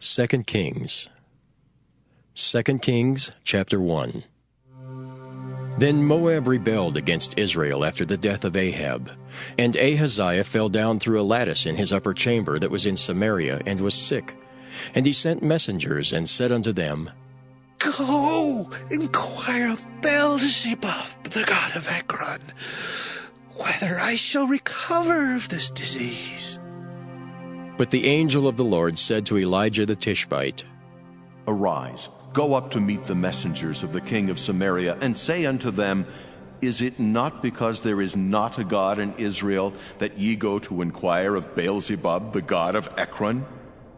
2 Kings. 2 Kings, chapter 1. Then Moab rebelled against Israel after the death of Ahab. And Ahaziah fell down through a lattice in his upper chamber that was in Samaria, and was sick. And he sent messengers, and said unto them, Go, inquire of Beelzebub, the god of Ekron, whether I shall recover of this disease. But the angel of the Lord said to Elijah the Tishbite, Arise, go up to meet the messengers of the king of Samaria, and say unto them, Is it not because there is not a God in Israel that ye go to inquire of Beelzebub, the god of Ekron?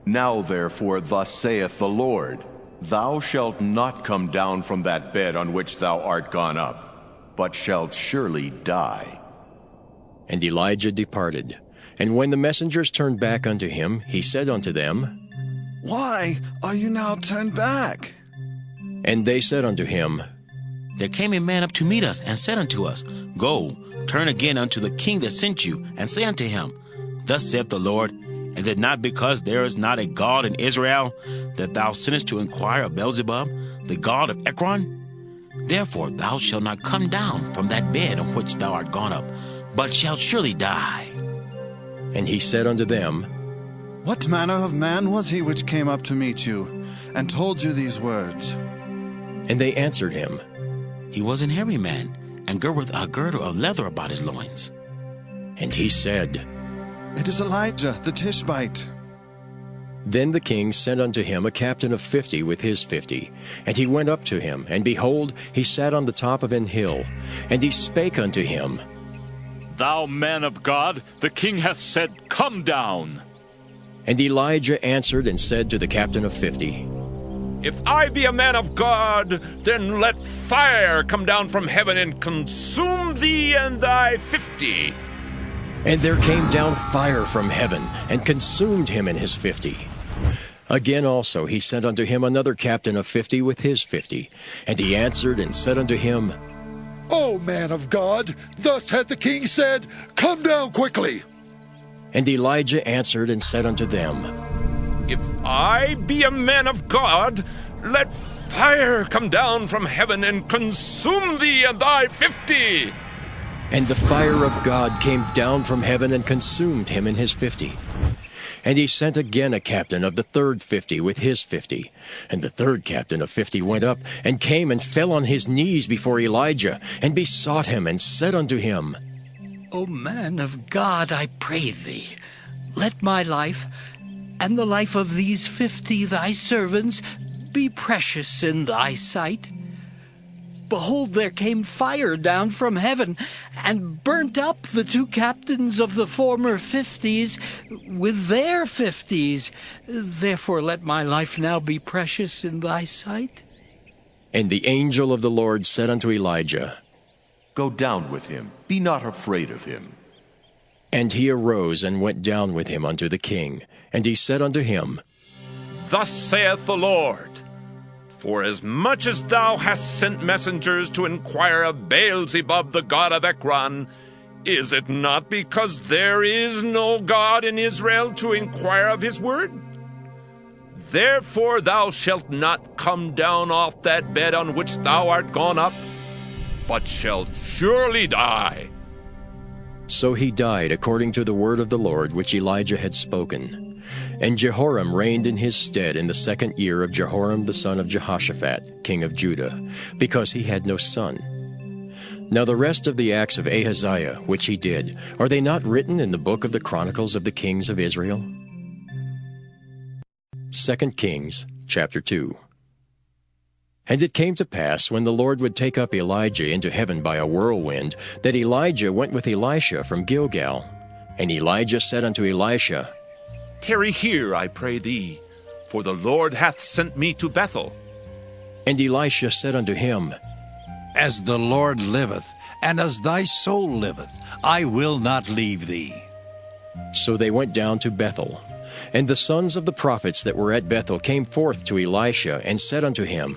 Now therefore thus saith the Lord, Thou shalt not come down from that bed on which thou art gone up, but shalt surely die. And Elijah departed. And when the messengers turned back unto him, he said unto them, Why are you now turned back? And they said unto him, There came a man up to meet us, and said unto us, Go, turn again unto the king that sent you, and say unto him, Thus saith the Lord, Is it not because there is not a God in Israel, that thou sittest to inquire of Beelzebub, the god of Ekron? Therefore thou shalt not come down from that bed on which thou art gone up, but shalt surely die. And he said unto them, What manner of man was he which came up to meet you, and told you these words? And they answered him, He was an hairy man, and girt with a girdle of leather about his loins. And he said, It is Elijah the Tishbite. Then the king sent unto him a captain of 50 with his 50. And he went up to him, and behold, he sat on the top of an hill. And he spake unto him, Thou man of God, the king hath said, Come down. And Elijah answered and said to the captain of 50, If I be a man of God, then let fire come down from heaven and consume thee and thy 50. And there came down fire from heaven, and consumed him and his 50. Again also he sent unto him another captain of 50 with his 50. And he answered and said unto him, O man of God, thus hath the king said, Come down quickly. And Elijah answered and said unto them, If I be a man of God, let fire come down from heaven and consume thee and thy 50. And the fire of God came down from heaven and consumed him and his 50. And he sent again a captain of the third 50 with his 50. And the third captain of 50 went up, and came and fell on his knees before Elijah, and besought him, and said unto him, O man of God, I pray thee, let my life, and the life of these 50 thy servants, be precious in thy sight. Behold, there came fire down from heaven, and burnt up the 2 captains of the former 50s with their 50s. Therefore let my life now be precious in thy sight. And the angel of the Lord said unto Elijah, Go down with him, be not afraid of him. And he arose and went down with him unto the king. And he said unto him, Thus saith the Lord, Forasmuch as thou hast sent messengers to inquire of Beelzebub, the god of Ekron, is it not because there is no God in Israel to inquire of his word? Therefore thou shalt not come down off that bed on which thou art gone up, but shalt surely die. So he died according to the word of the Lord which Elijah had spoken. And Jehoram reigned in his stead in the 2nd year of Jehoram the son of Jehoshaphat, king of Judah, because he had no son. Now the rest of the acts of Ahaziah, which he did, are they not written in the book of the Chronicles of the kings of Israel? 2 Kings, chapter 2. And it came to pass, when the Lord would take up Elijah into heaven by a whirlwind, that Elijah went with Elisha from Gilgal. And Elijah said unto Elisha, Tarry here, I pray thee, for the Lord hath sent me to Bethel. And Elisha said unto him, As the Lord liveth, and as thy soul liveth, I will not leave thee. So they went down to Bethel. And the sons of the prophets that were at Bethel came forth to Elisha, and said unto him,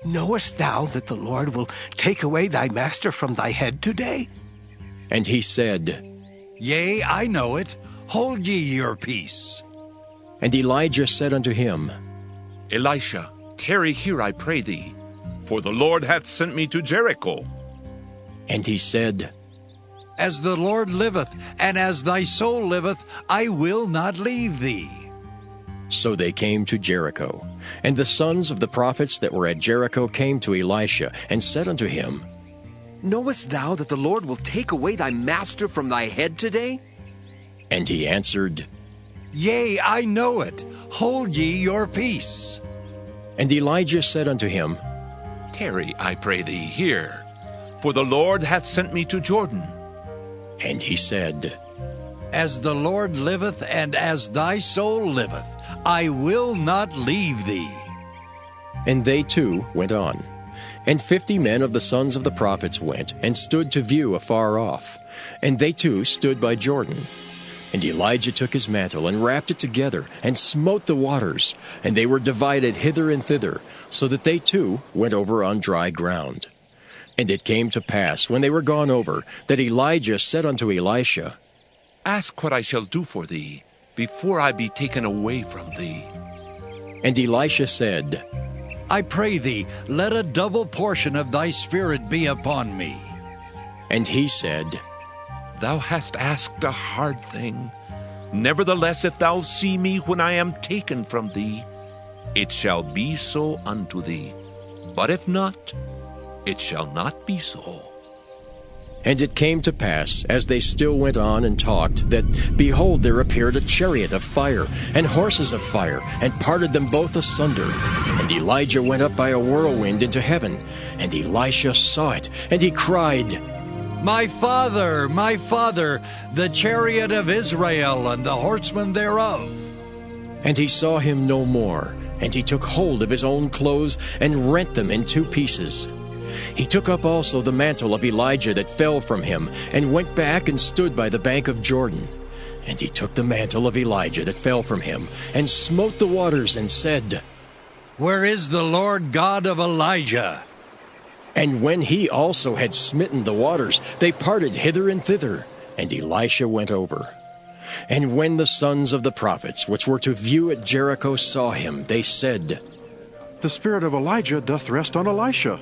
Knowest thou that the Lord will take away thy master from thy head today? And he said, Yea, I know it. Hold ye your peace. And Elijah said unto him, Elisha, tarry here, I pray thee, for the Lord hath sent me to Jericho. And he said, As the Lord liveth, and as thy soul liveth, I will not leave thee. So they came to Jericho. And the sons of the prophets that were at Jericho came to Elisha, and said unto him, Knowest thou that the Lord will take away thy master from thy head today? And he answered, Yea, I know it. Hold ye your peace. And Elijah said unto him, Tarry, I pray thee, here, for the Lord hath sent me to Jordan. And he said, As the Lord liveth, and as thy soul liveth, I will not leave thee. And they too went on. And 50 men of the sons of the prophets went, and stood to view afar off. And they too stood by Jordan. And Elijah took his mantle, and wrapped it together, and smote the waters, and they were divided hither and thither, so that they too went over on dry ground. And it came to pass, when they were gone over, that Elijah said unto Elisha, Ask what I shall do for thee, before I be taken away from thee. And Elisha said, I pray thee, let a double portion of thy spirit be upon me. And he said, Thou hast asked a hard thing. Nevertheless, if thou see me when I am taken from thee, it shall be so unto thee. But if not, it shall not be so. And it came to pass, as they still went on and talked, that, behold, there appeared a chariot of fire, and horses of fire, and parted them both asunder. And Elijah went up by a whirlwind into heaven. And Elisha saw it, and he cried, My father, the chariot of Israel, and the horsemen thereof. And he saw him no more. And he took hold of his own clothes, and rent them in 2 pieces. He took up also the mantle of Elijah that fell from him, and went back and stood by the bank of Jordan. And he took the mantle of Elijah that fell from him, and smote the waters, and said, Where is the Lord God of Elijah? And when he also had smitten the waters, they parted hither and thither, and Elisha went over. And when the sons of the prophets, which were to view at Jericho, saw him, they said, The spirit of Elijah doth rest on Elisha.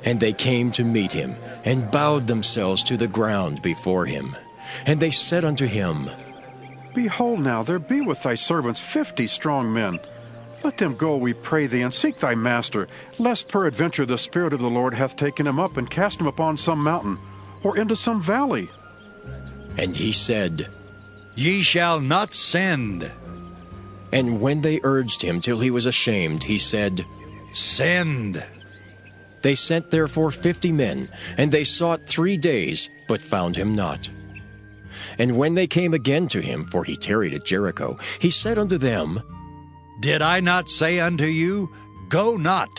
And they came to meet him, and bowed themselves to the ground before him. And they said unto him, Behold now, there be with thy servants 50 strong men. Let them go, we pray thee, and seek thy master, lest peradventure the Spirit of the Lord hath taken him up, and cast him upon some mountain, or into some valley. And he said, Ye shall not send. And when they urged him till he was ashamed, he said, Send. They sent therefore 50 men, and they sought 3 days, but found him not. And when they came again to him, for he tarried at Jericho, he said unto them, Did I not say unto you, Go not?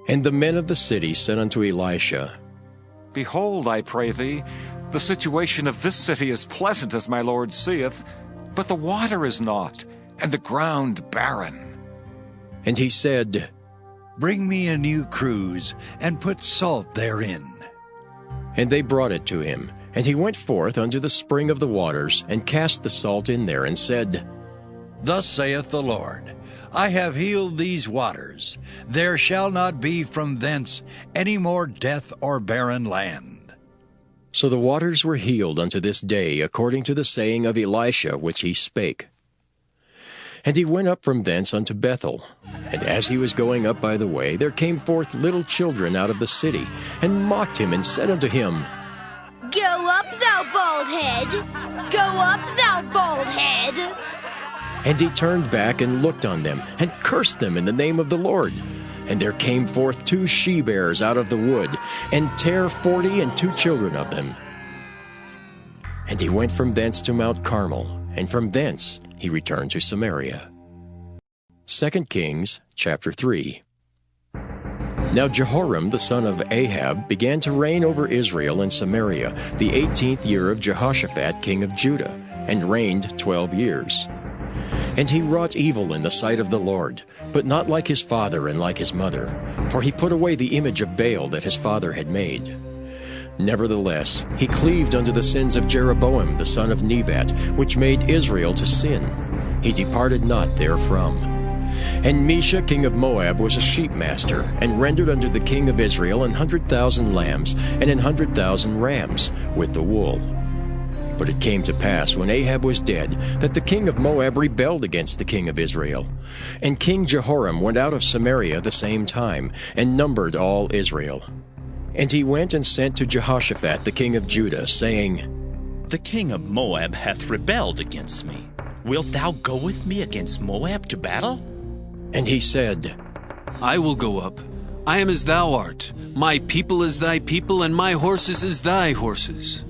And the men of the city said unto Elisha, Behold, I pray thee, the situation of this city is pleasant, as my Lord seeth, but the water is not, and the ground barren. And he said, Bring me a new cruse, and put salt therein. And they brought it to him. And he went forth unto the spring of the waters, and cast the salt in there, and said, Thus saith the Lord, I have healed these waters. There shall not be from thence any more death or barren land. So the waters were healed unto this day, according to the saying of Elisha which he spake. And he went up from thence unto Bethel. And as he was going up by the way, there came forth little children out of the city, and mocked him, and said unto him, Go up, thou bald head! Go up, thou bald head! And he turned back and looked on them, and cursed them in the name of the Lord. And there came forth 2 she-bears out of the wood, and tare 40 and 2 children of them. And he went from thence to Mount Carmel, and from thence he returned to Samaria. 2 Kings chapter 3. Now Jehoram the son of Ahab began to reign over Israel and Samaria the 18th year of Jehoshaphat king of Judah, and reigned 12 years. And he wrought evil in the sight of the Lord, but not like his father and like his mother, for he put away the image of Baal that his father had made. Nevertheless, he cleaved unto the sins of Jeroboam the son of Nebat, which made Israel to sin. he departed not therefrom. And Mesha king of Moab was a sheepmaster, and rendered unto the king of Israel 100,000 lambs and 100,000 rams with the wool. But it came to pass, when Ahab was dead, that the king of Moab rebelled against the king of Israel. And King Jehoram went out of Samaria the same time, and numbered all Israel. And he went and sent to Jehoshaphat the king of Judah, saying, The king of Moab hath rebelled against me. Wilt thou go with me against Moab to battle? And he said, I will go up. I am as thou art. My people is thy people, and my horses as thy horses.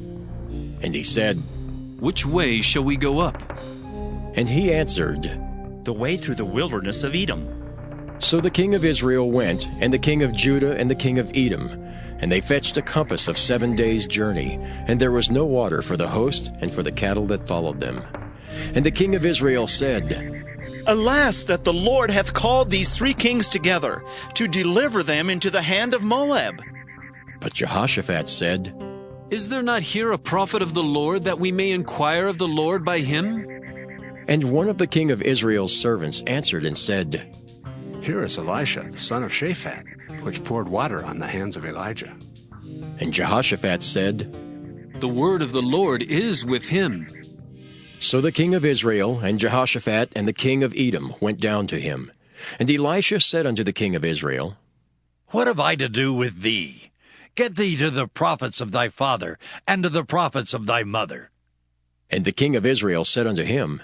And he said, Which way shall we go up? And he answered, The way through the wilderness of Edom. So the king of Israel went, and the king of Judah, and the king of Edom. And they fetched a compass of 7 days' journey, and there was no water for the host and for the cattle that followed them. And the king of Israel said, Alas, that the Lord hath called these 3 kings together, to deliver them into the hand of Moab. But Jehoshaphat said, Is there not here a prophet of the Lord, that we may inquire of the Lord by him? And one of the king of Israel's servants answered and said, Here is Elisha, the son of Shaphat, which poured water on the hands of Elijah. And Jehoshaphat said, The word of the Lord is with him. So the king of Israel and Jehoshaphat and the king of Edom went down to him. And Elisha said unto the king of Israel, What have I to do with thee? Get thee to the prophets of thy father, and to the prophets of thy mother. And the king of Israel said unto him,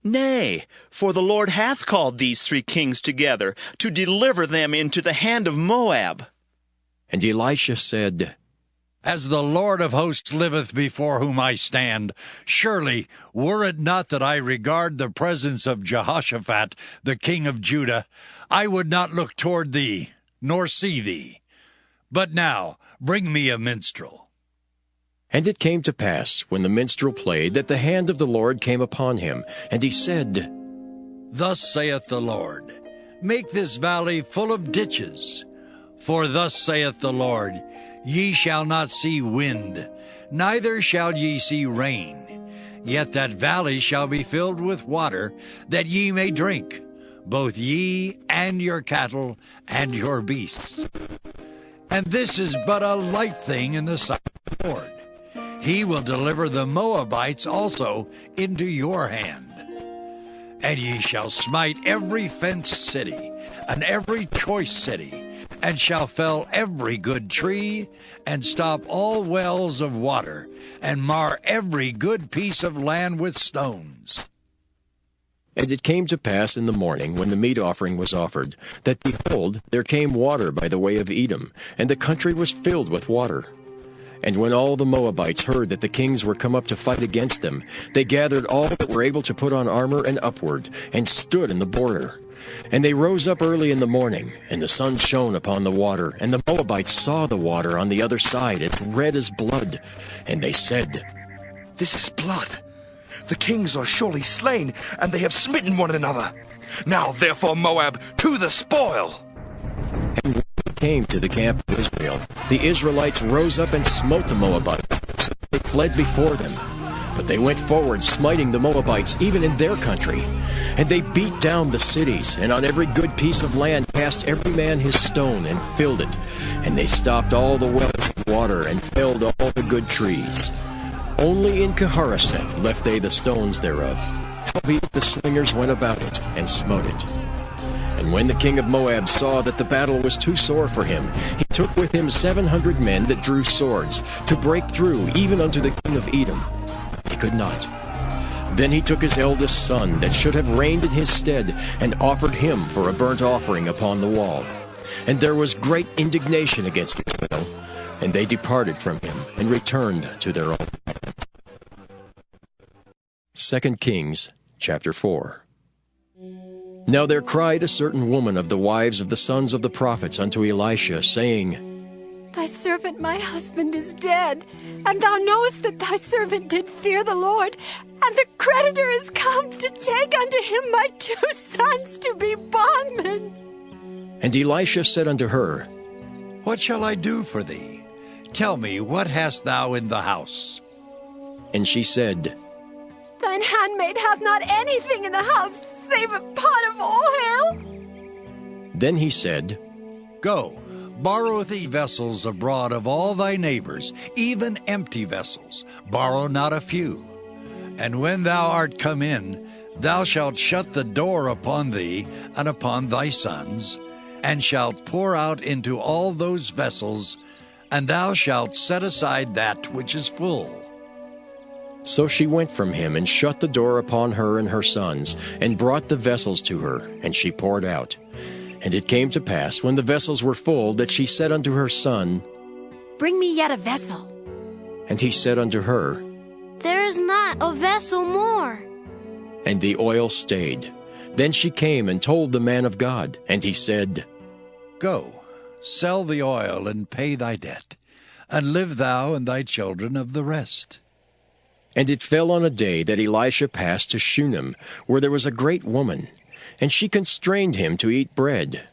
Nay, for the Lord hath called these 3 kings together, to deliver them into the hand of Moab. And Elisha said, As the Lord of hosts liveth before whom I stand, surely, were it not that I regard the presence of Jehoshaphat, the king of Judah, I would not look toward thee, nor see thee. But now bring me a minstrel. And it came to pass, when the minstrel played, that the hand of the Lord came upon him, and he said, Thus saith the Lord, Make this valley full of ditches. For thus saith the Lord, Ye shall not see wind, neither shall ye see rain. Yet that valley shall be filled with water, that ye may drink, both ye and your cattle and your beasts. And this is but a light thing in the sight of the Lord. He will deliver the Moabites also into your hand. And ye shall smite every fenced city, and every choice city, and shall fell every good tree, and stop all wells of water, and mar every good piece of land with stones. And it came to pass in the morning, when the meat offering was offered, that, behold, there came water by the way of Edom, and the country was filled with water. And when all the Moabites heard that the kings were come up to fight against them, they gathered all that were able to put on armor and upward, and stood in the border. And they rose up early in the morning, and the sun shone upon the water, and the Moabites saw the water on the other side, as red as blood. And they said, This is blood. The kings are surely slain, and they have smitten one another. Now therefore, Moab, to the spoil! And when they came to the camp of Israel, the Israelites rose up and smote the Moabites, so they fled before them. But they went forward, smiting the Moabites, even in their country. And they beat down the cities, and on every good piece of land cast every man his stone, and filled it. And they stopped all the wells of water, and felled all the good trees. Only in Keharaseth left they the stones thereof. Howbeit the slingers went about it, and smote it. And when the king of Moab saw that the battle was too sore for him, he took with him 700 men that drew swords, to break through even unto the king of Edom. He could not. Then he took his eldest son, that should have reigned in his stead, and offered him for a burnt offering upon the wall. And there was great indignation against Israel, and they departed from him, and returned to their own land. 2 Kings chapter 4. Now there cried a certain woman of the wives of the sons of the prophets unto Elisha, saying, Thy servant my husband is dead, and thou knowest that thy servant did fear the Lord, and the creditor is come to take unto him my 2 sons to be bondmen. And Elisha said unto her, What shall I do for thee? Tell me, what hast thou in the house? And she said, Thy thine handmaid hath not anything in the house save a pot of oil. Then he said, Go, borrow thee vessels abroad of all thy neighbors, even empty vessels. Borrow not a few. And when thou art come in, thou shalt shut the door upon thee and upon thy sons, and shalt pour out into all those vessels, and thou shalt set aside that which is full. So she went from him and shut the door upon her and her sons, and brought the vessels to her, and she poured out. And it came to pass, when the vessels were full, that she said unto her son, Bring me yet a vessel. And he said unto her, There is not a vessel more. And the oil stayed. Then she came and told the man of God, and he said, Go, sell the oil and pay thy debt, and live thou and thy children of the rest. And it fell on a day that Elisha passed to Shunem, where there was a great woman, and she constrained him to eat bread.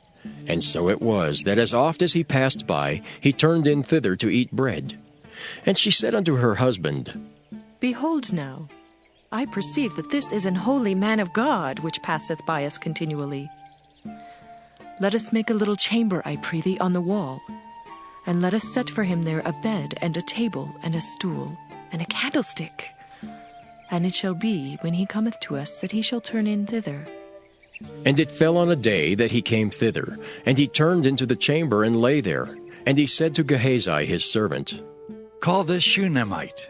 And so it was, that as oft as he passed by, he turned in thither to eat bread. And she said unto her husband, Behold now, I perceive that this is an holy man of God, which passeth by us continually. Let us make a little chamber, I pray thee, on the wall, and let us set for him there a bed, and a table, and a stool, and a candlestick. And it shall be, when he cometh to us, that he shall turn in thither. And it fell on a day that he came thither, and he turned into the chamber and lay there. And he said to Gehazi his servant, Call this Shunammite.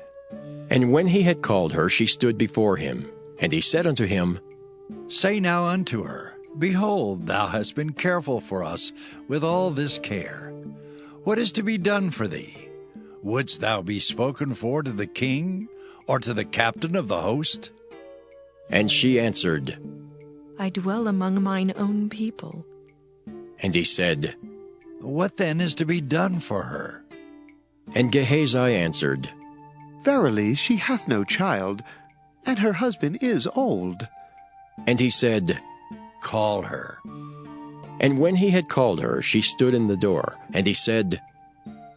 And when he had called her, she stood before him. And he said unto him, Say now unto her, Behold, thou hast been careful for us with all this care. What is to be done for thee? Wouldst thou be spoken for to the king, or to the captain of the host? And she answered, I dwell among mine own people. And he said, What then is to be done for her? And Gehazi answered, Verily she hath no child, and her husband is old. And he said, Call her. And when he had called her, she stood in the door. And he said,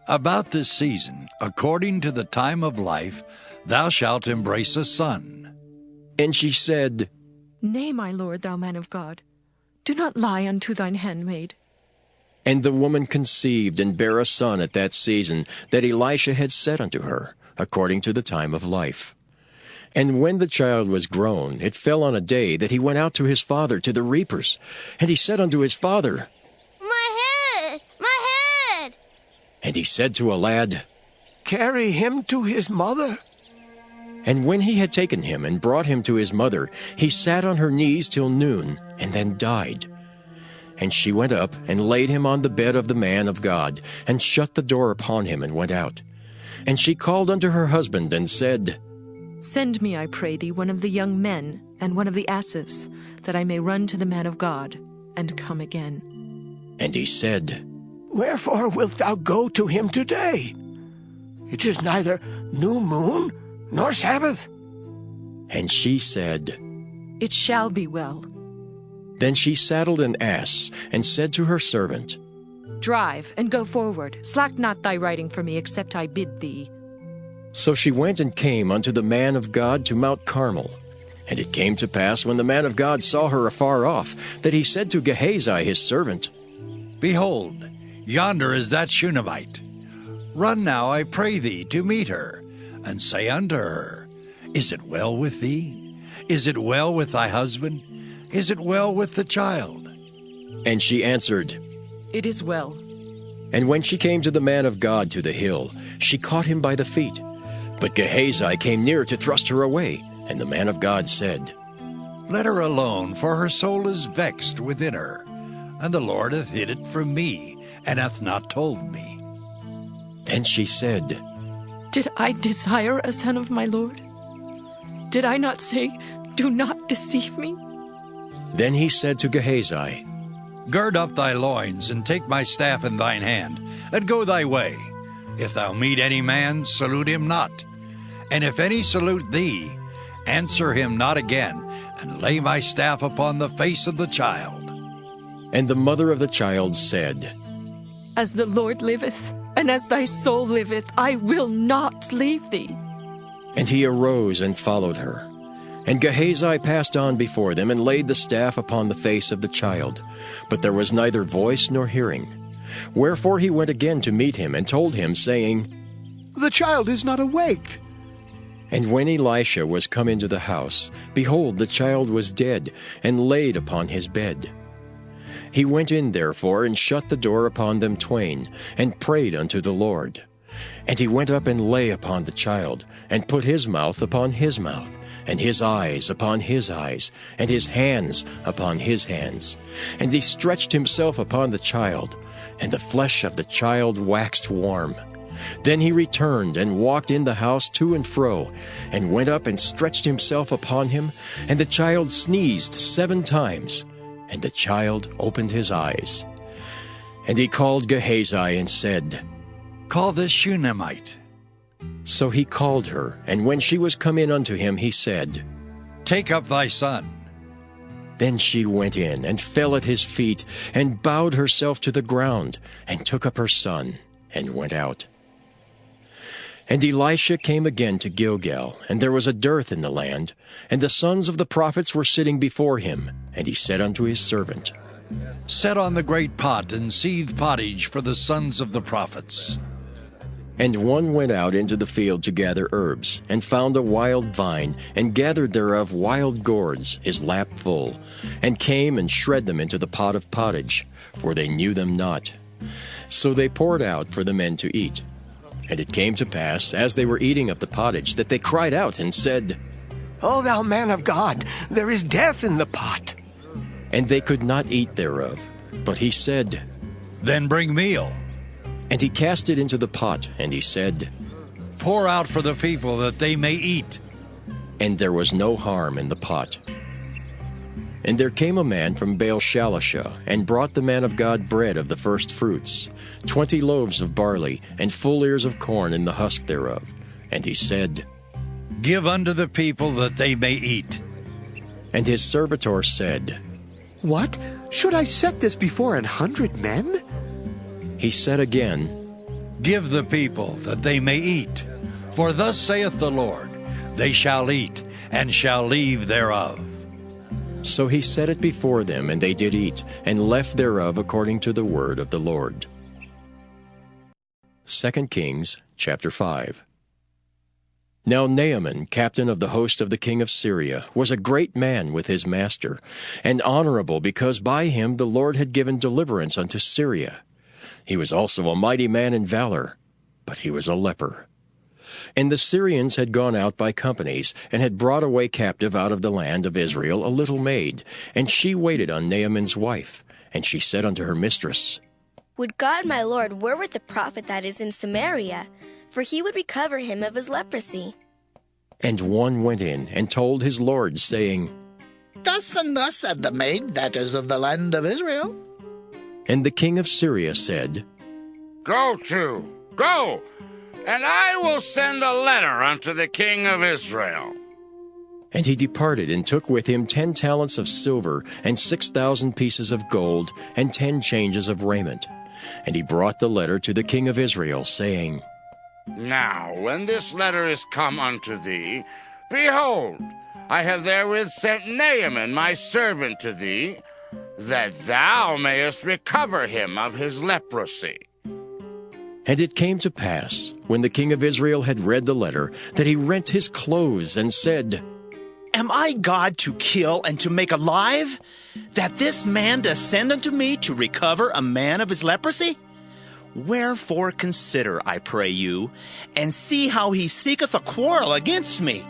About this season, according to the time of life, thou shalt embrace a son. And she said, Nay, my lord, thou man of God, do not lie unto thine handmaid. And the woman conceived and bare a son at that season that Elisha had said unto her, according to the time of life. And when the child was grown, it fell on a day that he went out to his father to the reapers. And he said unto his father, My head! My head! And he said to a lad, Carry him to his mother. And when he had taken him and brought him to his mother, he sat on her knees till noon, and then died. And she went up and laid him on the bed of the man of God, and shut the door upon him, and went out. And she called unto her husband, and said, Send me, I pray thee, one of the young men, and one of the asses, that I may run to the man of God, and come again. And he said, Wherefore wilt thou go to him today? It is neither new moon nor Sabbath. And she said, It shall be well. Then she saddled an ass, and said to her servant, Drive, and go forward. Slack not thy riding for me, except I bid thee. So she went and came unto the man of God to Mount Carmel. And it came to pass, when the man of God saw her afar off, that he said to Gehazi his servant, Behold, yonder is that Shunammite. Run now, I pray thee, to meet her, and say unto her, Is it well with thee? Is it well with thy husband? Is it well with the child? And she answered, It is well. And when she came to the man of God to the hill, she caught him by the feet. But Gehazi came near to thrust her away. And the man of God said, Let her alone, for her soul is vexed within her, and the Lord hath hid it from me, and hath not told me. Then she said, Did I desire a son of my Lord? Did I not say, Do not deceive me? Then he said to Gehazi, Gird up thy loins, and take my staff in thine hand, and go thy way. If thou meet any man, salute him not. And if any salute thee, answer him not again, and lay my staff upon the face of the child. And the mother of the child said, As the Lord liveth, and as thy soul liveth, I will not leave thee. And he arose and followed her. And Gehazi passed on before them, and laid the staff upon the face of the child. But there was neither voice nor hearing. Wherefore he went again to meet him, and told him, saying, The child is not awaked. And when Elisha was come into the house, behold, the child was dead, and laid upon his bed. He went in therefore, and shut the door upon them twain, and prayed unto the Lord. And he went up and lay upon the child, and put his mouth upon his mouth, and his eyes upon his eyes, and his hands upon his hands. And he stretched himself upon the child, and the flesh of the child waxed warm. Then he returned and walked in the house to and fro, and went up and stretched himself upon him, and the child sneezed 7 times, and the child opened his eyes. And he called Gehazi and said, Call this Shunammite. So he called her, and when she was come in unto him, he said, Take up thy son. Then she went in, and fell at his feet, and bowed herself to the ground, and took up her son, and went out. And Elisha came again to Gilgal, and there was a dearth in the land, and the sons of the prophets were sitting before him. And he said unto his servant, Set on the great pot, and seethe pottage for the sons of the prophets. And one went out into the field to gather herbs, and found a wild vine, and gathered thereof wild gourds, his lap full, and came and shred them into the pot of pottage, for they knew them not. So they poured out for the men to eat. And it came to pass, as they were eating of the pottage, that they cried out and said, O thou man of God, there is death in the pot. And they could not eat thereof. But he said, Then bring meal. And he cast it into the pot, and he said, Pour out for the people that they may eat. And there was no harm in the pot. And there came a man from Baal-Shalisha, and brought the man of God bread of the first fruits, 20 loaves of barley, and full ears of corn in the husk thereof. And he said, Give unto the people that they may eat. And his servitor said, What? Should I set this before 100 men? He said again, Give the people that they may eat. For thus saith the Lord, They shall eat, and shall leave thereof. So he set it before them, and they did eat, and left thereof according to the word of the Lord. 2 Kings chapter 5. Now Naaman, captain of the host of the king of Syria, was a great man with his master, and honorable, because by him the Lord had given deliverance unto Syria. He was also a mighty man in valor, but he was a leper. And the Syrians had gone out by companies, and had brought away captive out of the land of Israel a little maid, and she waited on Naaman's wife. And she said unto her mistress, Would God my Lord were with the prophet that is in Samaria, for he would recover him of his leprosy. And one went in and told his lord, saying, Thus and thus said the maid that is of the land of Israel. And the king of Syria said, Go, and I will send a letter unto the king of Israel. And he departed, and took with him 10 talents of silver, and 6,000 pieces of gold, and 10 changes of raiment. And he brought the letter to the king of Israel, saying, Now, when this letter is come unto thee, behold, I have therewith sent Naaman my servant to thee, that thou mayest recover him of his leprosy. And it came to pass, when the king of Israel had read the letter, that he rent his clothes, and said, Am I God to kill and to make alive, that this man descend unto me to recover a man of his leprosy? Wherefore consider, I pray you, and see how he seeketh a quarrel against me.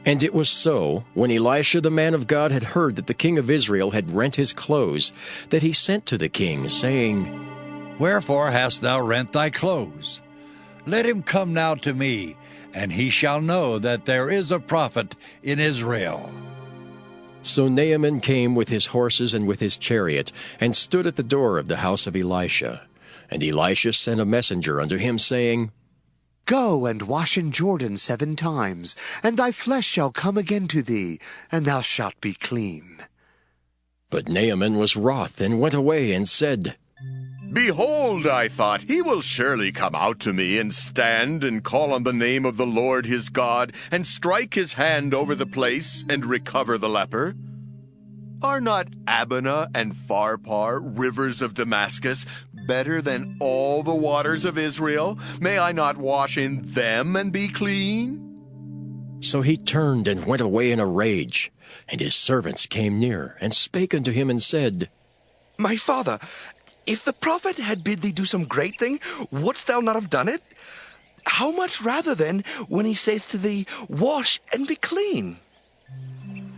And it was so, when Elisha the man of God had heard that the king of Israel had rent his clothes, that he sent to the king, saying, Wherefore hast thou rent thy clothes? Let him come now to me, and he shall know that there is a prophet in Israel. So Naaman came with his horses and with his chariot, and stood at the door of the house of Elisha. And Elisha sent a messenger unto him, saying, Go and wash in Jordan 7 times, and thy flesh shall come again to thee, and thou shalt be clean. But Naaman was wroth, and went away, and said, Behold, I thought, he will surely come out to me and stand and call on the name of the Lord his God and strike his hand over the place and recover the leper. Are not Abana and Pharpar, rivers of Damascus, better than all the waters of Israel? May I not wash in them and be clean? So he turned and went away in a rage. And his servants came near, and spake unto him, and said, My father, if the prophet had bid thee do some great thing, wouldst thou not have done it? How much rather then, when he saith to thee, Wash and be clean?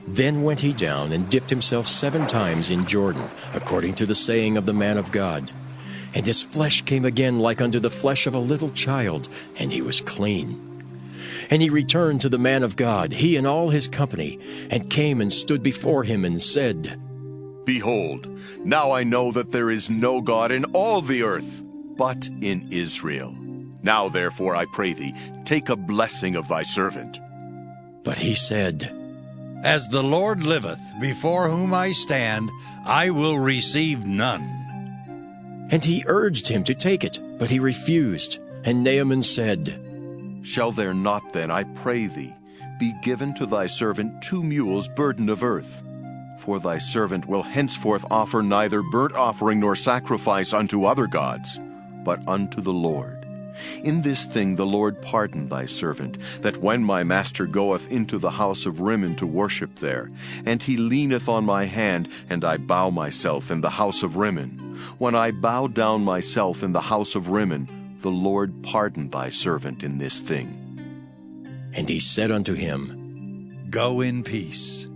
Then went he down, and dipped himself 7 times in Jordan, according to the saying of the man of God. And his flesh came again like unto the flesh of a little child, and he was clean. And he returned to the man of God, he and all his company, and came and stood before him, and said, Behold, now I know that there is no God in all the earth, but in Israel. Now therefore, I pray thee, take a blessing of thy servant. But he said, As the Lord liveth, before whom I stand, I will receive none. And he urged him to take it, but he refused. And Naaman said, Shall there not then, I pray thee, be given to thy servant 2 mules burden of earth? For thy servant will henceforth offer neither burnt offering nor sacrifice unto other gods, but unto the Lord. In this thing the Lord pardon thy servant, that when my master goeth into the house of Rimmon to worship there, and he leaneth on my hand, and I bow myself in the house of Rimmon, when I bow down myself in the house of Rimmon, the Lord pardon thy servant in this thing. And he said unto him, Go in peace.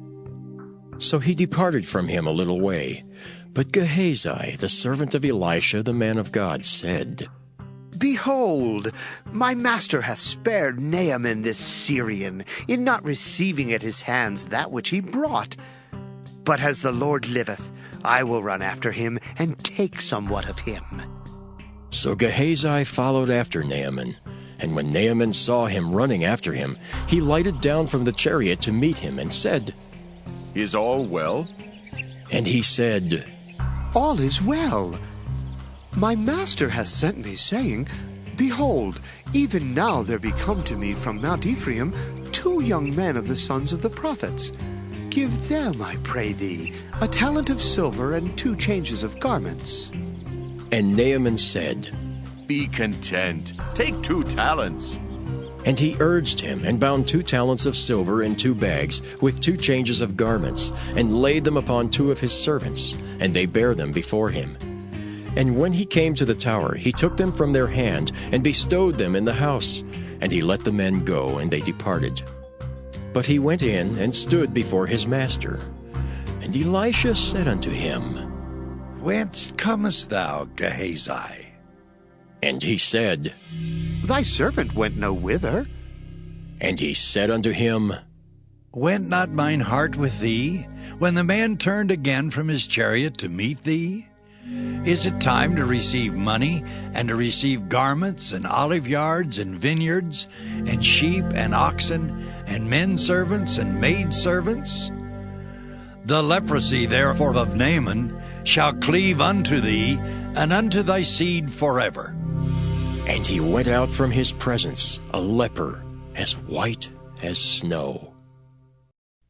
So he departed from him a little way. But Gehazi, the servant of Elisha, the man of God, said, Behold, my master hath spared Naaman this Syrian, in not receiving at his hands that which he brought. But as the Lord liveth, I will run after him, and take somewhat of him. So Gehazi followed after Naaman. And when Naaman saw him running after him, he lighted down from the chariot to meet him, and said, Is all well? And he said, All is well. My master hath sent me, saying, Behold, even now there be come to me from Mount Ephraim 2 young men of the sons of the prophets. Give them, I pray thee, a talent of silver and 2 changes of garments. And Naaman said, Be content, take 2 talents. And he urged him, and bound 2 talents of silver in 2 bags, with 2 changes of garments, and laid them upon 2 of his servants, and they bare them before him. And when he came to the tower, he took them from their hand, and bestowed them in the house. And he let the men go, and they departed. But he went in, and stood before his master. And Elisha said unto him, Whence comest thou, Gehazi? And he said, Thy servant went no whither. And he said unto him, Went not mine heart with thee, when the man turned again from his chariot to meet thee? Is it time to receive money, and to receive garments, and olive yards, and vineyards, and sheep, and oxen, and men servants, and maid servants? The leprosy therefore of Naaman shall cleave unto thee, and unto thy seed forever. And he went out from his presence, a leper, as white as snow.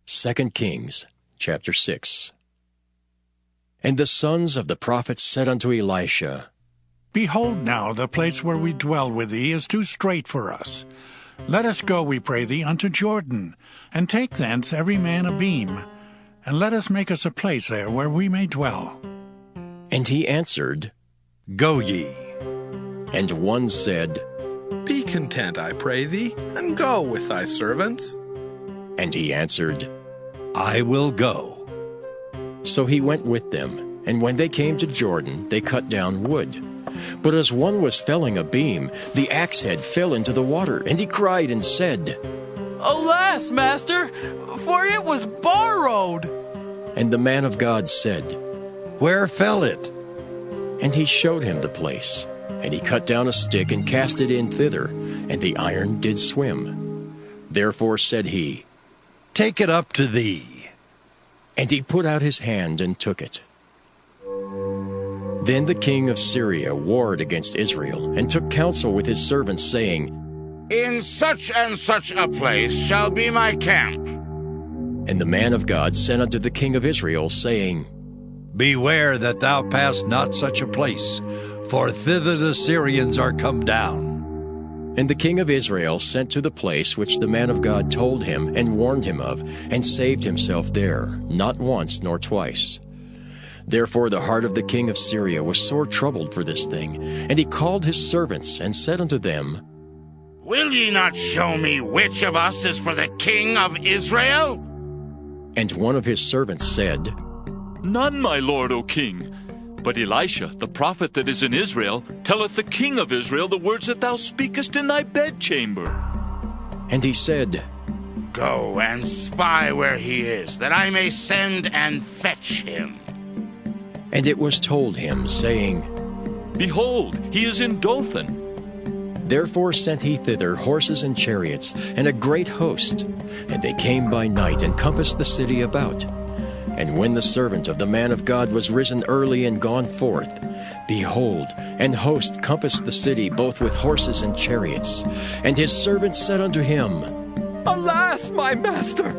2 Kings, chapter 6. And the sons of the prophets said unto Elisha, Behold now, the place where we dwell with thee is too strait for us. Let us go, we pray thee, unto Jordan, and take thence every man a beam, and let us make us a place there where we may dwell. And he answered, Go ye. And one said, Be content, I pray thee, and go with thy servants. And he answered, I will go. So he went with them, and when they came to Jordan, they cut down wood. But as one was felling a beam, the axe head fell into the water, and he cried and said, Alas, master, for it was borrowed. And the man of God said, Where fell it? And he showed him the place. And he cut down a stick and cast it in thither, and the iron did swim. Therefore said he, Take it up to thee. And he put out his hand and took it. Then the king of Syria warred against Israel, and took counsel with his servants, saying, In such and such a place shall be my camp. And the man of God sent unto the king of Israel, saying, Beware that thou pass not such a place, for thither the Syrians are come down. And the king of Israel sent to the place which the man of God told him and warned him of, and saved himself there, not once nor twice. Therefore the heart of the king of Syria was sore troubled for this thing, and he called his servants, and said unto them, Will ye not show me which of us is for the king of Israel? And one of his servants said, None, my lord, O king. But Elisha, the prophet that is in Israel, telleth the king of Israel the words that thou speakest in thy bedchamber. And he said, Go and spy where he is, that I may send and fetch him. And it was told him, saying, Behold, he is in Dothan. Therefore sent he thither horses and chariots, and a great host. And they came by night, and compassed the city about. And when the servant of the man of God was risen early and gone forth, behold, an host compassed the city both with horses and chariots. And his servant said unto him, Alas, my master,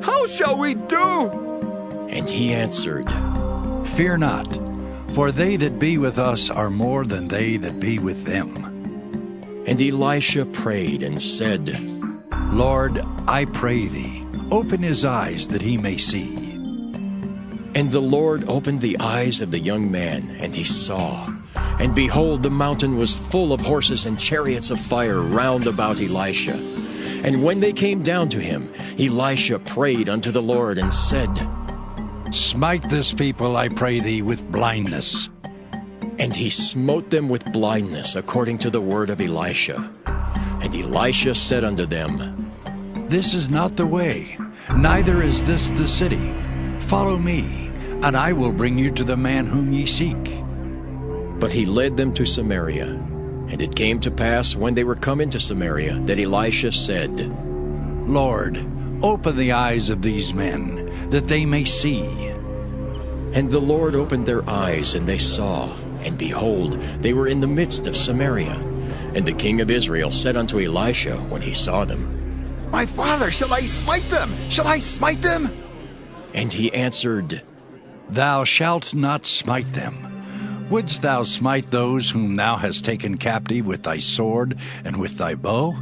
how shall we do? And he answered, Fear not, for they that be with us are more than they that be with them. And Elisha prayed and said, Lord, I pray thee, open his eyes that he may see. And the Lord opened the eyes of the young man, and he saw. And behold, the mountain was full of horses and chariots of fire round about Elisha. And when they came down to him, Elisha prayed unto the Lord, and said, Smite this people, I pray thee, with blindness. And he smote them with blindness, according to the word of Elisha. And Elisha said unto them, This is not the way, neither is this the city. Follow me, and I will bring you to the man whom ye seek. But he led them to Samaria. And it came to pass, when they were come into Samaria, that Elisha said, Lord, open the eyes of these men, that they may see. And the Lord opened their eyes, and they saw. And behold, they were in the midst of Samaria. And the king of Israel said unto Elisha, when he saw them, My father, shall I smite them? Shall I smite them? And he answered, Thou shalt not smite them. Wouldst thou smite those whom thou hast taken captive with thy sword and with thy bow?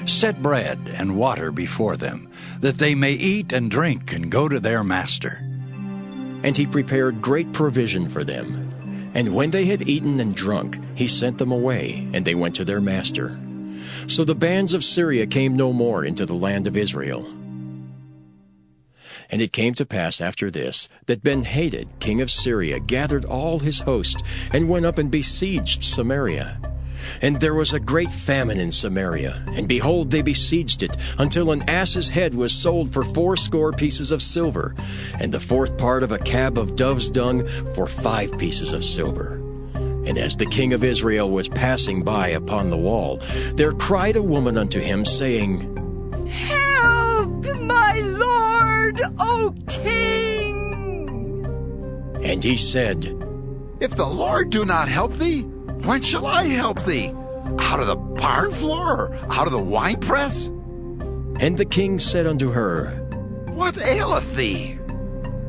Set bread and water before them, that they may eat and drink and go to their master. And he prepared great provision for them. And when they had eaten and drunk, he sent them away, and they went to their master. So the bands of Syria came no more into the land of Israel. And it came to pass after this, that Ben-Hadad, king of Syria, gathered all his host, and went up and besieged Samaria. And there was a great famine in Samaria, and behold, they besieged it, until an ass's head was sold for 80 pieces of silver, and the 4th part of a cab of dove's dung for 5 pieces of silver. And as the king of Israel was passing by upon the wall, there cried a woman unto him, saying, Help, my lord, O king! And he said, If the Lord do not help thee, when shall I help thee? Out of the barn floor, or out of the winepress? And the king said unto her, What aileth thee?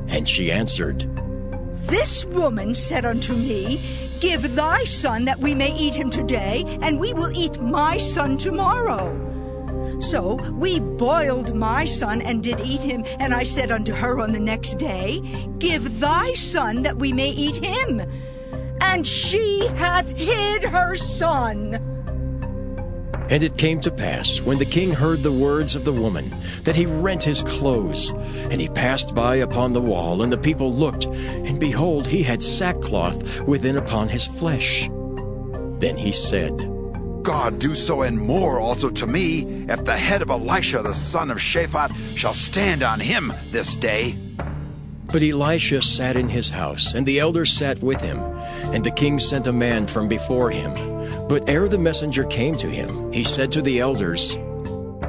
And she answered, This woman said unto me, Give thy son that we may eat him today, and we will eat my son tomorrow. So we boiled my son and did eat him, and I said unto her on the next day, Give thy son that we may eat him. And she hath hid her son. And it came to pass, when the king heard the words of the woman, that he rent his clothes. And he passed by upon the wall, and the people looked, and behold, he had sackcloth within upon his flesh. Then he said, God do so and more also to me, if the head of Elisha the son of Shaphat shall stand on him this day. But Elisha sat in his house, and the elders sat with him. And the king sent a man from before him. But ere the messenger came to him, he said to the elders,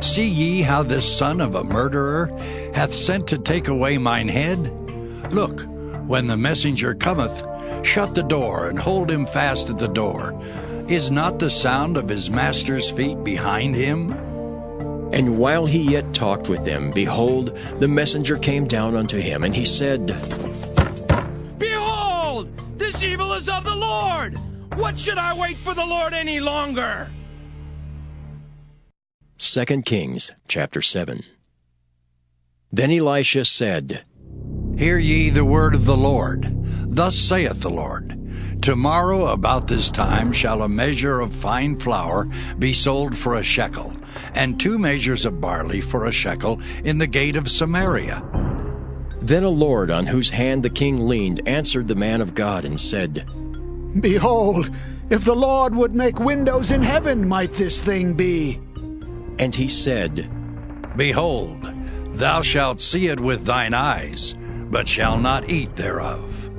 See ye how this son of a murderer hath sent to take away mine head? Look, When the messenger cometh, shut the door, and hold him fast at the door. Is not the sound of his master's feet behind him? And while he yet talked with them, behold, the messenger came down unto him, and he said, Behold, this evil is of the Lord. What should I wait for the Lord any longer? 2 Kings chapter 7. Then Elisha said, Hear ye the word of the Lord. Thus saith the Lord, Tomorrow about this time shall a measure of fine flour be sold for a shekel, and 2 measures of barley for a shekel in the gate of Samaria. Then a Lord on whose hand the king leaned answered the man of God and said, Behold, if the Lord would make windows in heaven, might this thing be? And he said, Behold, thou shalt see it with thine eyes, but shall not eat thereof.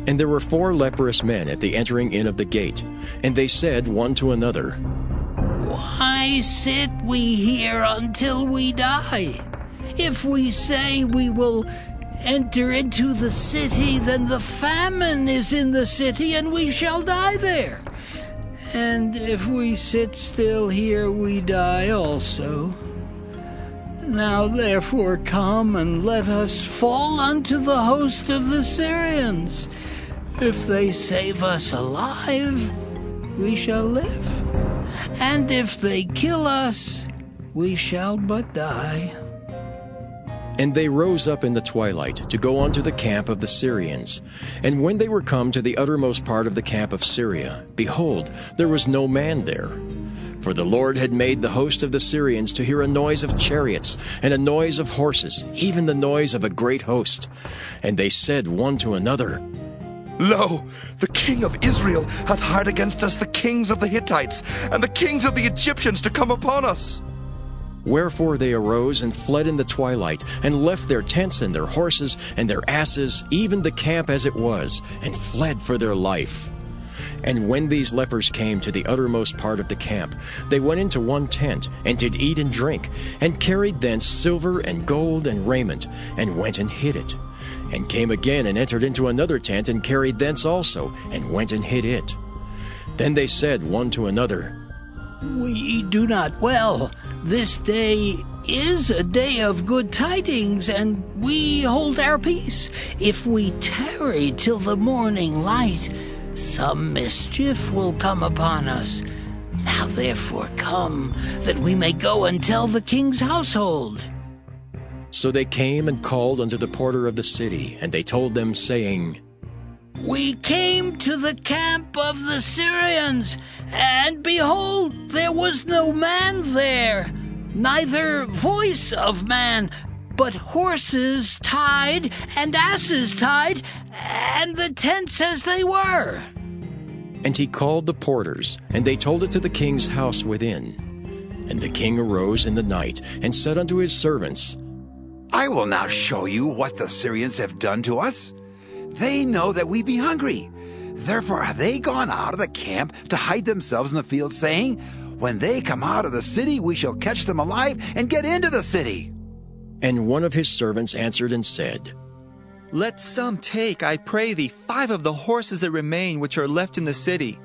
And there were 4 leprous men at the entering in of the gate, and they said one to another, Why sit we here until we die? If we say we will enter into the city, then the famine is in the city, and we shall die there. And if we sit still here, we die also. Now therefore come, and let us fall unto the host of the Syrians. If they save us alive, we shall live. And if they kill us, we shall but die. And they rose up in the twilight to go unto the camp of the Syrians. And when they were come to the uttermost part of the camp of Syria, behold, there was no man there. For the Lord had made the host of the Syrians to hear a noise of chariots, and a noise of horses, even the noise of a great host. And they said one to another, Lo, the king of Israel hath hired against us the kings of the Hittites, and the kings of the Egyptians to come upon us. Wherefore they arose and fled in the twilight, and left their tents and their horses and their asses, even the camp as it was, and fled for their life. And when these lepers came to the uttermost part of the camp, they went into one tent, and did eat and drink, and carried thence silver and gold and raiment, and went and hid it. And came again and entered into another tent, and carried thence also, and went and hid it. Then they said one to another, We do not well. This day is a day of good tidings, and we hold our peace. If we tarry till the morning light, some mischief will come upon us. Now therefore come, that we may go and tell the king's household. So they came and called unto the porter of the city, and they told them, saying, We came to the camp of the Syrians, and behold, there was no man there, neither voice of man, but horses tied and asses tied, and the tents as they were. And he called the porters, and they told it to the king's house within. And the king arose in the night, and said unto his servants, I will now show you what the Syrians have done to us. They know that we be hungry. Therefore have they gone out of the camp to hide themselves in the field, saying, When they come out of the city, we shall catch them alive and get into the city. And one of his servants answered and said, Let some take, I pray thee, 5 of the horses that remain which are left in the city.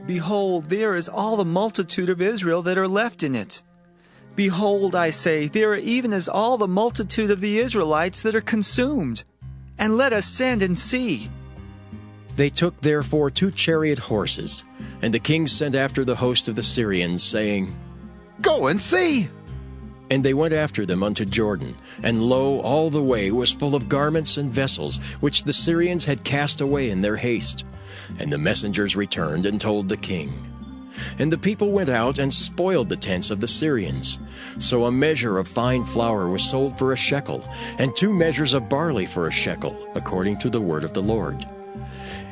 Behold, there is all the multitude of Israel that are left in it. Behold, I say, there are even as all the multitude of the Israelites that are consumed. And let us send and see. They took therefore 2 chariot horses, and the king sent after the host of the Syrians, saying, Go and see. And they went after them unto Jordan, and lo, all the way was full of garments and vessels, which the Syrians had cast away in their haste. And the messengers returned and told the king. And the people went out and spoiled the tents of the Syrians. So a measure of fine flour was sold for a shekel, and 2 measures of barley for a shekel, according to the word of the Lord.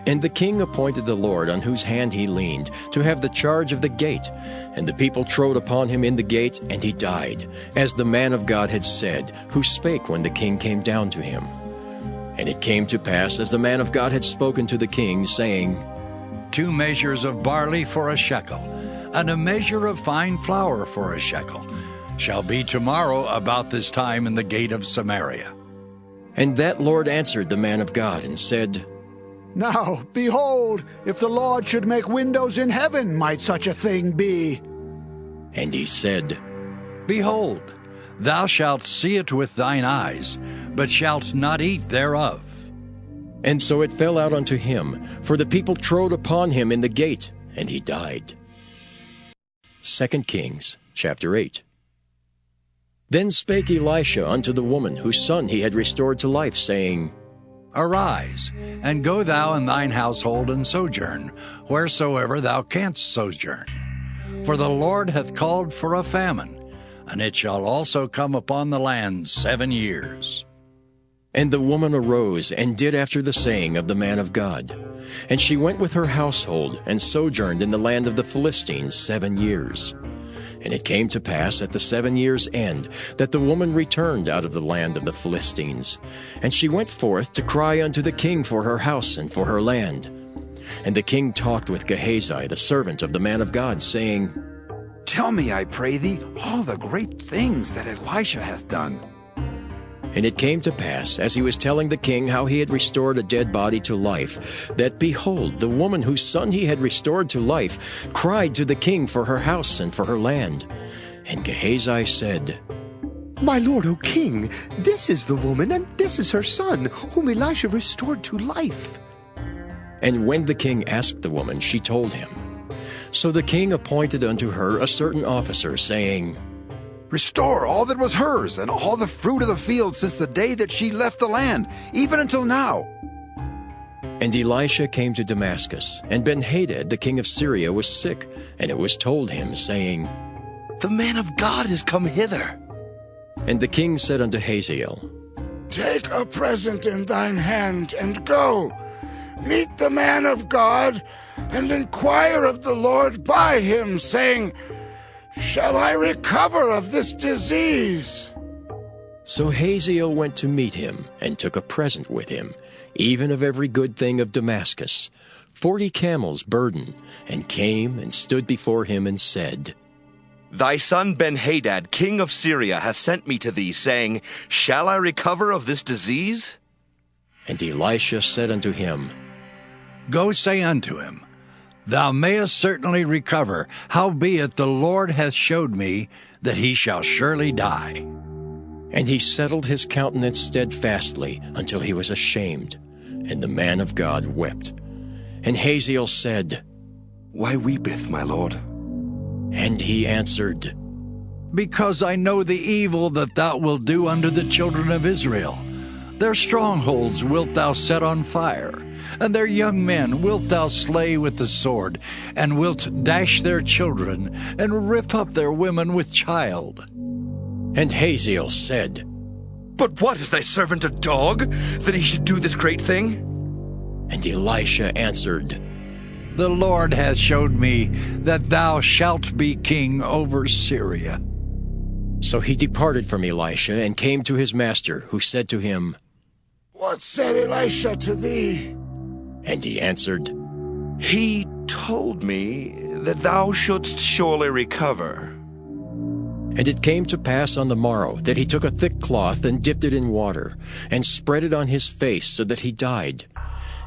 And the king appointed the Lord on whose hand he leaned to have the charge of the gate. And the people trode upon him in the gate, and he died, as the man of God had said, who spake when the king came down to him. And it came to pass, as the man of God had spoken to the king, saying, 2 measures of barley for a shekel, and a measure of fine flour for a shekel, shall be tomorrow about this time in the gate of Samaria. And that Lord answered the man of God and said, Now, behold, if the Lord should make windows in heaven, might such a thing be? And he said, Behold, thou shalt see it with thine eyes, but shalt not eat thereof. And so it fell out unto him, for the people trode upon him in the gate, and he died. 2 Kings chapter 8. Then spake Elisha unto the woman whose son he had restored to life, saying, Arise, and go thou and thine household and sojourn, wheresoever thou canst sojourn. For the Lord hath called for a famine, and it shall also come upon the land 7 years. And the woman arose and did after the saying of the man of God. And she went with her household and sojourned in the land of the Philistines 7 years. And it came to pass at the 7 years' end that the woman returned out of the land of the Philistines. And she went forth to cry unto the king for her house and for her land. And the king talked with Gehazi, the servant of the man of God, saying, Tell me, I pray thee, all the great things that Elisha hath done. And it came to pass, as he was telling the king how he had restored a dead body to life, that, behold, the woman whose son he had restored to life cried to the king for her house and for her land. And Gehazi said, My lord, O king, this is the woman, and this is her son, whom Elisha restored to life. And when the king asked the woman, she told him. So the king appointed unto her a certain officer, saying, Restore all that was hers, and all the fruit of the field since the day that she left the land, even until now. And Elisha came to Damascus, and Ben-Hadad the king of Syria was sick, and it was told him, saying, The man of God is come hither. And the king said unto Hazael, Take a present in thine hand, and go. Meet the man of God, and inquire of the Lord by him, saying, Shall I recover of this disease? So Hazael went to meet him, and took a present with him, even of every good thing of Damascus, 40 camels burden, and came and stood before him, and said, Thy son Ben-Hadad, king of Syria, hath sent me to thee, saying, Shall I recover of this disease? And Elisha said unto him, Go say unto him, Thou mayest certainly recover, howbeit the Lord hath showed me that he shall surely die. And he settled his countenance steadfastly until he was ashamed, and the man of God wept. And Hazael said, Why weepeth my lord? And he answered, Because I know the evil that thou wilt do unto the children of Israel. Their strongholds wilt thou set on fire, and their young men wilt thou slay with the sword, and wilt dash their children, and rip up their women with child. And Hazael said, But what, is thy servant a dog, that he should do this great thing? And Elisha answered, The Lord hath showed me that thou shalt be king over Syria. So he departed from Elisha, and came to his master, who said to him, What said Elisha to thee? And he answered, He told me that thou shouldst surely recover. And it came to pass on the morrow that he took a thick cloth and dipped it in water, and spread it on his face, so that he died.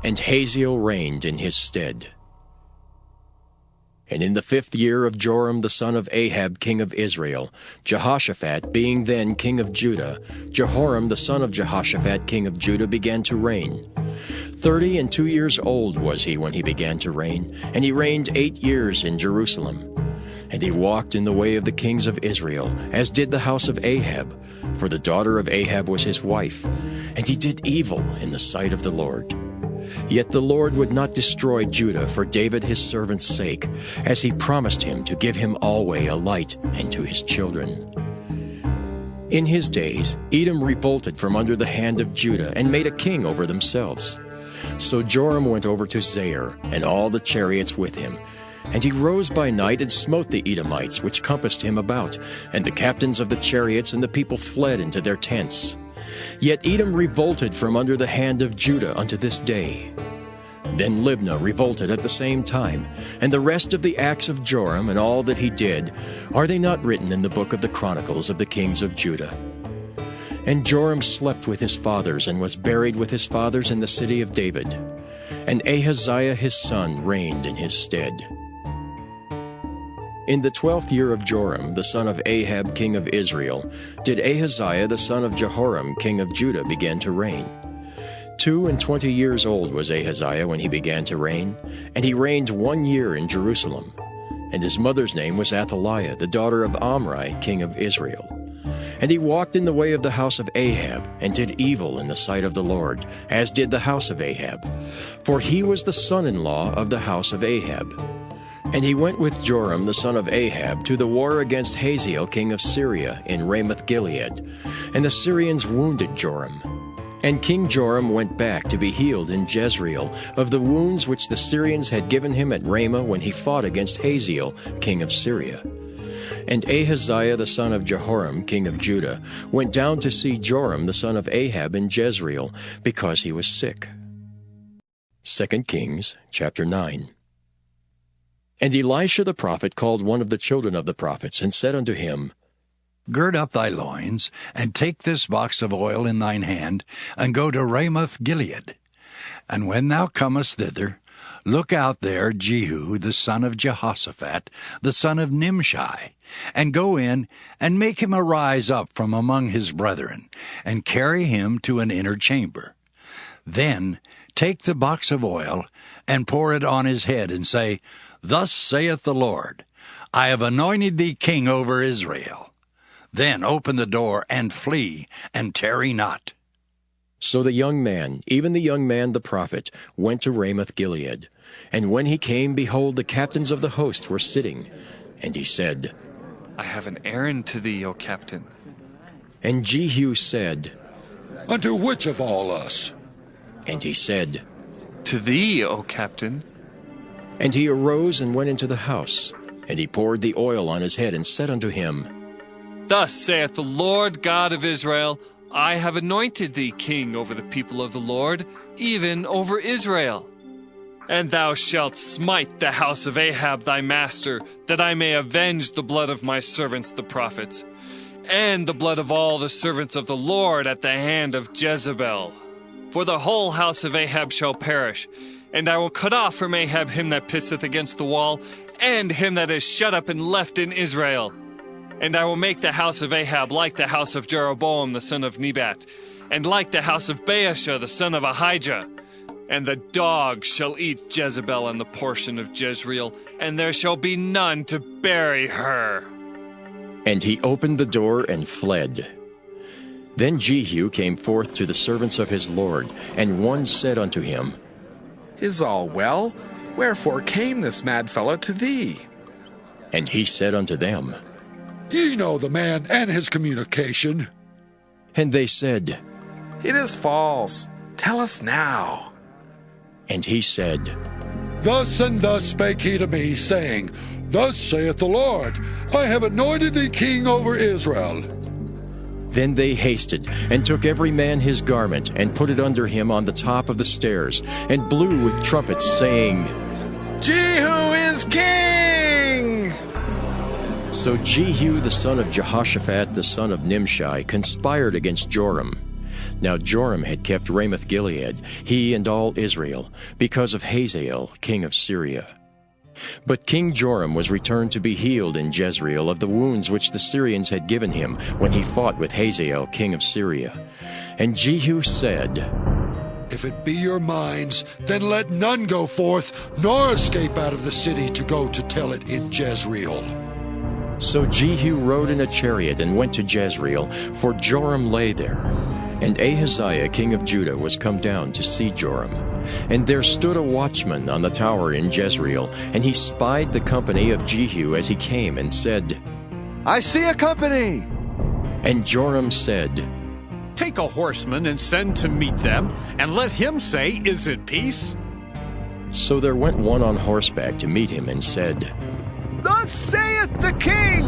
And Hazael reigned in his stead. And in the 5th year of Joram the son of Ahab king of Israel, Jehoshaphat being then king of Judah, Jehoram the son of Jehoshaphat king of Judah began to reign. 32 years old was he when he began to reign, and he reigned 8 years in Jerusalem. And he walked in the way of the kings of Israel, as did the house of Ahab, for the daughter of Ahab was his wife. And he did evil in the sight of the Lord. Yet the Lord would not destroy Judah for David his servant's sake, as he promised him to give him alway a light, and to his children. In his days Edom revolted from under the hand of Judah, and made a king over themselves. So Joram went over to Zair, and all the chariots with him. And he rose by night and smote the Edomites, which compassed him about, and the captains of the chariots and the people fled into their tents. Yet Edom revolted from under the hand of Judah unto this day. Then Libnah revolted at the same time, and the rest of the acts of Joram and all that he did, are they not written in the book of the Chronicles of the kings of Judah? And Joram slept with his fathers, and was buried with his fathers in the city of David. And Ahaziah his son reigned in his stead. In the 12th year of Joram, the son of Ahab king of Israel, did Ahaziah the son of Jehoram king of Judah begin to reign. 22 years old was Ahaziah when he began to reign, and he reigned 1 year in Jerusalem. And his mother's name was Athaliah, the daughter of Omri king of Israel. And he walked in the way of the house of Ahab, and did evil in the sight of the Lord, as did the house of Ahab. For he was the son-in-law of the house of Ahab. And he went with Joram the son of Ahab to the war against Hazael king of Syria in Ramoth-Gilead. And the Syrians wounded Joram. And King Joram went back to be healed in Jezreel of the wounds which the Syrians had given him at Ramah when he fought against Hazael king of Syria. And Ahaziah the son of Jehoram king of Judah went down to see Joram the son of Ahab in Jezreel, because he was sick. 2 Kings chapter 9. And Elisha the prophet called one of the children of the prophets, and said unto him, Gird up thy loins, and take this box of oil in thine hand, and go to Ramoth-Gilead. And when thou comest thither, look out there Jehu the son of Jehoshaphat, the son of Nimshi, and go in, and make him arise up from among his brethren, and carry him to an inner chamber. Then take the box of oil, and pour it on his head, and say, Thus saith the Lord, I have anointed thee king over Israel. Then open the door, and flee, and tarry not. So the young man, even the young man the prophet, went to Ramoth-Gilead. And when he came, behold, the captains of the host were sitting. And he said, I have an errand to thee, O captain. And Jehu said, Unto which of all us? And he said, To thee, O captain. And he arose and went into the house. And he poured the oil on his head, and said unto him, Thus saith the Lord God of Israel, I have anointed thee king over the people of the Lord, even over Israel. And thou shalt smite the house of Ahab thy master, that I may avenge the blood of my servants the prophets, and the blood of all the servants of the Lord at the hand of Jezebel. For the whole house of Ahab shall perish, and I will cut off from Ahab him that pisseth against the wall, and him that is shut up and left in Israel. And I will make the house of Ahab like the house of Jeroboam the son of Nebat, and like the house of Baasha the son of Ahijah. And the dog shall eat Jezebel and the portion of Jezreel, and there shall be none to bury her. And he opened the door and fled. Then Jehu came forth to the servants of his Lord, and one said unto him, Is all well? Wherefore came this mad fellow to thee? And he said unto them, Ye know the man and his communication. And they said, It is false. Tell us now. And he said, Thus and thus spake he to me, saying, Thus saith the Lord, I have anointed thee king over Israel. Then they hasted, and took every man his garment, and put it under him on the top of the stairs, and blew with trumpets, saying, Jehu is king! So Jehu the son of Jehoshaphat the son of Nimshi conspired against Joram. Now Joram had kept Ramoth-Gilead, he and all Israel, because of Hazael king of Syria. But King Joram was returned to be healed in Jezreel of the wounds which the Syrians had given him when he fought with Hazael king of Syria. And Jehu said, If it be your minds, then let none go forth, nor escape out of the city to go to tell it in Jezreel. So Jehu rode in a chariot and went to Jezreel, for Joram lay there. And Ahaziah king of Judah was come down to see Joram. And there stood a watchman on the tower in Jezreel, and he spied the company of Jehu as he came, and said, I see a company. And Joram said, Take a horseman and send to meet them, and let him say, Is it peace? So there went one on horseback to meet him, and said, Thus saith the king,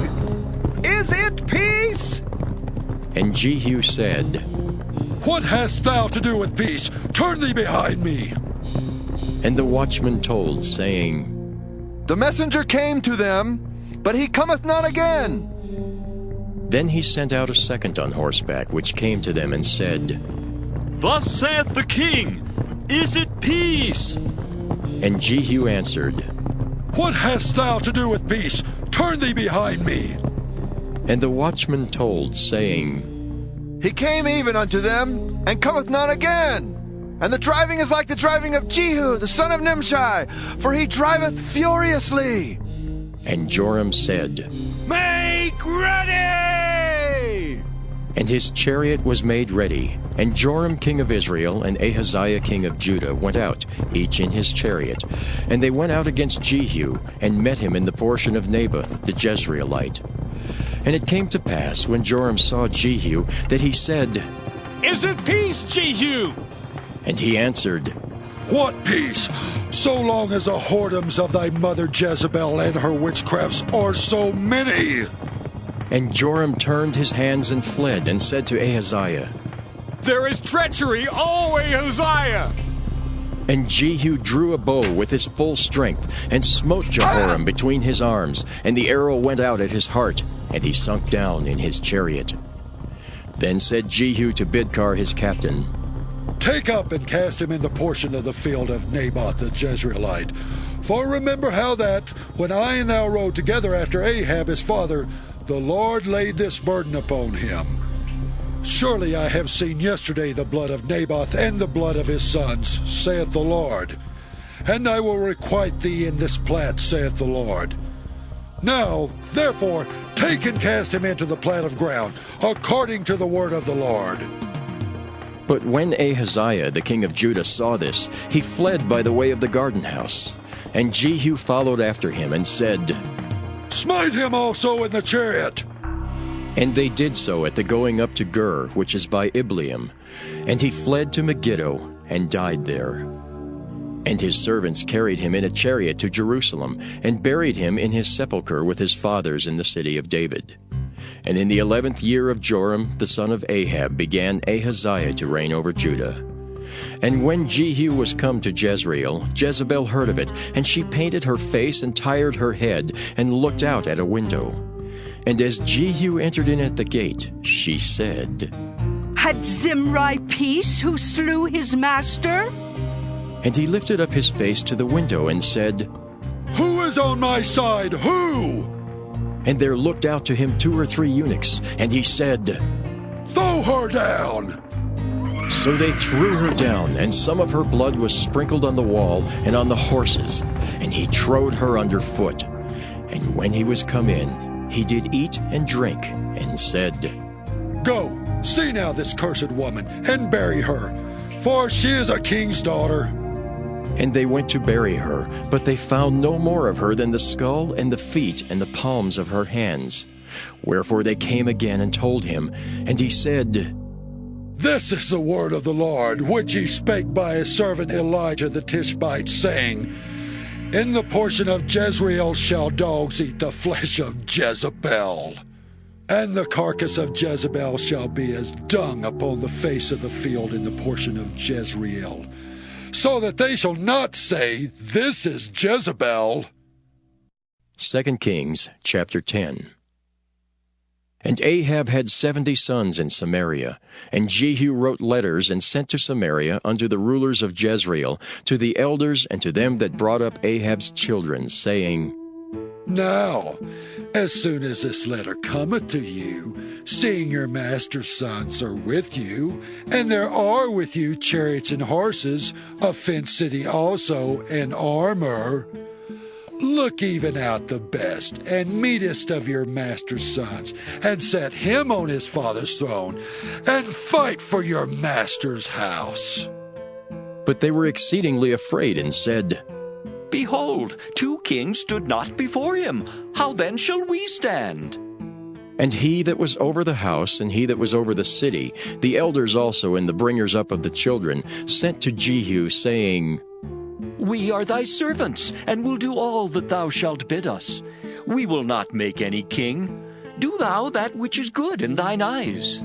Is it peace? And Jehu said, What hast thou to do with peace? Turn thee behind me. And the watchman told, saying, The messenger came to them, but he cometh not again. Then he sent out a second on horseback, which came to them and said, Thus saith the king, Is it peace? And Jehu answered, What hast thou to do with peace? Turn thee behind me. And the watchman told, saying, He came even unto them, and cometh not again. And the driving is like the driving of Jehu, the son of Nimshi, for he driveth furiously. And Joram said, Make ready! And his chariot was made ready. And Joram king of Israel and Ahaziah king of Judah went out, each in his chariot. And they went out against Jehu, and met him in the portion of Naboth the Jezreelite. And it came to pass, when Joram saw Jehu, that he said, Is it peace, Jehu? And he answered, What peace? So long as the whoredoms of thy mother Jezebel and her witchcrafts are so many. And Joram turned his hands and fled, and said to Ahaziah, There is treachery, O Ahaziah! And Jehu drew a bow with his full strength, and smote Jehoram between his arms, and the arrow went out at his heart, and he sunk down in his chariot. Then said Jehu to Bidkar his captain, Take up and cast him in the portion of the field of Naboth the Jezreelite. For remember how that, when I and thou rode together after Ahab his father, the Lord laid this burden upon him. Surely I have seen yesterday the blood of Naboth and the blood of his sons, saith the Lord. And I will requite thee in this plat, saith the Lord. Now, therefore, take and cast him into the plat of ground, according to the word of the Lord. But when Ahaziah the king of Judah saw this, he fled by the way of the garden house. And Jehu followed after him, and said, Smite him also in the chariot. And they did so at the going up to Gur, which is by Ibleam. And he fled to Megiddo, and died there. And his servants carried him in a chariot to Jerusalem, and buried him in his sepulchre with his fathers in the city of David. And in the 11th year of Joram the son of Ahab began Ahaziah to reign over Judah. And when Jehu was come to Jezreel, Jezebel heard of it, and she painted her face and tired her head, and looked out at a window. And as Jehu entered in at the gate, she said, Had Zimri peace who slew his master? And he lifted up his face to the window and said, Who is on my side? Who? And there looked out to him 2 or 3 eunuchs, and he said, Throw her down! So they threw her down, and some of her blood was sprinkled on the wall and on the horses, and he trode her under foot. And when he was come in, he did eat and drink, and said, Go, see now this cursed woman, and bury her, for she is a king's daughter. And they went to bury her, but they found no more of her than the skull and the feet and the palms of her hands. Wherefore they came again and told him, and he said, This is the word of the Lord, which he spake by his servant Elijah the Tishbite, saying, In the portion of Jezreel shall dogs eat the flesh of Jezebel, and the carcass of Jezebel shall be as dung upon the face of the field in the portion of Jezreel, so that they shall not say, This is Jezebel. 2 Kings chapter 10. And Ahab had 70 sons in Samaria, and Jehu wrote letters and sent to Samaria unto the rulers of Jezreel, to the elders and to them that brought up Ahab's children, saying, Now, as soon as this letter cometh to you, seeing your master's sons are with you, and there are with you chariots and horses, a fenced city also, and armor, look even out the best and meetest of your master's sons, and set him on his father's throne, and fight for your master's house. But they were exceedingly afraid, and said, Behold, 2 kings stood not before him. How then shall we stand? And he that was over the house, and he that was over the city, the elders also and the bringers up of the children, sent to Jehu, saying, We are thy servants, and will do all that thou shalt bid us. We will not make any king. Do thou that which is good in thine eyes.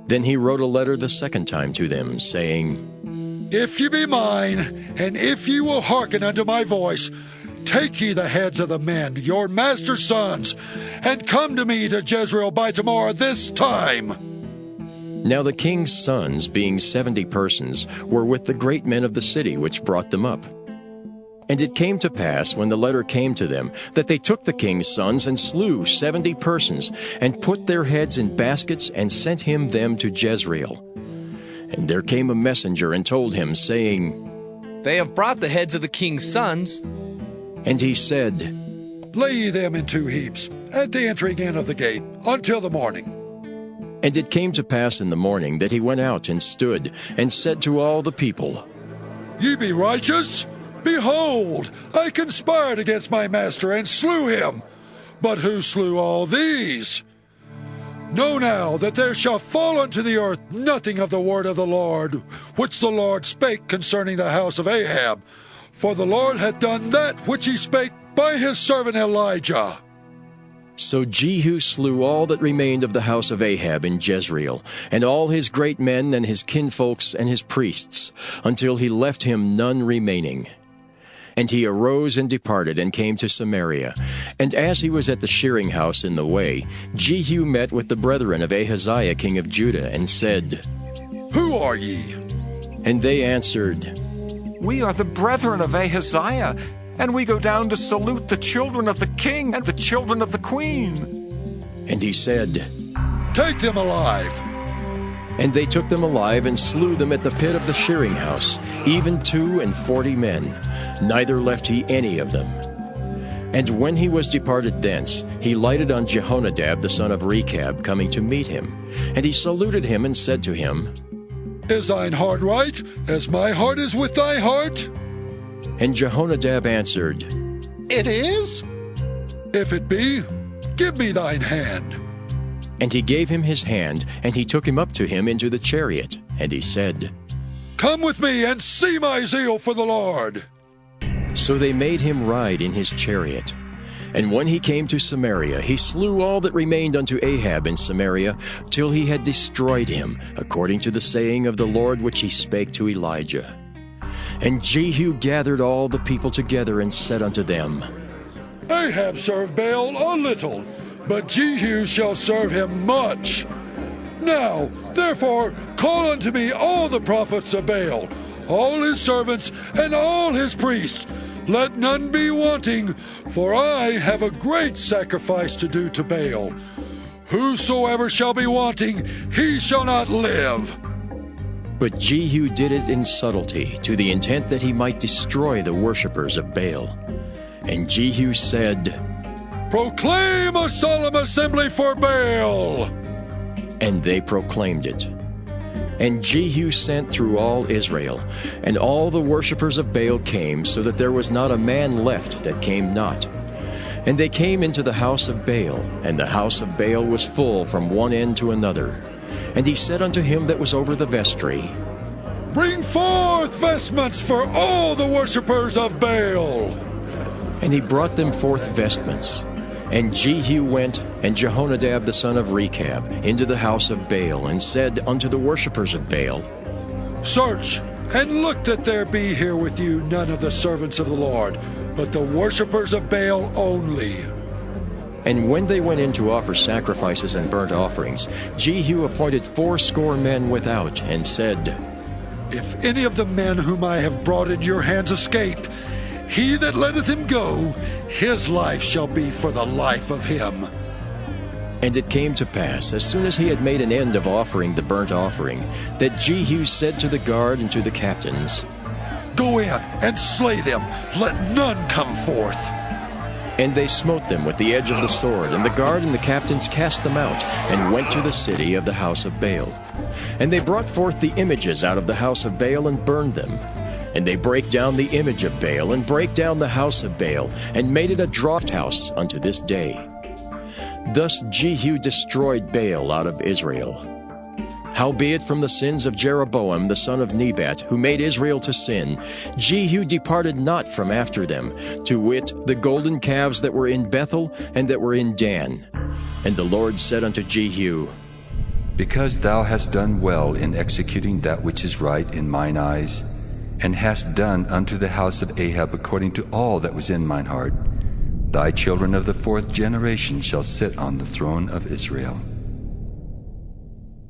Then he wrote a letter the second time to them, saying, If ye be mine, and if ye will hearken unto my voice, Take ye the heads of the men, your master's sons, and come to me to Jezreel by tomorrow this time. Now the king's sons, being 70 persons, were with the great men of the city which brought them up. And it came to pass, when the letter came to them, that they took the king's sons and slew 70 persons, and put their heads in baskets, and sent him them to Jezreel. And there came a messenger and told him, saying, They have brought the heads of the king's sons. And he said, Lay ye them in 2 heaps, at the entering in of the gate, until the morning. And it came to pass in the morning that he went out and stood, and said to all the people, Ye be righteous? Behold, I conspired against my master, and slew him. But who slew all these? Know now that there shall fall unto the earth nothing of the word of the Lord, which the Lord spake concerning the house of Ahab. For the Lord hath done that which he spake by his servant Elijah. So Jehu slew all that remained of the house of Ahab in Jezreel, and all his great men and his kinfolks and his priests, until he left him none remaining. And he arose and departed, and came to Samaria. And as he was at the shearing house in the way, Jehu met with the brethren of Ahaziah king of Judah, and said, Who are ye? And they answered, We are the brethren of Ahaziah, and we go down to salute the children of the king and the children of the queen. And he said, Take them alive. And they took them alive, and slew them at the pit of the shearing house, even 42 men, neither left he any of them. And when he was departed thence, he lighted on Jehonadab the son of Rechab, coming to meet him. And he saluted him, and said to him, Is thine heart right, as my heart is with thy heart? And Jehonadab answered, It is? If it be, give me thine hand. And he gave him his hand, and he took him up to him into the chariot. And he said, Come with me, and see my zeal for the Lord. So they made him ride in his chariot. And when he came to Samaria, he slew all that remained unto Ahab in Samaria, till he had destroyed him, according to the saying of the Lord which he spake to Elijah. And Jehu gathered all the people together, and said unto them, Ahab served Baal a little, but Jehu shall serve him much. Now, therefore, call unto me all the prophets of Baal, all his servants, and all his priests. Let none be wanting, for I have a great sacrifice to do to Baal. Whosoever shall be wanting, he shall not live. But Jehu did it in subtlety, to the intent that he might destroy the worshippers of Baal. And Jehu said, Proclaim a solemn assembly for Baal! And they proclaimed it. And Jehu sent through all Israel, and all the worshippers of Baal came, so that there was not a man left that came not. And they came into the house of Baal, and the house of Baal was full from one end to another. And he said unto him that was over the vestry, Bring forth vestments for all the worshippers of Baal. And he brought them forth vestments. And Jehu went, and Jehonadab the son of Rechab, into the house of Baal, and said unto the worshippers of Baal, Search, and look that there be here with you none of the servants of the Lord, but the worshippers of Baal only. And when they went in to offer sacrifices and burnt offerings, Jehu appointed 80 men without, and said, If any of the men whom I have brought into your hands escape, he that letteth him go, his life shall be for the life of him. And it came to pass, as soon as he had made an end of offering the burnt offering, that Jehu said to the guard and to the captains, Go in and slay them, let none come forth. And they smote them with the edge of the sword, and the guard and the captains cast them out, and went to the city of the house of Baal. And they brought forth the images out of the house of Baal, and burned them. And they brake down the image of Baal, and brake down the house of Baal, and made it a draught house unto this day. Thus Jehu destroyed Baal out of Israel. Howbeit from the sins of Jeroboam the son of Nebat, who made Israel to sin, Jehu departed not from after them, to wit, the golden calves that were in Bethel and that were in Dan. And the Lord said unto Jehu, Because thou hast done well in executing that which is right in mine eyes, and hast done unto the house of Ahab according to all that was in mine heart, thy children of the 4th generation shall sit on the throne of Israel.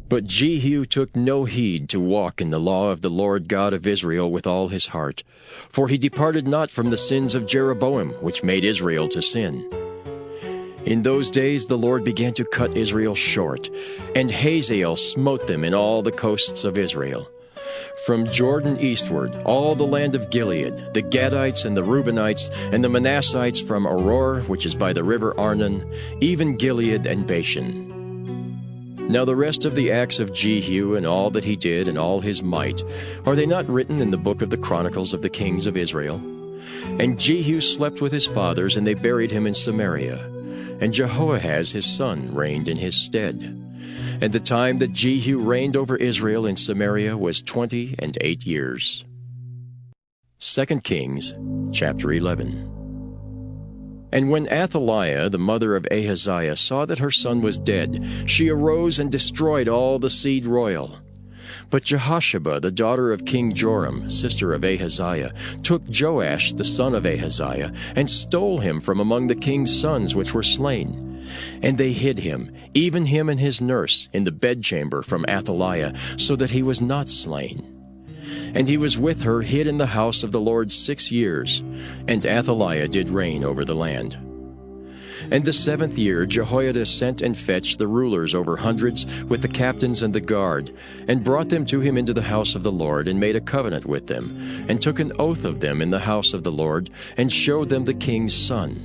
But Jehu took no heed to walk in the law of the Lord God of Israel with all his heart, for he departed not from the sins of Jeroboam, which made Israel to sin. In those days the Lord began to cut Israel short, and Hazael smote them in all the coasts of Israel. From Jordan eastward, all the land of Gilead, the Gadites and the Reubenites, and the Manassites from Aroer, which is by the river Arnon, even Gilead and Bashan. Now the rest of the acts of Jehu, and all that he did, and all his might, are they not written in the book of the Chronicles of the kings of Israel? And Jehu slept with his fathers, and they buried him in Samaria. And Jehoahaz his son reigned in his stead. And the time that Jehu reigned over Israel in Samaria was 28 years. 2 Kings chapter 11. And when Athaliah, the mother of Ahaziah, saw that her son was dead, she arose and destroyed all the seed royal. But Jehosheba, the daughter of King Joram, sister of Ahaziah, took Joash, the son of Ahaziah, and stole him from among the king's sons which were slain. And they hid him, even him and his nurse, in the bedchamber from Athaliah, so that he was not slain. And he was with her hid in the house of the Lord 6 years, and Athaliah did reign over the land. And the 7th year Jehoiada sent and fetched the rulers over hundreds with the captains and the guard, and brought them to him into the house of the Lord, and made a covenant with them, and took an oath of them in the house of the Lord, and showed them the king's son.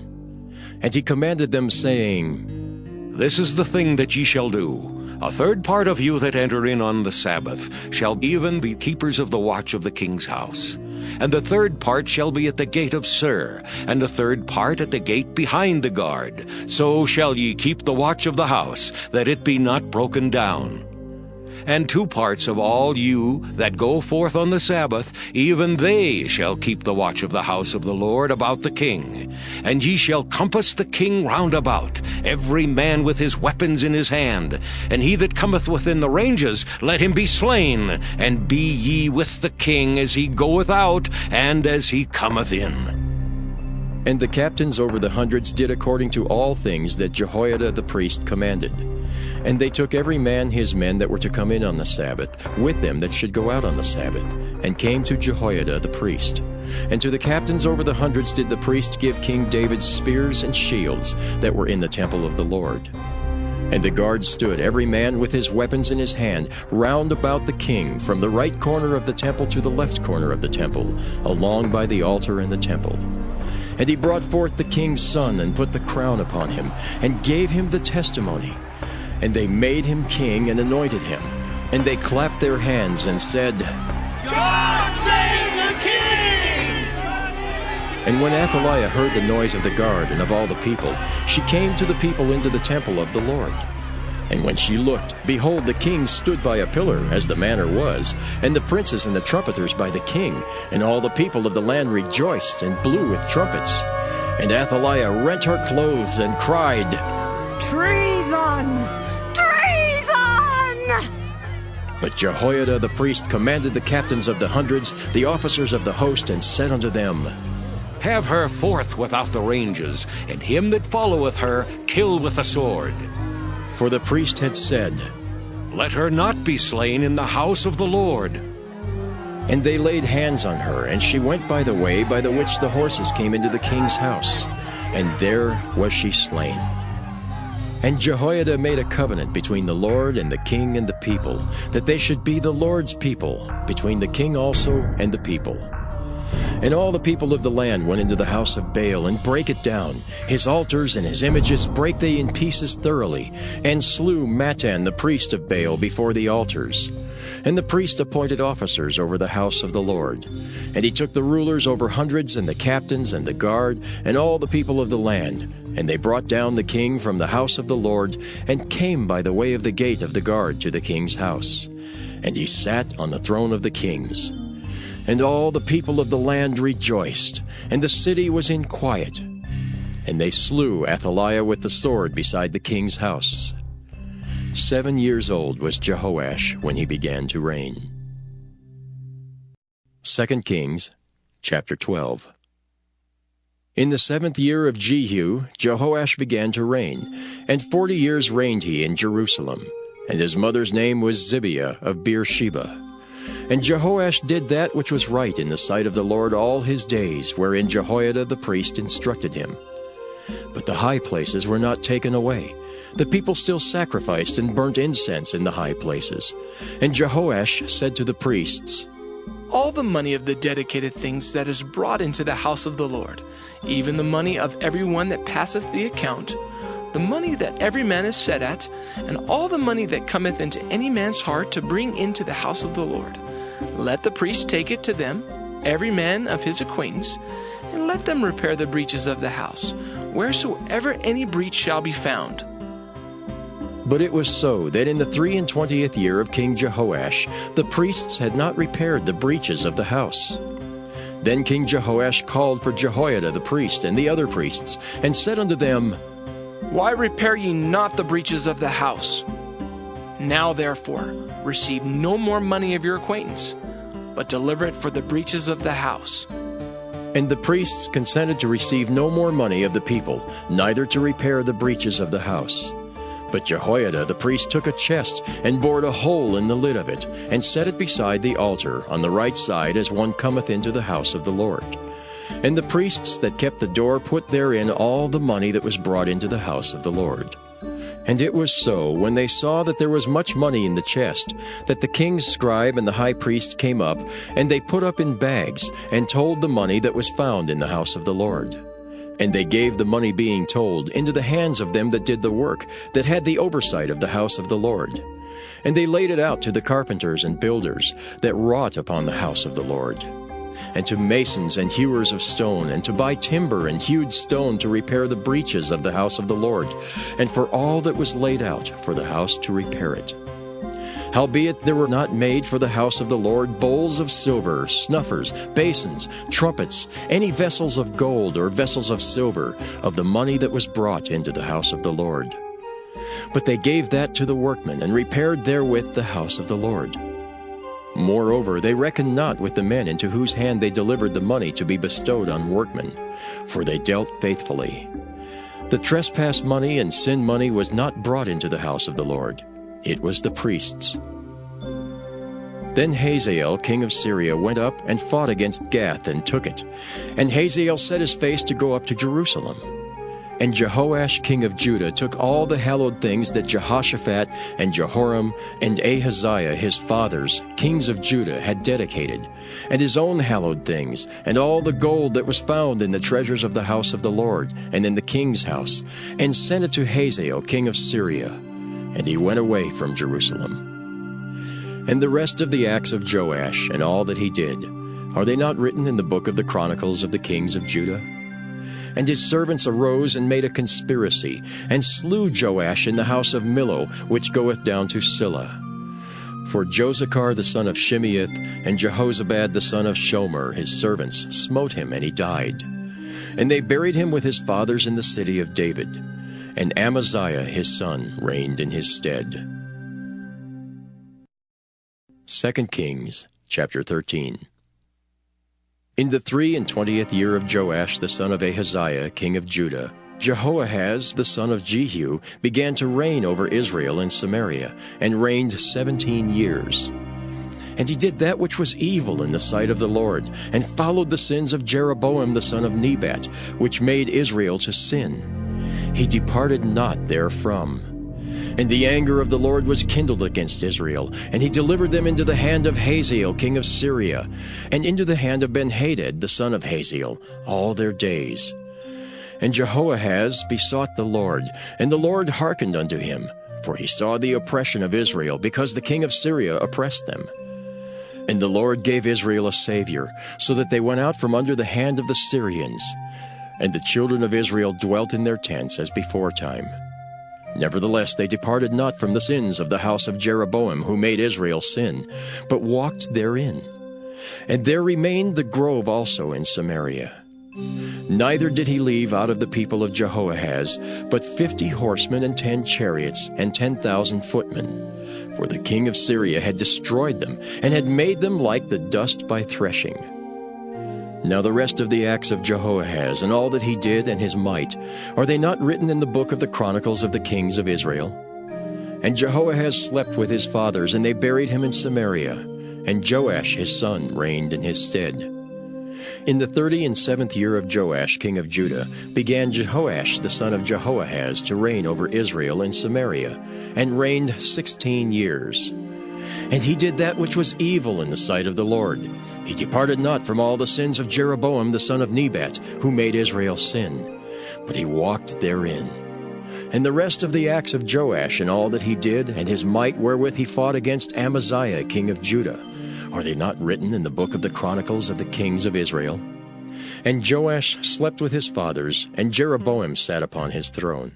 And he commanded them, saying, This is the thing that ye shall do. A third part of you that enter in on the Sabbath shall even be keepers of the watch of the king's house. And the third part shall be at the gate of Sur, and the third part at the gate behind the guard. So shall ye keep the watch of the house, that it be not broken down. And 2 parts of all you that go forth on the Sabbath, even they shall keep the watch of the house of the Lord about the king. And ye shall compass the king round about, every man with his weapons in his hand. And he that cometh within the ranges, let him be slain. And be ye with the king as he goeth out, and as he cometh in. And the captains over the hundreds did according to all things that Jehoiada the priest commanded. And they took every man his men that were to come in on the Sabbath, with them that should go out on the Sabbath, and came to Jehoiada the priest. And to the captains over the hundreds did the priest give King David spears and shields that were in the temple of the Lord. And the guards stood, every man with his weapons in his hand, round about the king, from the right corner of the temple to the left corner of the temple, along by the altar and the temple. And he brought forth the king's son, and put the crown upon him, and gave him the testimony. And they made him king, and anointed him. And they clapped their hands, and said, God save the king! And when Athaliah heard the noise of the guard and of all the people, she came to the people into the temple of the Lord. And when she looked, behold, the king stood by a pillar, as the manner was, and the princes and the trumpeters by the king, and all the people of the land rejoiced, and blew with trumpets. And Athaliah rent her clothes, and cried, Treason! Treason! But Jehoiada the priest commanded the captains of the hundreds, the officers of the host, and said unto them, Have her forth without the ranges, and him that followeth her kill with the sword. For the priest had said, Let her not be slain in the house of the Lord. And they laid hands on her, and she went by the way by the which the horses came into the king's house, and there was she slain. And Jehoiada made a covenant between the Lord and the king and the people, that they should be the Lord's people, between the king also and the people. And all the people of the land went into the house of Baal, and brake it down. His altars and his images brake they in pieces thoroughly, and slew Mattan the priest of Baal before the altars. And the priest appointed officers over the house of the Lord. And he took the rulers over hundreds, and the captains, and the guard, and all the people of the land. And they brought down the king from the house of the Lord, and came by the way of the gate of the guard to the king's house. And he sat on the throne of the kings. And all the people of the land rejoiced, and the city was in quiet. And they slew Athaliah with the sword beside the king's house. 7 years old was Jehoash when he began to reign. 2 Kings chapter 12. In the 7th year of Jehu, Jehoash began to reign, and 40 years reigned he in Jerusalem. And his mother's name was Zibiah of Beersheba. And Jehoash did that which was right in the sight of the Lord all his days, wherein Jehoiada the priest instructed him. But the high places were not taken away. The people still sacrificed and burnt incense in the high places. And Jehoash said to the priests, All the money of the dedicated things that is brought into the house of the Lord, even the money of every one that passeth the account, the money that every man is set at, and all the money that cometh into any man's heart to bring into the house of the Lord, let the priest take it to them, every man of his acquaintance, and let them repair the breaches of the house, wheresoever any breach shall be found. But it was so that in the 23rd year of King Jehoash, the priests had not repaired the breaches of the house. Then King Jehoash called for Jehoiada the priest and the other priests, and said unto them, Why repair ye not the breaches of the house? Now therefore receive no more money of your acquaintance, but deliver it for the breaches of the house. And the priests consented to receive no more money of the people, neither to repair the breaches of the house. But Jehoiada the priest took a chest, and bored a hole in the lid of it, and set it beside the altar, on the right side as one cometh into the house of the Lord. And the priests that kept the door put therein all the money that was brought into the house of the Lord. And it was so, when they saw that there was much money in the chest, that the king's scribe and the high priest came up, and they put up in bags, and told the money that was found in the house of the Lord. And they gave the money being told into the hands of them that did the work, that had the oversight of the house of the Lord. And they laid it out to the carpenters and builders that wrought upon the house of the Lord, and to masons and hewers of stone, and to buy timber and hewed stone to repair the breaches of the house of the Lord, and for all that was laid out for the house to repair it. Howbeit there were not made for the house of the Lord bowls of silver, snuffers, basins, trumpets, any vessels of gold or vessels of silver, of the money that was brought into the house of the Lord. But they gave that to the workmen, and repaired therewith the house of the Lord. Moreover, they reckoned not with the men into whose hand they delivered the money to be bestowed on workmen, for they dealt faithfully. The trespass money and sin money was not brought into the house of the Lord. It was the priests. Then Hazael king of Syria went up and fought against Gath, and took it. And Hazael set his face to go up to Jerusalem. And Jehoash king of Judah took all the hallowed things that Jehoshaphat and Jehoram and Ahaziah his fathers, kings of Judah, had dedicated, and his own hallowed things, and all the gold that was found in the treasures of the house of the Lord, and in the king's house, and sent it to Hazael king of Syria. And he went away from Jerusalem. And the rest of the acts of Joash, and all that he did, are they not written in the book of the Chronicles of the kings of Judah? And his servants arose and made a conspiracy, and slew Joash in the house of Millo, which goeth down to Silla. For Josachar the son of Shimeath, and Jehozabad the son of Shomer, his servants, smote him, and he died. And they buried him with his fathers in the city of David. And Amaziah his son reigned in his stead. 2 Kings chapter 13. In the 23rd year of Joash the son of Ahaziah king of Judah, Jehoahaz the son of Jehu began to reign over Israel and Samaria, and reigned 17 years. And he did that which was evil in the sight of the Lord, and followed the sins of Jeroboam the son of Nebat, which made Israel to sin. He departed not therefrom. And the anger of the Lord was kindled against Israel, and he delivered them into the hand of Hazael king of Syria, and into the hand of Benhadad the son of Hazael, all their days. And Jehoahaz besought the Lord, and the Lord hearkened unto him, for he saw the oppression of Israel, because the king of Syria oppressed them. And the Lord gave Israel a Savior, so that they went out from under the hand of the Syrians. And the children of Israel dwelt in their tents as beforetime. Nevertheless they departed not from the sins of the house of Jeroboam, who made Israel sin, but walked therein. And there remained the grove also in Samaria. Neither did he leave out of the people of Jehoahaz, but 50 horsemen and 10 chariots and 10,000 footmen. for the king of Syria had destroyed them and had made them like the dust by threshing. Now the rest of the acts of Jehoahaz and all that he did and his might, are they not written in the book of the Chronicles of the kings of Israel? And Jehoahaz slept with his fathers, and they buried him in Samaria, and Joash his son reigned in his stead. In the 37th year of Joash king of Judah began Jehoash the son of Jehoahaz to reign over Israel in Samaria, and reigned 16 years. And he did that which was evil in the sight of the Lord. He departed not from all the sins of Jeroboam the son of Nebat, who made Israel sin, but he walked therein. And the rest of the acts of Joash and all that he did, and his might wherewith he fought against Amaziah king of Judah, are they not written in the book of the Chronicles of the kings of Israel? And Joash slept with his fathers, and Jeroboam sat upon his throne.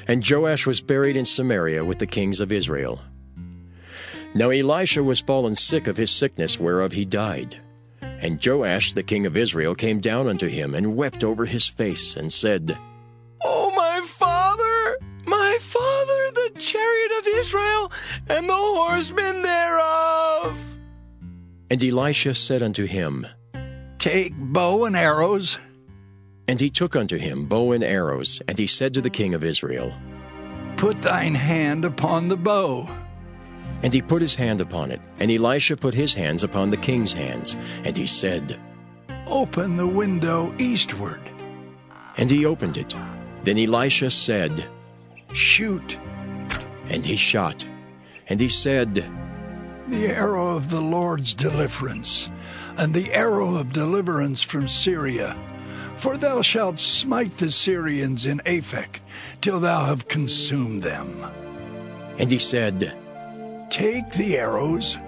And Joash was buried in Samaria with the kings of Israel. Now Elisha was fallen sick of his sickness whereof he died. And Joash the king of Israel came down unto him, and wept over his face, and said, Oh, my father, the chariot of Israel, and the horsemen thereof! And Elisha said unto him, Take bow and arrows. And he took unto him bow and arrows, and he said to the king of Israel, Put thine hand upon the bow. And he put his hand upon it, and Elisha put his hands upon the king's hands, and he said, Open the window eastward. And he opened it. Then Elisha said, Shoot. And he shot. And he said, The arrow of the Lord's deliverance, and the arrow of deliverance from Syria. For thou shalt smite the Syrians in Aphek, till thou have consumed them. And he said, Take the arrows.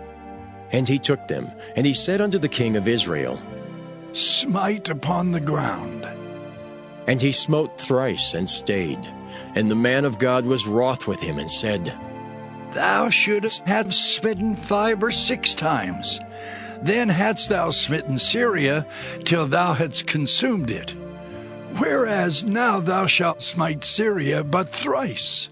And he took them, and he said unto the king of Israel, Smite upon the ground. And he smote thrice, and stayed. And the man of God was wroth with him, and said, Thou shouldst have smitten 5 or 6 times. Then hadst thou smitten Syria, till thou hadst consumed it. Whereas now thou shalt smite Syria but thrice.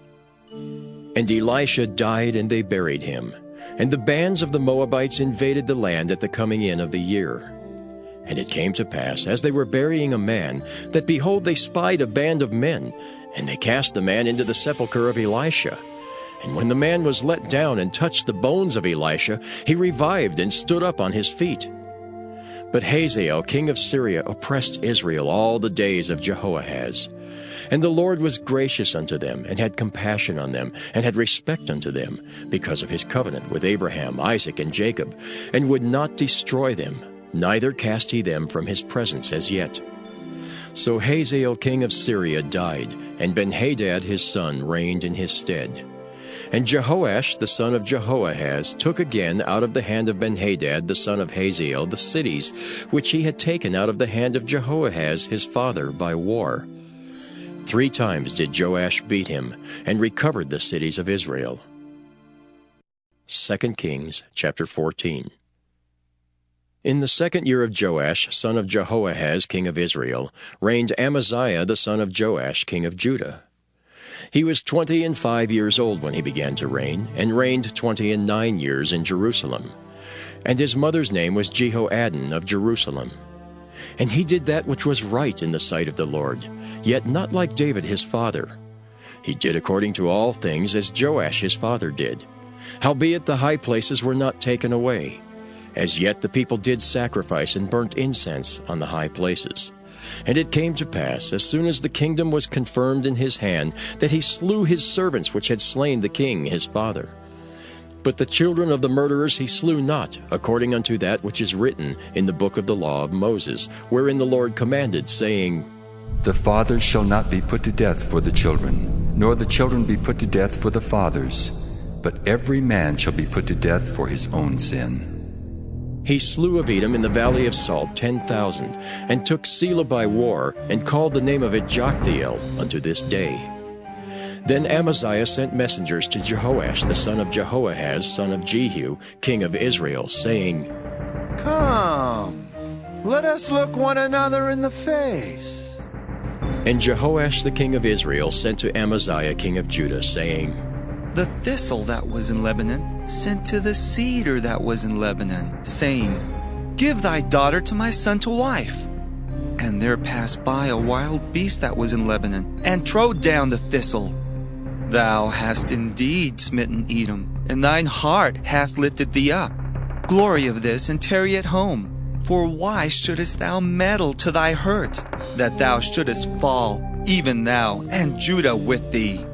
And Elisha died, and they buried him. And the bands of the Moabites invaded the land at the coming in of the year. And it came to pass, as they were burying a man, that behold, they spied a band of men, and they cast the man into the sepulchre of Elisha. And when the man was let down and touched the bones of Elisha, he revived and stood up on his feet. But Hazael king of Syria oppressed Israel all the days of Jehoahaz. And the Lord was gracious unto them, and had compassion on them, and had respect unto them, because of his covenant with Abraham, Isaac, and Jacob, and would not destroy them, neither cast he them from his presence as yet. So Hazael king of Syria died, and Ben-Hadad his son reigned in his stead. And Jehoash the son of Jehoahaz took again out of the hand of Ben-Hadad the son of Hazael the cities which he had taken out of the hand of Jehoahaz his father by war. 3 times did Joash beat him, and recovered the cities of Israel. 2 Kings chapter 14. In the 2nd year of Joash, son of Jehoahaz, king of Israel, reigned Amaziah the son of Joash, king of Judah. He was 25 years old when he began to reign, and reigned 29 years in Jerusalem. And his mother's name was Jehoaddin of Jerusalem. And he did that which was right in the sight of the Lord, yet not like David his father. He did according to all things as Joash his father did. Howbeit the high places were not taken away. As yet the people did sacrifice and burnt incense on the high places. And it came to pass, as soon as the kingdom was confirmed in his hand, that he slew his servants which had slain the king his father. But the children of the murderers he slew not, according unto that which is written in the book of the law of Moses, wherein the Lord commanded, saying, The fathers shall not be put to death for the children, nor the children be put to death for the fathers, but every man shall be put to death for his own sin. He slew of Edom in the valley of Salt 10,000, and took Selah by war, and called the name of it Joktheel unto this day. Then Amaziah sent messengers to Jehoash the son of Jehoahaz, son of Jehu, king of Israel, saying, Come, let us look one another in the face. And Jehoash the king of Israel sent to Amaziah king of Judah, saying, the thistle that was in Lebanon sent to the cedar that was in Lebanon, saying, Give thy daughter to my son to wife. And there passed by a wild beast that was in Lebanon, and trode down the thistle. Thou hast indeed smitten Edom, and thine heart hath lifted thee up. Glory of this, and tarry at home. For why shouldest thou meddle to thy hurt, that thou shouldest fall, even thou, and Judah with thee?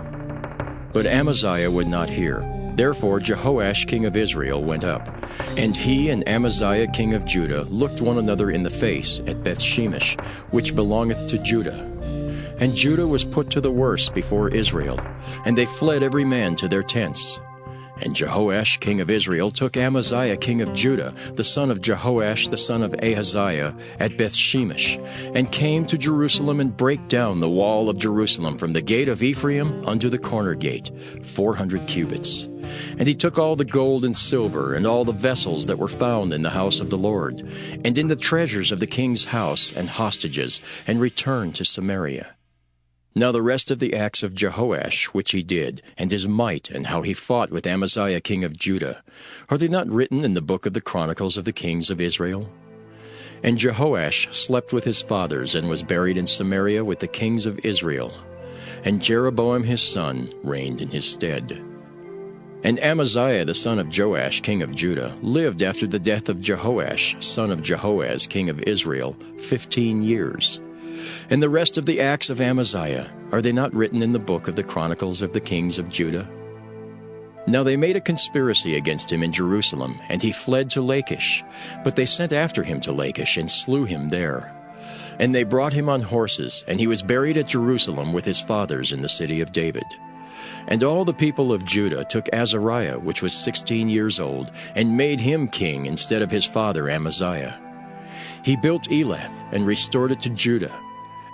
But Amaziah would not hear. Therefore Jehoash king of Israel went up, and he and Amaziah king of Judah looked one another in the face at Bethshemesh, which belongeth to Judah. And Judah was put to the worse before Israel, and they fled every man to their tents. And Jehoash king of Israel took Amaziah king of Judah, the son of Jehoash the son of Ahaziah, at Bethshemesh, and came to Jerusalem, and brake down the wall of Jerusalem from the gate of Ephraim unto the corner gate, 400 cubits. And he took all the gold and silver, and all the vessels that were found in the house of the Lord, and in the treasures of the king's house, and hostages, and returned to Samaria. Now the rest of the acts of Jehoash which he did, and his might, and how he fought with Amaziah king of Judah, are they not written in the book of the Chronicles of the kings of Israel? And Jehoash slept with his fathers, and was buried in Samaria with the kings of Israel. And Jeroboam his son reigned in his stead. And Amaziah the son of Joash king of Judah lived after the death of Jehoash son of Jehoaz king of Israel 15 years. And the rest of the acts of Amaziah, are they not written in the book of the Chronicles of the kings of Judah? Now they made a conspiracy against him in Jerusalem, and he fled to Lachish. But they sent after him to Lachish, and slew him there. And they brought him on horses, and he was buried at Jerusalem with his fathers in the city of David. And all the people of Judah took Azariah, which was 16 years old, and made him king instead of his father Amaziah. He built Elath, and restored it to Judah.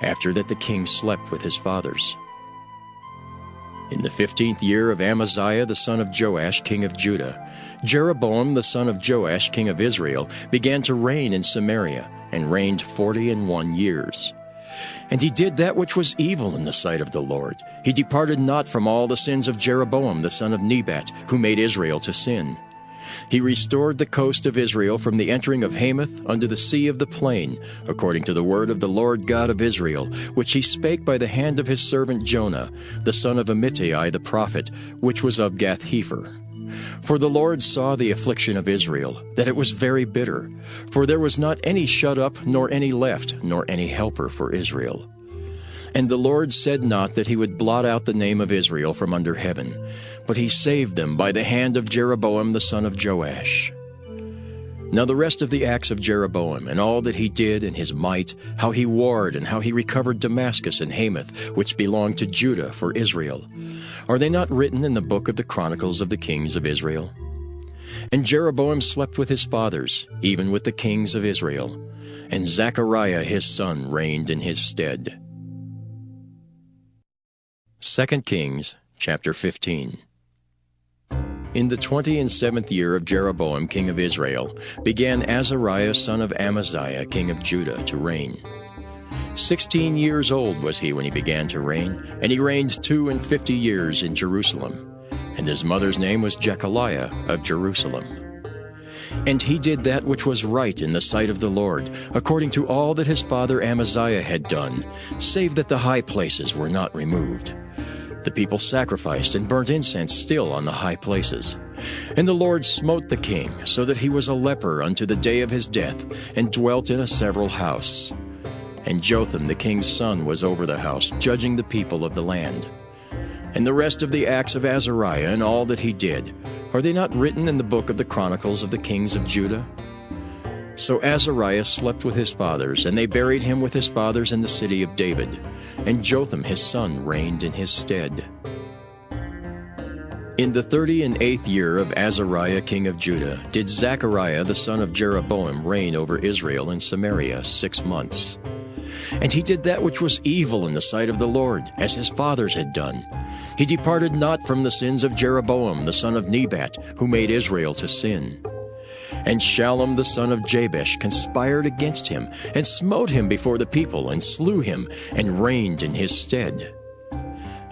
After that the king slept with his fathers. In the 15th year of Amaziah the son of Joash king of Judah, Jeroboam the son of Joash king of Israel began to reign in Samaria, and reigned 41 years. And he did that which was evil in the sight of the Lord. He departed not from all the sins of Jeroboam the son of Nebat, who made Israel to sin. He restored the coast of Israel from the entering of Hamath unto the sea of the plain, according to the word of the Lord God of Israel, which he spake by the hand of his servant Jonah, the son of Amittai the prophet, which was of Gath-hepher. For the Lord saw the affliction of Israel, that it was very bitter, for there was not any shut up, nor any left, nor any helper for Israel. And the Lord said not that he would blot out the name of Israel from under heaven, but he saved them by the hand of Jeroboam the son of Joash. Now the rest of the acts of Jeroboam, and all that he did, and his might, how he warred, and how he recovered Damascus and Hamath, which belonged to Judah for Israel, are they not written in the book of the Chronicles of the kings of Israel? And Jeroboam slept with his fathers, even with the kings of Israel, and Zechariah his son reigned in his stead. 2 Kings chapter 15. In the 27th year of Jeroboam king of Israel began Azariah son of Amaziah king of Judah to reign. 16 years old was he when he began to reign, and he reigned 52 years in Jerusalem. And his mother's name was Jechaliah of Jerusalem. And he did that which was right in the sight of the Lord, according to all that his father Amaziah had done, save that the high places were not removed. The people sacrificed and burnt incense still on the high places. And the Lord smote the king, so that he was a leper unto the day of his death, and dwelt in a several house. And Jotham the king's son was over the house, judging the people of the land. And the rest of the acts of Azariah, and all that he did, are they not written in the book of the Chronicles of the kings of Judah? So Azariah slept with his fathers, and they buried him with his fathers in the city of David. And Jotham his son reigned in his stead. In the 38th year of Azariah king of Judah did Zechariah the son of Jeroboam reign over Israel in Samaria 6 months. And he did that which was evil in the sight of the Lord, as his fathers had done. He departed not from the sins of Jeroboam the son of Nebat, who made Israel to sin. And Shallum the son of Jabesh conspired against him, and smote him before the people, and slew him, and reigned in his stead.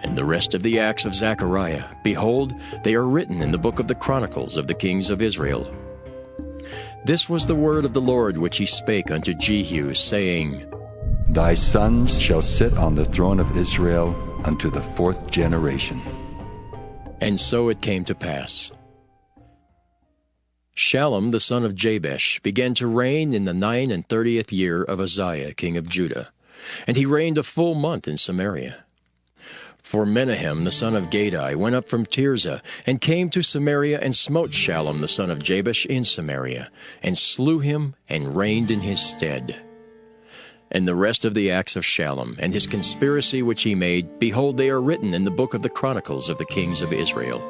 And And the rest of the acts of Zechariah, behold, they are written in the book of the Chronicles of the kings of Israel. This was the word of the Lord which he spake unto Jehu, saying, Thy sons shall sit on the throne of Israel unto the 4th generation. And so it came to pass. Shallum the son of Jabesh began to reign in the 39th year of Uzziah king of Judah, and he reigned a full month in Samaria. For Menahem the son of Gadai went up from Tirzah, and came to Samaria, and smote Shallum the son of Jabesh in Samaria, and slew him, and reigned in his stead. And the rest of the acts of Shallum, and his conspiracy which he made, behold, they are written in the book of the Chronicles of the kings of Israel.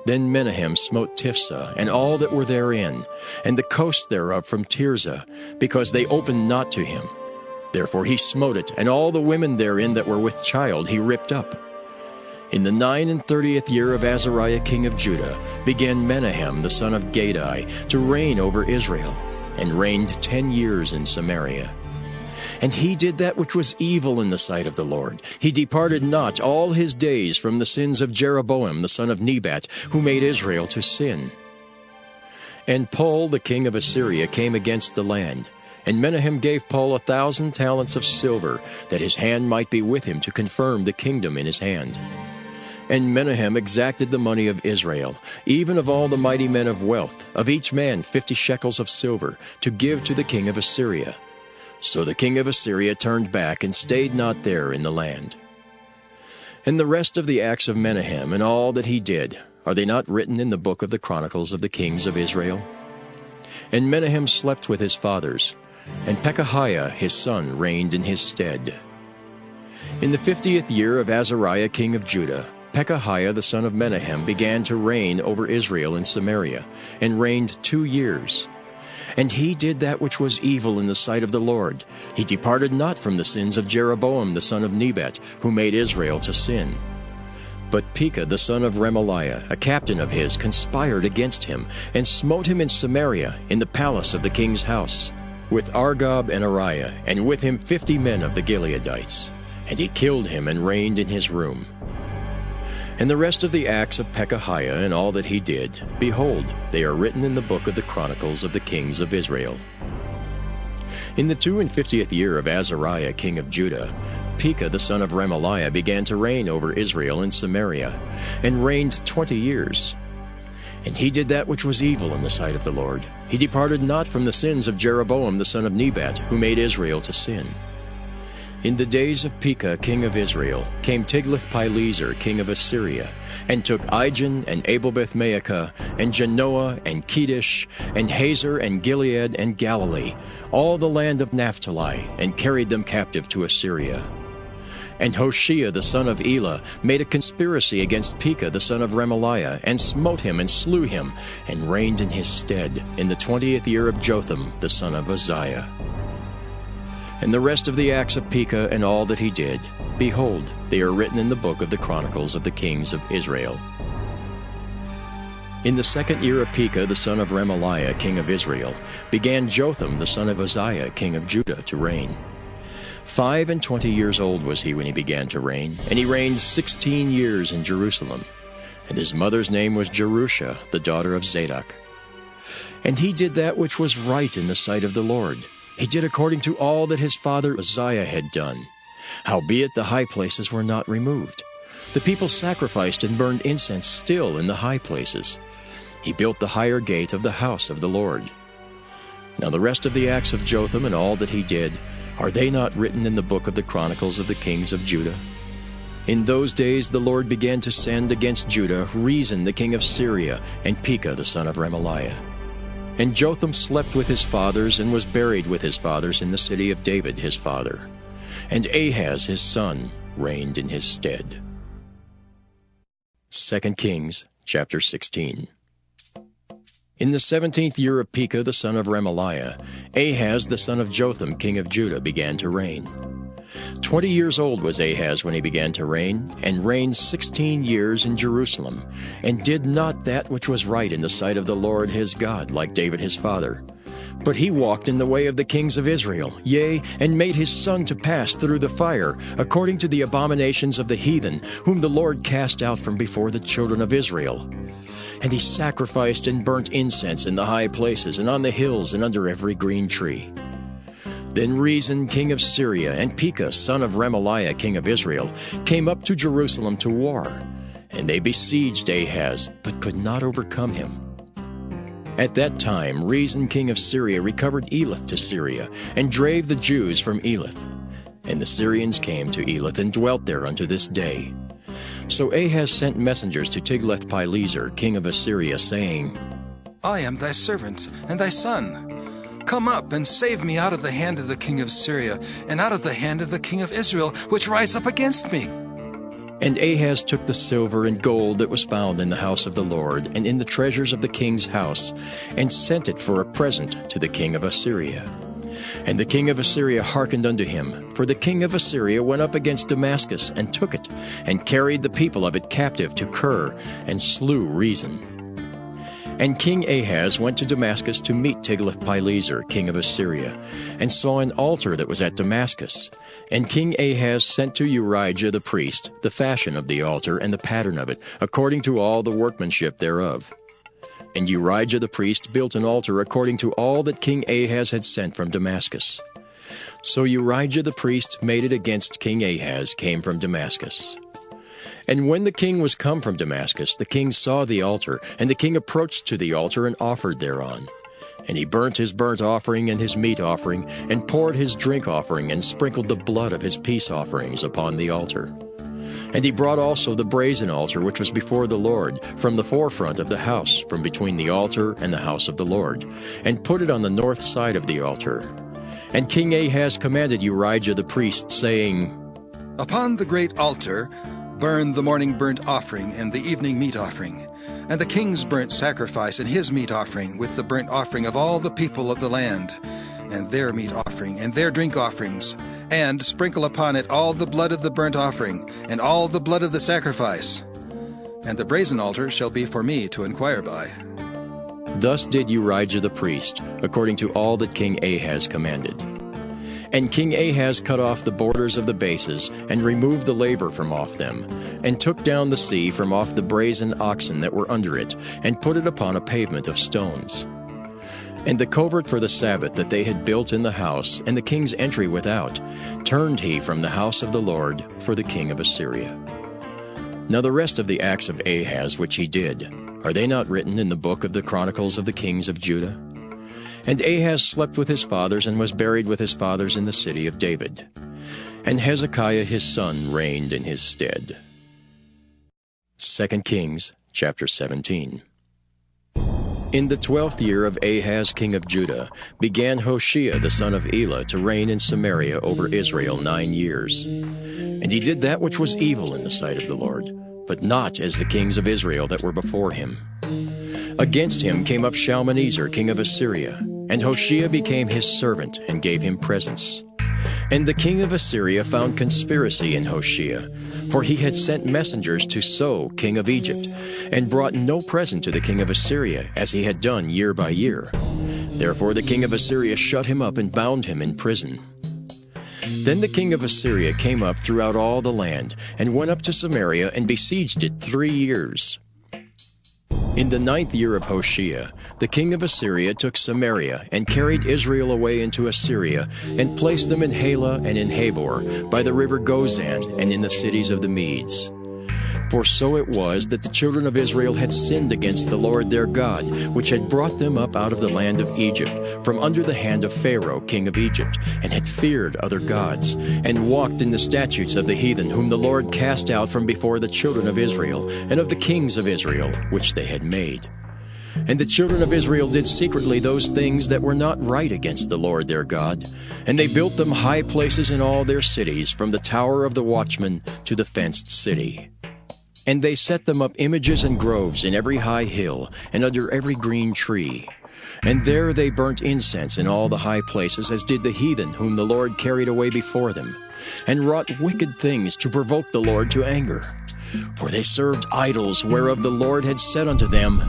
Then Menahem smote Tiphsah, and all that were therein, and the coast thereof from Tirzah, because they opened not to him. Therefore he smote it, and all the women therein that were with child he ripped up. In the 39th year of Azariah king of Judah began Menahem the son of Gadai to reign over Israel, and reigned 10 years in Samaria. And he did that which was evil in the sight of the Lord. He departed not all his days from the sins of Jeroboam the son of Nebat, who made Israel to sin. And Pul the king of Assyria came against the land, and Menahem gave Pul 1,000 talents of silver, that his hand might be with him to confirm the kingdom in his hand. And Menahem exacted the money of Israel, even of all the mighty men of wealth, of each man 50 shekels of silver, to give to the king of Assyria. So the king of Assyria turned back, and stayed not there in the land. And the rest of the acts of Menahem, and all that he did, are they not written in the book of the Chronicles of the kings of Israel? And Menahem slept with his fathers, and Pekahiah his son reigned in his stead. In the 50th year of Azariah king of Judah, Pekahiah the son of Menahem began to reign over Israel in Samaria, and reigned 2 years. And he did that which was evil in the sight of the Lord. He departed not from the sins of Jeroboam the son of Nebat, who made Israel to sin. But Pekah the son of Remaliah, a captain of his, conspired against him, and smote him in Samaria, in the palace of the king's house, with Argob and Ariah, and with him 50 men of the Gileadites. And he killed him, and reigned in his room. And the rest of the acts of Pekahiah, and all that he did, behold, they are written in the book of the Chronicles of the kings of Israel. In the 52nd year of Azariah king of Judah, Pekah the son of Remaliah began to reign over Israel in Samaria, and reigned 20 years. And he did that which was evil in the sight of the Lord. He departed not from the sins of Jeroboam the son of Nebat, who made Israel to sin. In the days of Pekah king of Israel came Tiglath-Pileser king of Assyria, and took Ijon and Abel-Beth-Maacah, and Genoa and Kedesh, and Hazor and Gilead and Galilee, all the land of Naphtali, and carried them captive to Assyria. And Hoshea the son of Elah made a conspiracy against Pekah the son of Remaliah, and smote him and slew him, and reigned in his stead in the 20th year of Jotham the son of Uzziah. And the rest of the acts of Pekah, and all that he did, behold, they are written in the book of the Chronicles of the kings of Israel. In the 2nd year of Pekah the son of Remaliah king of Israel began Jotham the son of Uzziah king of Judah to reign. 25 years old was he when he began to reign, and he reigned 16 years in Jerusalem. And his mother's name was Jerusha, the daughter of Zadok. And he did that which was right in the sight of the Lord. He did according to all that his father Uzziah had done. Howbeit the high places were not removed. The people sacrificed and burned incense still in the high places. He built the higher gate of the house of the Lord. Now the rest of the acts of Jotham, and all that he did, are they not written in the book of the Chronicles of the kings of Judah? In those days the Lord began to send against Judah Rezin the king of Syria, and Pekah the son of Remaliah. And Jotham slept with his fathers, and was buried with his fathers in the city of David his father. And Ahaz his son reigned in his stead. 2 Kings chapter 16. In the 17th year of Pekah the son of Remaliah, Ahaz the son of Jotham king of Judah began to reign. 20 years old was Ahaz when he began to reign, and reigned 16 years in Jerusalem, and did not that which was right in the sight of the Lord his God, like David his father. But he walked in the way of the kings of Israel, yea, and made his son to pass through the fire, according to the abominations of the heathen, whom the Lord cast out from before the children of Israel. And he sacrificed and burnt incense in the high places, and on the hills, and under every green tree. Then Rezin king of Syria, and Pekah son of Remaliah king of Israel, came up to Jerusalem to war. And they besieged Ahaz, but could not overcome him. At that time Rezin king of Syria recovered Elath to Syria, and drave the Jews from Elath. And the Syrians came to Elath, and dwelt there unto this day. So Ahaz sent messengers to Tiglath-Pileser king of Assyria, saying, I am thy servant, and thy son. Come up, and save me out of the hand of the king of Syria, and out of the hand of the king of Israel, which rise up against me. And Ahaz took the silver and gold that was found in the house of the Lord, and in the treasures of the king's house, and sent it for a present to the king of Assyria. And the king of Assyria hearkened unto him, for the king of Assyria went up against Damascus, and took it, and carried the people of it captive to Kir, and slew Rezin. And King Ahaz went to Damascus to meet Tiglath-Pileser king of Assyria, and saw an altar that was at Damascus. And King Ahaz sent to Urijah the priest the fashion of the altar and the pattern of it, according to all the workmanship thereof. And Urijah the priest built an altar according to all that King Ahaz had sent from Damascus. So Urijah the priest made it against King Ahaz came from Damascus. And when the king was come from Damascus, the king saw the altar, and the king approached to the altar and offered thereon. And he burnt his burnt offering and his meat offering, and poured his drink offering, and sprinkled the blood of his peace offerings upon the altar. And he brought also the brazen altar which was before the Lord, from the forefront of the house, from between the altar and the house of the Lord, and put it on the north side of the altar. And King Ahaz commanded Urijah the priest, saying, Upon the great altar burn the morning burnt offering and the evening meat offering, and the king's burnt sacrifice and his meat offering, with the burnt offering of all the people of the land, and their meat offering and their drink offerings, and sprinkle upon it all the blood of the burnt offering, and all the blood of the sacrifice. And the brazen altar shall be for me to inquire by. Thus did Urijah the priest, according to all that King Ahaz commanded. And King Ahaz cut off the borders of the bases, and removed the laver from off them, and took down the sea from off the brazen oxen that were under it, and put it upon a pavement of stones. And the covert for the Sabbath that they had built in the house, and the king's entry without, turned he from the house of the Lord for the king of Assyria. Now the rest of the acts of Ahaz which he did, are they not written in the book of the Chronicles of the kings of Judah? And Ahaz slept with his fathers, and was buried with his fathers in the city of David. And Hezekiah his son reigned in his stead. 2 Kings chapter 17. In the 12th year of Ahaz king of Judah began Hoshea the son of Elah to reign in Samaria over Israel 9 years. And he did that which was evil in the sight of the Lord, but not as the kings of Israel that were before him. Against him came up Shalmaneser king of Assyria, and Hoshea became his servant, and gave him presents. And the king of Assyria found conspiracy in Hoshea, for he had sent messengers to So king of Egypt, and brought no present to the king of Assyria, as he had done year by year. Therefore the king of Assyria shut him up, and bound him in prison. Then the king of Assyria came up throughout all the land, and went up to Samaria, and besieged it 3 years. In the 9th year of Hoshea, the king of Assyria took Samaria, and carried Israel away into Assyria, and placed them in Halah and in Habor, by the river Gozan, and in the cities of the Medes. For so it was that the children of Israel had sinned against the Lord their God, which had brought them up out of the land of Egypt, from under the hand of Pharaoh king of Egypt, and had feared other gods, and walked in the statutes of the heathen, whom the Lord cast out from before the children of Israel, and of the kings of Israel, which they had made. And the children of Israel did secretly those things that were not right against the Lord their God, and they built them high places in all their cities, from the tower of the watchman to the fenced city. And they set them up images and groves in every high hill, and under every green tree. And there they burnt incense in all the high places, as did the heathen whom the Lord carried away before them, and wrought wicked things to provoke the Lord to anger. For they served idols, whereof the Lord had said unto them,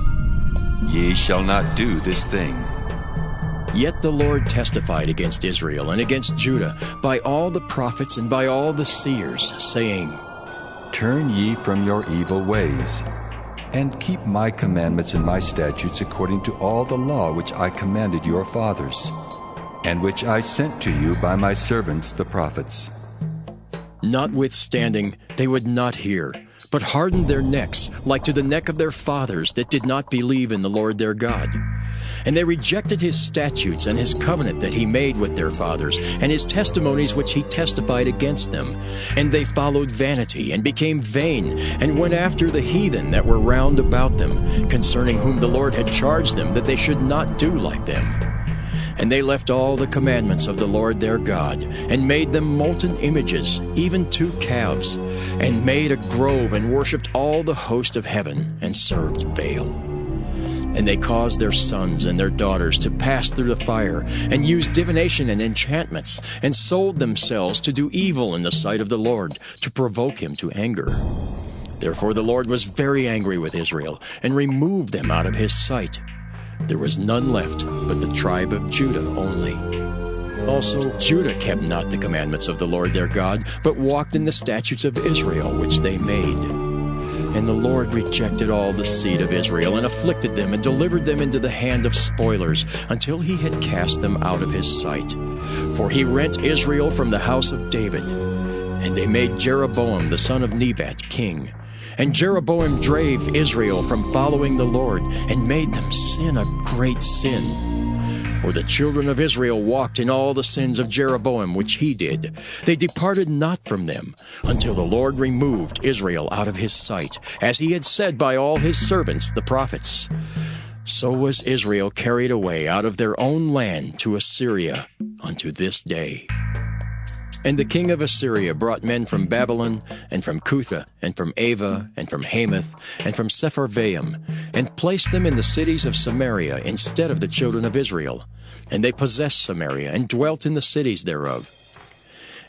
Ye shall not do this thing. Yet the Lord testified against Israel and against Judah by all the prophets and by all the seers, saying, Turn ye from your evil ways, and keep my commandments and my statutes according to all the law which I commanded your fathers, and which I sent to you by my servants the prophets. Notwithstanding, they would not hear, but hardened their necks, like to the neck of their fathers that did not believe in the Lord their God. And they rejected his statutes and his covenant that he made with their fathers, and his testimonies which he testified against them. And they followed vanity, and became vain, and went after the heathen that were round about them, concerning whom the Lord had charged them that they should not do like them. And they left all the commandments of the Lord their God, and made them molten images, even 2 calves, and made a grove, and worshipped all the host of heaven, and served Baal. And they caused their sons and their daughters to pass through the fire, and used divination and enchantments, and sold themselves to do evil in the sight of the Lord, to provoke him to anger. Therefore the Lord was very angry with Israel, and removed them out of his sight. There was none left but the tribe of Judah only. Also Judah kept not the commandments of the Lord their God, but walked in the statutes of Israel which they made. And the Lord rejected all the seed of Israel, and afflicted them, and delivered them into the hand of spoilers, until he had cast them out of his sight. For he rent Israel from the house of David. And they made Jeroboam the son of Nebat king. And Jeroboam drave Israel from following the Lord, and made them sin a great sin. For the children of Israel walked in all the sins of Jeroboam which he did. They departed not from them, until the Lord removed Israel out of his sight, as he had said by all his servants the prophets. So was Israel carried away out of their own land to Assyria unto this day. And the king of Assyria brought men from Babylon, and from Cutha, and from Ava, and from Hamath, and from Sepharvaim, and placed them in the cities of Samaria instead of the children of Israel. And they possessed Samaria, and dwelt in the cities thereof.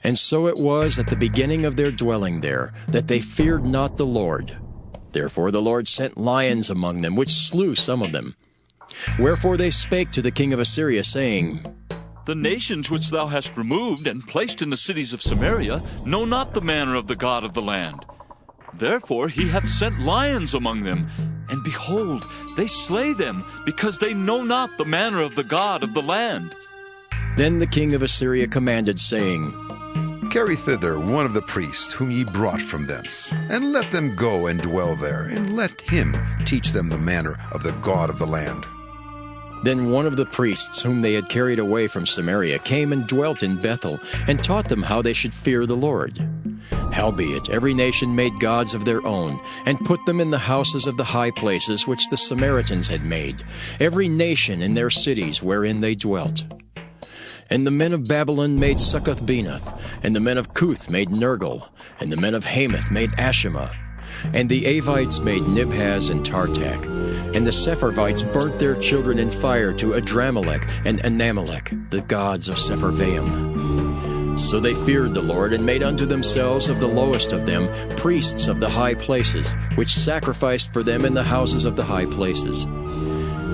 And so it was at the beginning of their dwelling there, that they feared not the Lord. Therefore the Lord sent lions among them, which slew some of them. Wherefore they spake to the king of Assyria, saying, The nations which thou hast removed and placed in the cities of Samaria know not the manner of the God of the land. Therefore he hath sent lions among them, and behold, they slay them, because they know not the manner of the God of the land. Then the king of Assyria commanded, saying, Carry thither one of the priests whom ye brought from thence, and let them go and dwell there, and let him teach them the manner of the God of the land. Then one of the priests whom they had carried away from Samaria came and dwelt in Bethel, and taught them how they should fear the Lord. Howbeit every nation made gods of their own, and put them in the houses of the high places which the Samaritans had made, every nation in their cities wherein they dwelt. And the men of Babylon made Succoth-Benoth, and the men of Cuth made Nergal, and the men of Hamath made Ashima, and the Avites made Nibhaz and Tartak, and the Sepharvites burnt their children in fire to Adramelech and Anamelech, the gods of Sepharvaim. So they feared the Lord, and made unto themselves of the lowest of them priests of the high places, which sacrificed for them in the houses of the high places.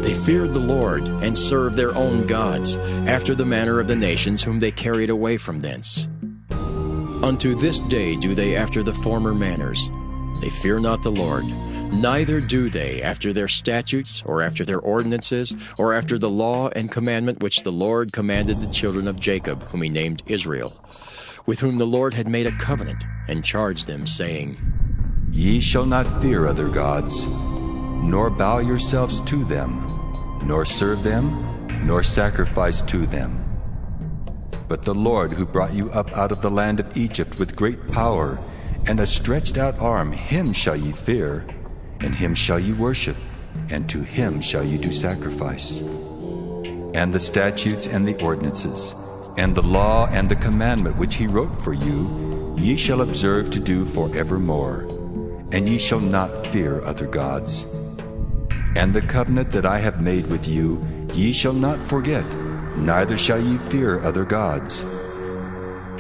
They feared the Lord, and served their own gods, after the manner of the nations whom they carried away from thence. Unto this day do they after the former manners. They fear not the Lord, neither do they after their statutes, or after their ordinances, or after the law and commandment which the Lord commanded the children of Jacob, whom he named Israel, with whom the Lord had made a covenant, and charged them, saying, Ye shall not fear other gods, nor bow yourselves to them, nor serve them, nor sacrifice to them. But the Lord who brought you up out of the land of Egypt with great power and a stretched out arm, him shall ye fear, and him shall ye worship, and to him shall ye do sacrifice. And the statutes and the ordinances, and the law and the commandment which he wrote for you, ye shall observe to do forevermore, and ye shall not fear other gods. And the covenant that I have made with you, ye shall not forget, neither shall ye fear other gods.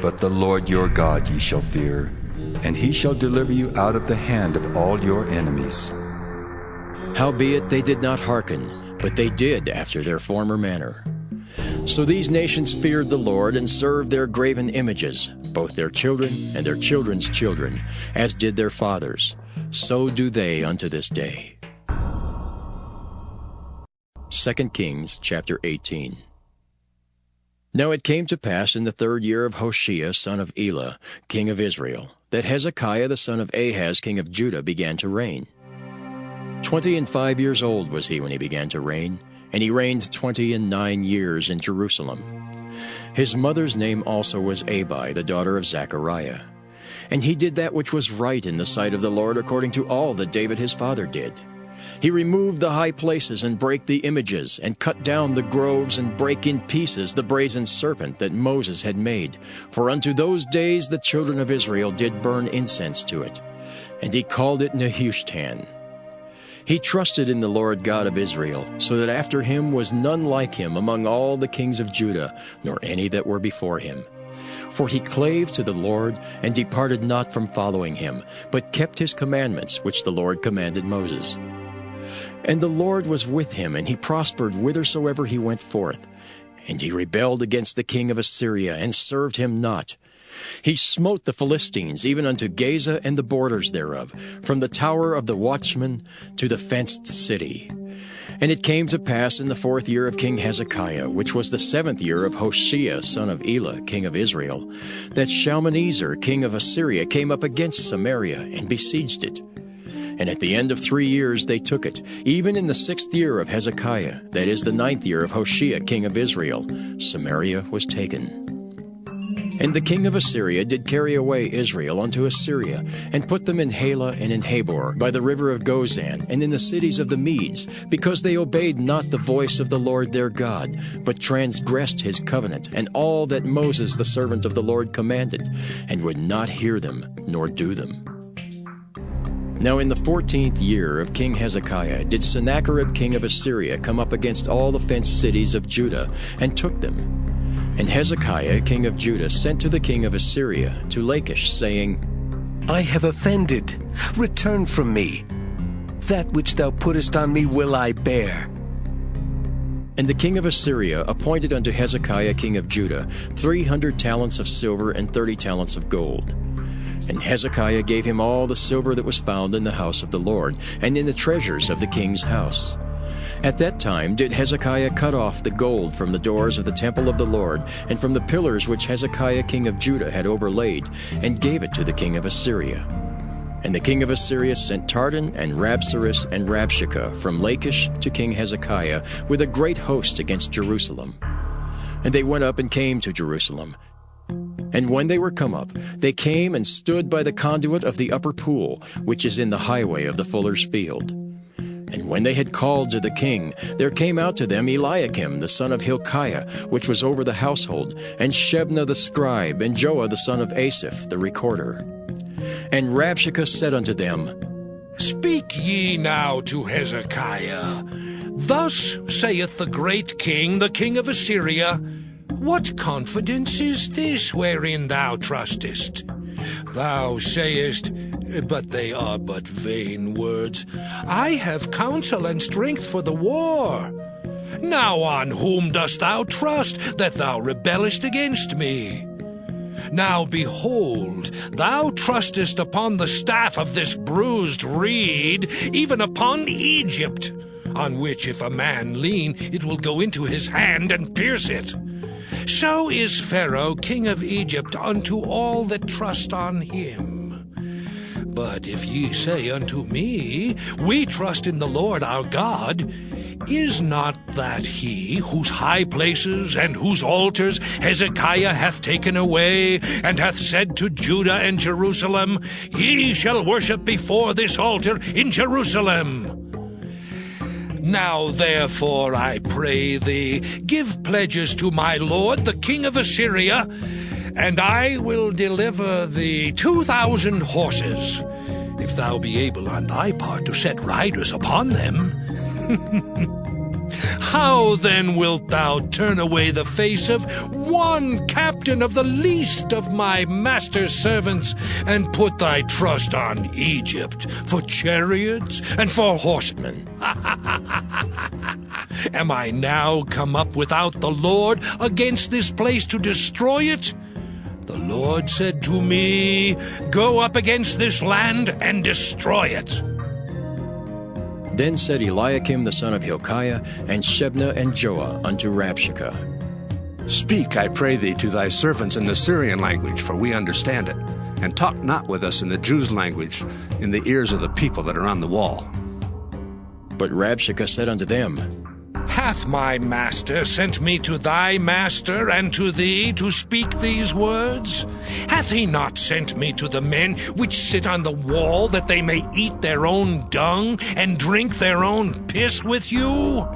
But the Lord your God ye shall fear, and he shall deliver you out of the hand of all your enemies. Howbeit they did not hearken, but they did after their former manner. So these nations feared the Lord and served their graven images, both their children and their children's children, as did their fathers. So do they unto this day. 2 Kings chapter 18. Now it came to pass in the 3rd year of Hoshea son of Elah, king of Israel, that Hezekiah the son of Ahaz king of Judah began to reign. 25 years old was he when he began to reign, and he reigned 29 years in Jerusalem. His mother's name also was Abi, the daughter of Zechariah. And he did that which was right in the sight of the Lord, according to all that David his father did. He removed the high places and brake the images, and cut down the groves and brake in pieces the brazen serpent that Moses had made. For unto those days the children of Israel did burn incense to it. And he called it Nehushtan. He trusted in the Lord God of Israel, so that after him was none like him among all the kings of Judah, nor any that were before him. For he clave to the Lord, and departed not from following him, but kept his commandments which the Lord commanded Moses. And the Lord was with him, and he prospered whithersoever he went forth. And he rebelled against the king of Assyria, and served him not. He smote the Philistines, even unto Gaza and the borders thereof, from the tower of the watchman to the fenced city. And it came to pass in the 4th year of King Hezekiah, which was the 7th year of Hoshea son of Elah, king of Israel, that Shalmaneser king of Assyria came up against Samaria, and besieged it. And at the end of 3 years they took it, even in the 6th year of Hezekiah, that is the 9th year of Hoshea king of Israel, Samaria was taken. And the king of Assyria did carry away Israel unto Assyria, and put them in Halah and in Habor, by the river of Gozan, and in the cities of the Medes, because they obeyed not the voice of the Lord their God, but transgressed his covenant, and all that Moses the servant of the Lord commanded, and would not hear them, nor do them. Now in the 14th year of King Hezekiah did Sennacherib king of Assyria come up against all the fenced cities of Judah, and took them. And Hezekiah king of Judah sent to the king of Assyria, to Lachish, saying, I have offended. Return from me. That which thou puttest on me will I bear. And the king of Assyria appointed unto Hezekiah king of Judah 300 talents of silver and 30 talents of gold. And Hezekiah gave him all the silver that was found in the house of the Lord, and in the treasures of the king's house. At that time did Hezekiah cut off the gold from the doors of the temple of the Lord, and from the pillars which Hezekiah king of Judah had overlaid, and gave it to the king of Assyria. And the king of Assyria sent Tartan and Rabsaris and Rabshakeh from Lachish to King Hezekiah with a great host against Jerusalem. And they went up and came to Jerusalem. And when they were come up, they came and stood by the conduit of the upper pool, which is in the highway of the fuller's field. And when they had called to the king, there came out to them Eliakim the son of Hilkiah, which was over the household, and Shebna the scribe, and Joah the son of Asaph the recorder. And Rabshakeh said unto them, Speak ye now to Hezekiah. Thus saith the great king, the king of Assyria, What confidence is this wherein thou trustest? Thou sayest, but they are but vain words, I have counsel and strength for the war. Now on whom dost thou trust, that thou rebellest against me? Now behold, thou trustest upon the staff of this bruised reed, even upon Egypt, on which if a man lean, it will go into his hand and pierce it. So is Pharaoh king of Egypt unto all that trust on him. But if ye say unto me, We trust in the Lord our God, is not that he whose high places and whose altars Hezekiah hath taken away, and hath said to Judah and Jerusalem, Ye shall worship before this altar in Jerusalem? Now therefore, I pray thee, give pledges to my lord the king of Assyria, and I will deliver thee 2,000 horses, if thou be able on thy part to set riders upon them. How then wilt thou turn away the face of one captain of the least of my master's servants, and put thy trust on Egypt for chariots and for horsemen? Am I now come up without the Lord against this place to destroy it? The Lord said to me, Go up against this land and destroy it. Then said Eliakim the son of Hilkiah, and Shebna and Joah unto Rabshakeh, Speak, I pray thee, to thy servants in the Syrian language, for we understand it, and talk not with us in the Jews' language, in the ears of the people that are on the wall. But Rabshakeh said unto them, Hath my master sent me to thy master and to thee to speak these words? Hath he not sent me to the men which sit on the wall, that they may eat their own dung and drink their own piss with you?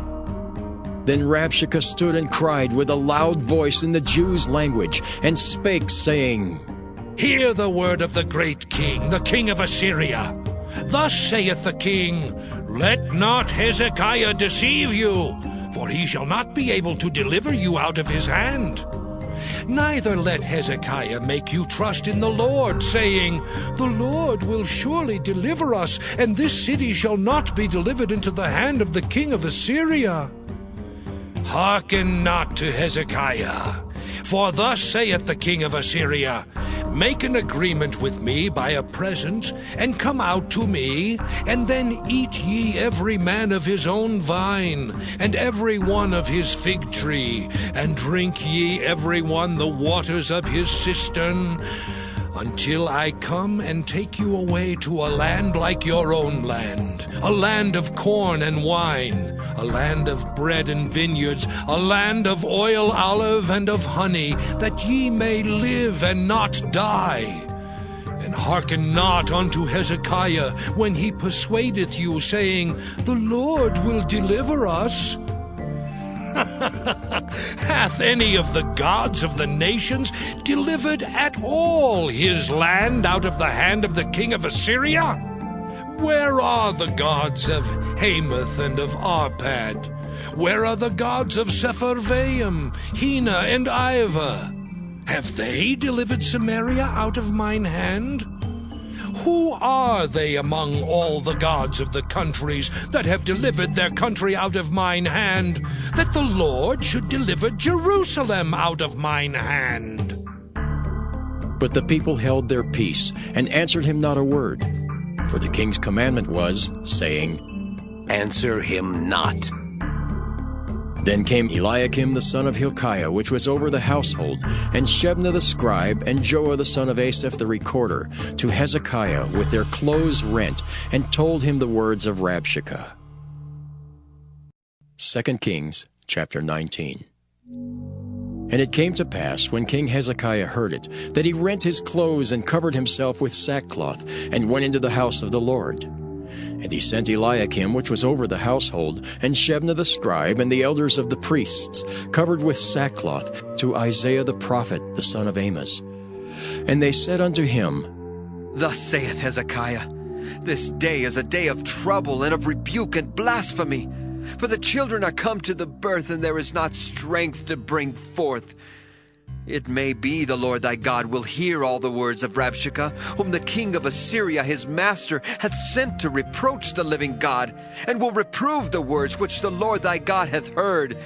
Then Rabshakeh stood and cried with a loud voice in the Jews' language, and spake, saying, Hear the word of the great king, the king of Assyria. Thus saith the king, Let not Hezekiah deceive you, for he shall not be able to deliver you out of his hand. Neither let Hezekiah make you trust in the Lord, saying, The Lord will surely deliver us, and this city shall not be delivered into the hand of the king of Assyria. Hearken not to Hezekiah, for thus saith the king of Assyria, Make an agreement with me by a present, and come out to me, and then eat ye every man of his own vine, and every one of his fig tree, and drink ye every one the waters of his cistern, until I come and take you away to a land like your own land, a land of corn and wine, a land of bread and vineyards, a land of oil, olive, and of honey, that ye may live and not die. And hearken not unto Hezekiah when he persuadeth you, saying, The Lord will deliver us. Hath any of the gods of the nations delivered at all his land out of the hand of the king of Assyria? Where are the gods of Hamath and of Arpad? Where are the gods of Sepharvaim, Hena, and Ivah? Have they delivered Samaria out of mine hand? Who are they among all the gods of the countries that have delivered their country out of mine hand, that the Lord should deliver Jerusalem out of mine hand? But the people held their peace, and answered him not a word. For the king's commandment was, saying, Answer him not. Then came Eliakim the son of Hilkiah, which was over the household, and Shebna the scribe, and Joah the son of Asaph the recorder, to Hezekiah with their clothes rent, and told him the words of Rabshakeh. 2 Kings chapter 19. And it came to pass, when King Hezekiah heard it, that he rent his clothes and covered himself with sackcloth, and went into the house of the Lord. And he sent Eliakim, which was over the household, and Shebna the scribe, and the elders of the priests, covered with sackcloth, to Isaiah the prophet, the son of Amos. And they said unto him, Thus saith Hezekiah, This day is a day of trouble and of rebuke and blasphemy. For the children are come to the birth, and there is not strength to bring forth. It may be the Lord thy God will hear all the words of Rabshakeh, whom the king of Assyria his master hath sent to reproach the living God, and will reprove the words which the Lord thy God hath heard.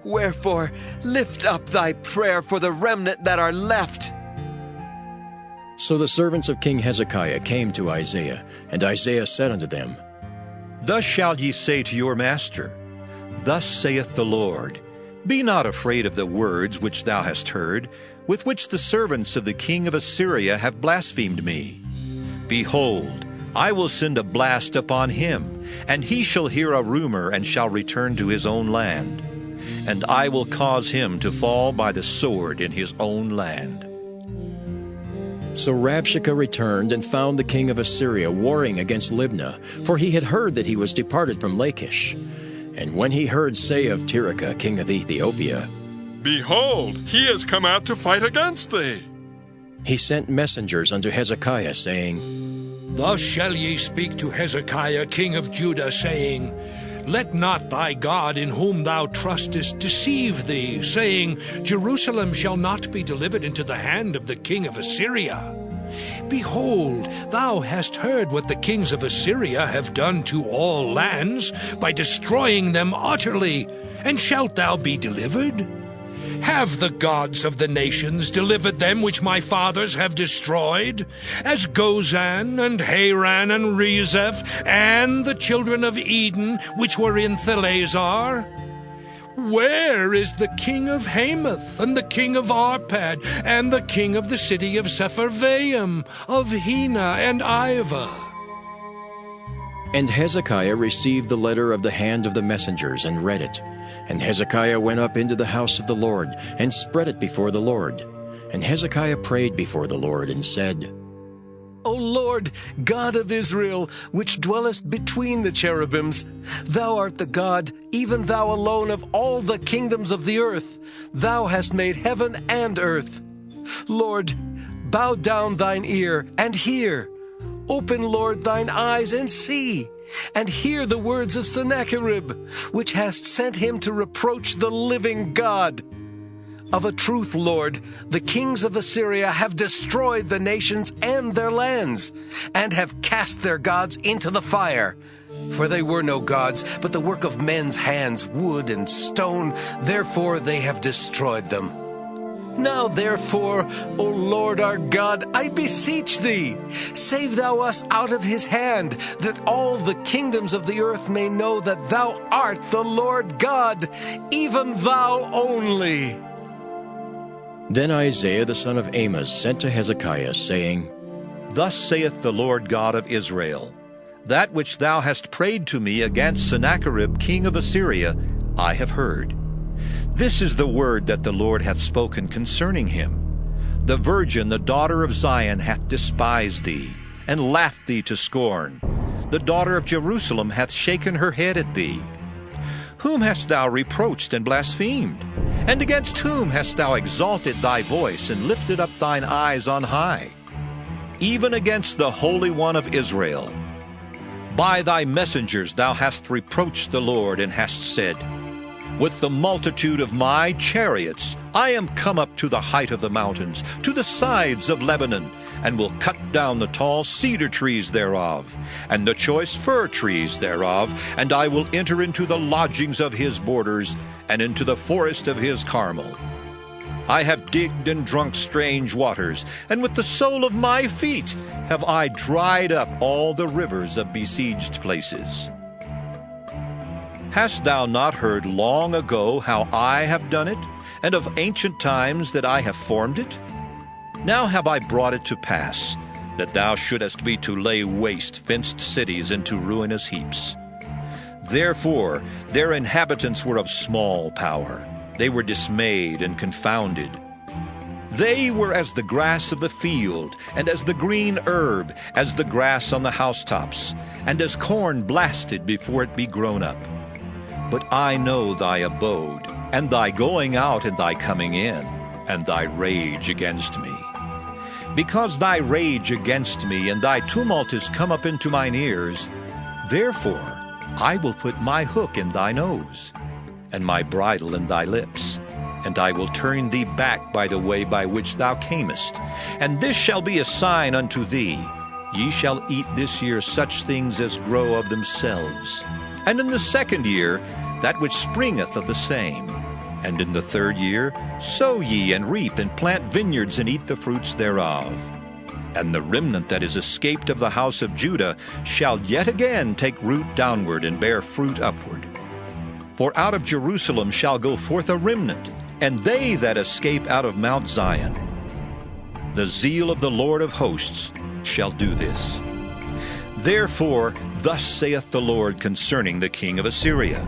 Wherefore lift up thy prayer for the remnant that are left. So the servants of King Hezekiah came to Isaiah, and Isaiah said unto them, Thus shall ye say to your master, Thus saith the Lord, Be not afraid of the words which thou hast heard, with which the servants of the king of Assyria have blasphemed me. Behold, I will send a blast upon him, and he shall hear a rumor, and shall return to his own land. And I will cause him to fall by the sword in his own land. So Rabshakeh returned and found the king of Assyria warring against Libnah, for he had heard that he was departed from Lachish. And when he heard say of Tirhakah, king of Ethiopia, Behold, he has come out to fight against thee, he sent messengers unto Hezekiah, saying, Thus shall ye speak to Hezekiah, king of Judah, saying, Let not thy God in whom thou trustest deceive thee, saying, Jerusalem shall not be delivered into the hand of the king of Assyria. Behold, thou hast heard what the kings of Assyria have done to all lands, by destroying them utterly, and shalt thou be delivered? Have the gods of the nations delivered them which my fathers have destroyed, as Gozan, and Haran, and Rezeph, and the children of Eden, which were in Thalazar? Where is the king of Hamath, and the king of Arpad, and the king of the city of Sepharvaim, of Hena and Ivah? And Hezekiah received the letter of the hand of the messengers, and read it. And Hezekiah went up into the house of the Lord, and spread it before the Lord. And Hezekiah prayed before the Lord, and said, O Lord, God of Israel, which dwellest between the cherubims, thou art the God, even thou alone, of all the kingdoms of the earth. Thou hast made heaven and earth. Lord, bow down thine ear, and hear. Open, Lord, thine eyes, and see, and hear the words of Sennacherib, which hast sent him to reproach the living God. Of a truth, Lord, the kings of Assyria have destroyed the nations and their lands, and have cast their gods into the fire. For they were no gods, but the work of men's hands, wood and stone, therefore they have destroyed them. Now therefore, O Lord our God, I beseech thee, save thou us out of his hand, that all the kingdoms of the earth may know that thou art the Lord God, even thou only. Then Isaiah the son of Amoz sent to Hezekiah, saying, Thus saith the Lord God of Israel, That which thou hast prayed to me against Sennacherib king of Assyria, I have heard. This is the word that the Lord hath spoken concerning him. The virgin, the daughter of Zion, hath despised thee, and laughed thee to scorn. The daughter of Jerusalem hath shaken her head at thee. Whom hast thou reproached and blasphemed? And against whom hast thou exalted thy voice, and lifted up thine eyes on high? Even against the Holy One of Israel. By thy messengers thou hast reproached the Lord, and hast said, With the multitude of my chariots I am come up to the height of the mountains, to the sides of Lebanon, and will cut down the tall cedar trees thereof, and the choice fir trees thereof, and I will enter into the lodgings of his borders, and into the forest of his Carmel. I have digged and drunk strange waters, and with the sole of my feet have I dried up all the rivers of besieged places. Hast thou not heard long ago how I have done it, and of ancient times that I have formed it? Now have I brought it to pass, that thou shouldest be to lay waste fenced cities into ruinous heaps. Therefore their inhabitants were of small power. They were dismayed and confounded. They were as the grass of the field, and as the green herb, as the grass on the housetops, and as corn blasted before it be grown up. But I know thy abode, and thy going out and thy coming in, and thy rage against me. Because thy rage against me and thy tumult is come up into mine ears, therefore I will put my hook in thy nose, and my bridle in thy lips, and I will turn thee back by the way by which thou camest. And this shall be a sign unto thee, ye shall eat this year such things as grow of themselves. And in the second year, that which springeth of the same. And in the third year, sow ye and reap and plant vineyards and eat the fruits thereof. And the remnant that is escaped of the house of Judah shall yet again take root downward and bear fruit upward. For out of Jerusalem shall go forth a remnant, and they that escape out of Mount Zion. The zeal of the Lord of hosts shall do this. Therefore, thus saith the Lord concerning the king of Assyria,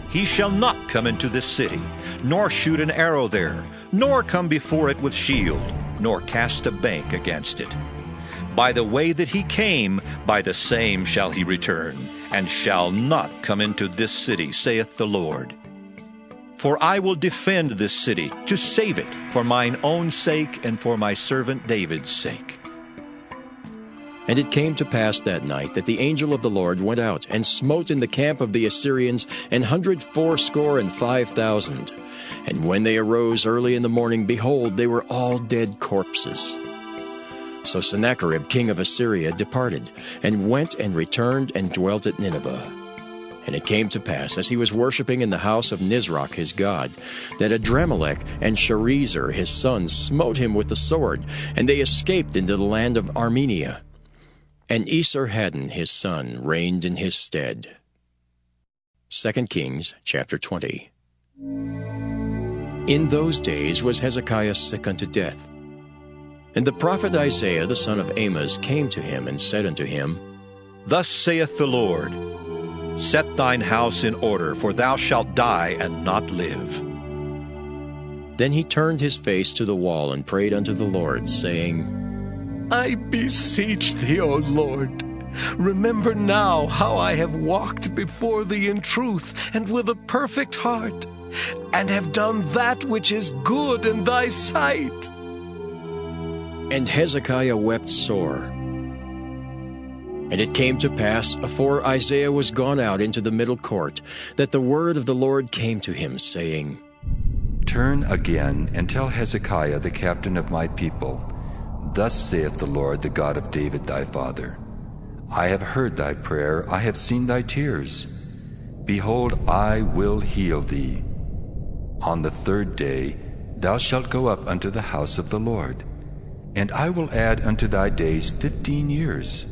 He shall not come into this city, nor shoot an arrow there, nor come before it with shield, nor cast a bank against it. By the way that he came, by the same shall he return, and shall not come into this city, saith the Lord. For I will defend this city, to save it, for mine own sake and for my servant David's sake. And it came to pass that night that the angel of the Lord went out and smote in the camp of the Assyrians 185,000. And when they arose early in the morning, behold, they were all dead corpses. So Sennacherib king of Assyria departed, and went and returned and dwelt at Nineveh. And it came to pass, as he was worshipping in the house of Nisroch his god, that Adrammelech and Sharezer his sons smote him with the sword, and they escaped into the land of Armenia. And Esarhaddon his son reigned in his stead. 2 Kings chapter 20. In those days was Hezekiah sick unto death. And the prophet Isaiah the son of Amoz came to him, and said unto him, Thus saith the Lord, Set thine house in order, for thou shalt die and not live. Then he turned his face to the wall, and prayed unto the Lord, saying, I beseech thee, O Lord, remember now how I have walked before thee in truth and with a perfect heart, and have done that which is good in thy sight. And Hezekiah wept sore. And it came to pass, afore Isaiah was gone out into the middle court, that the word of the Lord came to him, saying, Turn again, and tell Hezekiah the captain of my people, Thus saith the Lord, the God of David thy father, I have heard thy prayer, I have seen thy tears. Behold, I will heal thee. On the third day thou shalt go up unto the house of the Lord, and I will add unto thy days 15 years.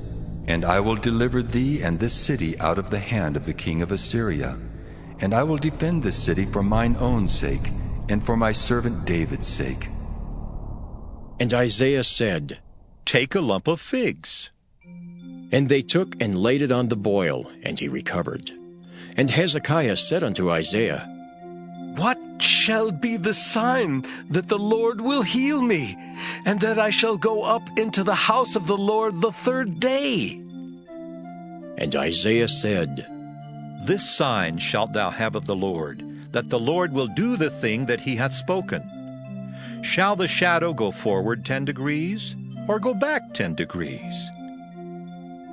And I will deliver thee and this city out of the hand of the king of Assyria. And I will defend this city for mine own sake, and for my servant David's sake. And Isaiah said, Take a lump of figs. And they took and laid it on the boil, and he recovered. And Hezekiah said unto Isaiah, What shall be the sign that the Lord will heal me, and that I shall go up into the house of the Lord the third day? And Isaiah said, This sign shalt thou have of the Lord, that the Lord will do the thing that he hath spoken. Shall the shadow go forward 10 degrees, or go back 10 degrees?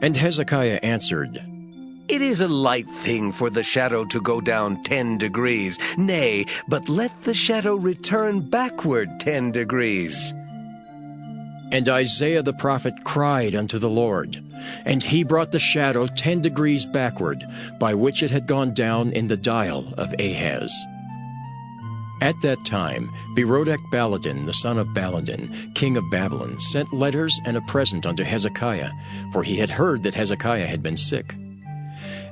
And Hezekiah answered, It is a light thing for the shadow to go down 10 degrees. Nay, but let the shadow return backward 10 degrees. And Isaiah the prophet cried unto the Lord, and he brought the shadow 10 degrees backward, by which it had gone down in the dial of Ahaz. At that time Berodach-Baladan, the son of Baladan, king of Babylon, sent letters and a present unto Hezekiah, for he had heard that Hezekiah had been sick.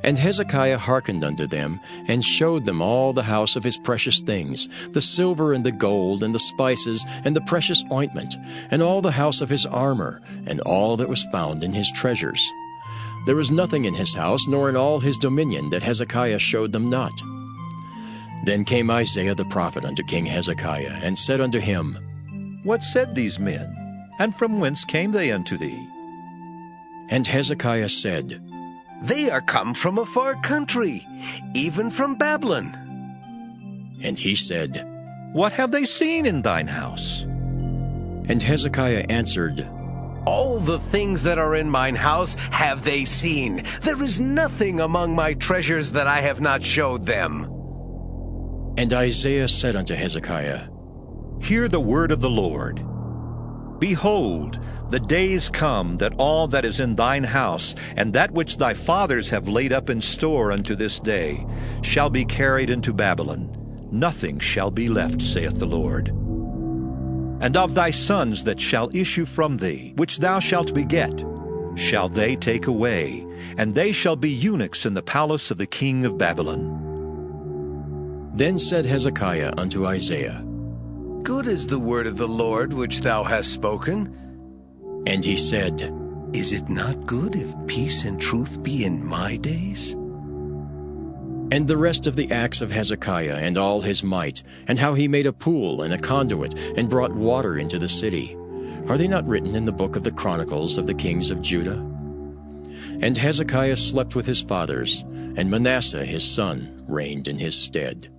And Hezekiah hearkened unto them, and showed them all the house of his precious things, the silver and the gold, and the spices, and the precious ointment, and all the house of his armor, and all that was found in his treasures. There was nothing in his house, nor in all his dominion, that Hezekiah showed them not. Then came Isaiah the prophet unto King Hezekiah, and said unto him, What said these men, and from whence came they unto thee? And Hezekiah said, They are come from a far country, even from Babylon. And he said, What have they seen in thine house? And Hezekiah answered, All the things that are in mine house have they seen. There is nothing among my treasures that I have not showed them. And Isaiah said unto Hezekiah, Hear the word of the Lord. Behold, the days come that all that is in thine house, and that which thy fathers have laid up in store unto this day, shall be carried into Babylon. Nothing shall be left, saith the Lord. And of thy sons that shall issue from thee, which thou shalt beget, shall they take away, and they shall be eunuchs in the palace of the king of Babylon. Then said Hezekiah unto Isaiah, Good is the word of the Lord which thou hast spoken. And he said, Is it not good if peace and truth be in my days? And the rest of the acts of Hezekiah, and all his might, and how he made a pool and a conduit, and brought water into the city, are they not written in the book of the Chronicles of the kings of Judah? And Hezekiah slept with his fathers, and Manasseh his son reigned in his stead.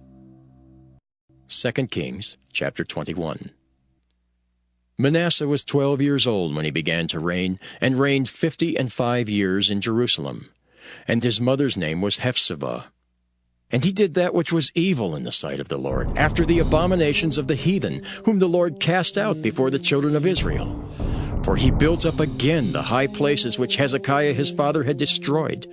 2 Kings chapter 21. Manasseh was 12 years old when he began to reign, and reigned 55 years in Jerusalem. And his mother's name was Hephzibah. And he did that which was evil in the sight of the Lord, after the abominations of the heathen, whom the Lord cast out before the children of Israel. For he built up again the high places which Hezekiah his father had destroyed.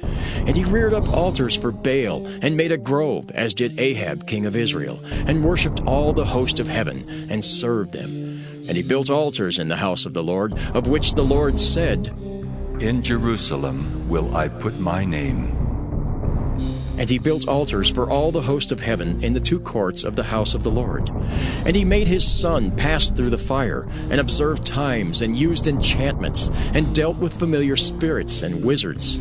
And he reared up altars for Baal, and made a grove, as did Ahab king of Israel, and worshipped all the host of heaven, and served them. And he built altars in the house of the Lord, of which the Lord said, In Jerusalem will I put my name. And he built altars for all the host of heaven in the two courts of the house of the Lord. And he made his son pass through the fire, and observed times, and used enchantments, and dealt with familiar spirits and wizards.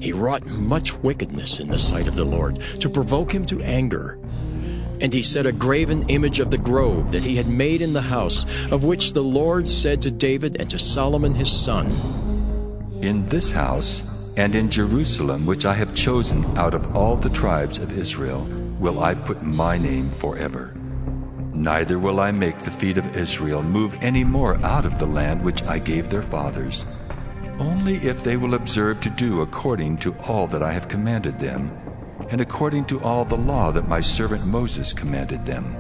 He wrought much wickedness in the sight of the Lord, to provoke him to anger. And he set a graven image of the grove that he had made in the house, of which the Lord said to David and to Solomon his son, In this house, and in Jerusalem, which I have chosen out of all the tribes of Israel, will I put my name forever. Neither will I make the feet of Israel move any more out of the land which I gave their fathers, only if they will observe to do according to all that I have commanded them, and according to all the law that my servant Moses commanded them.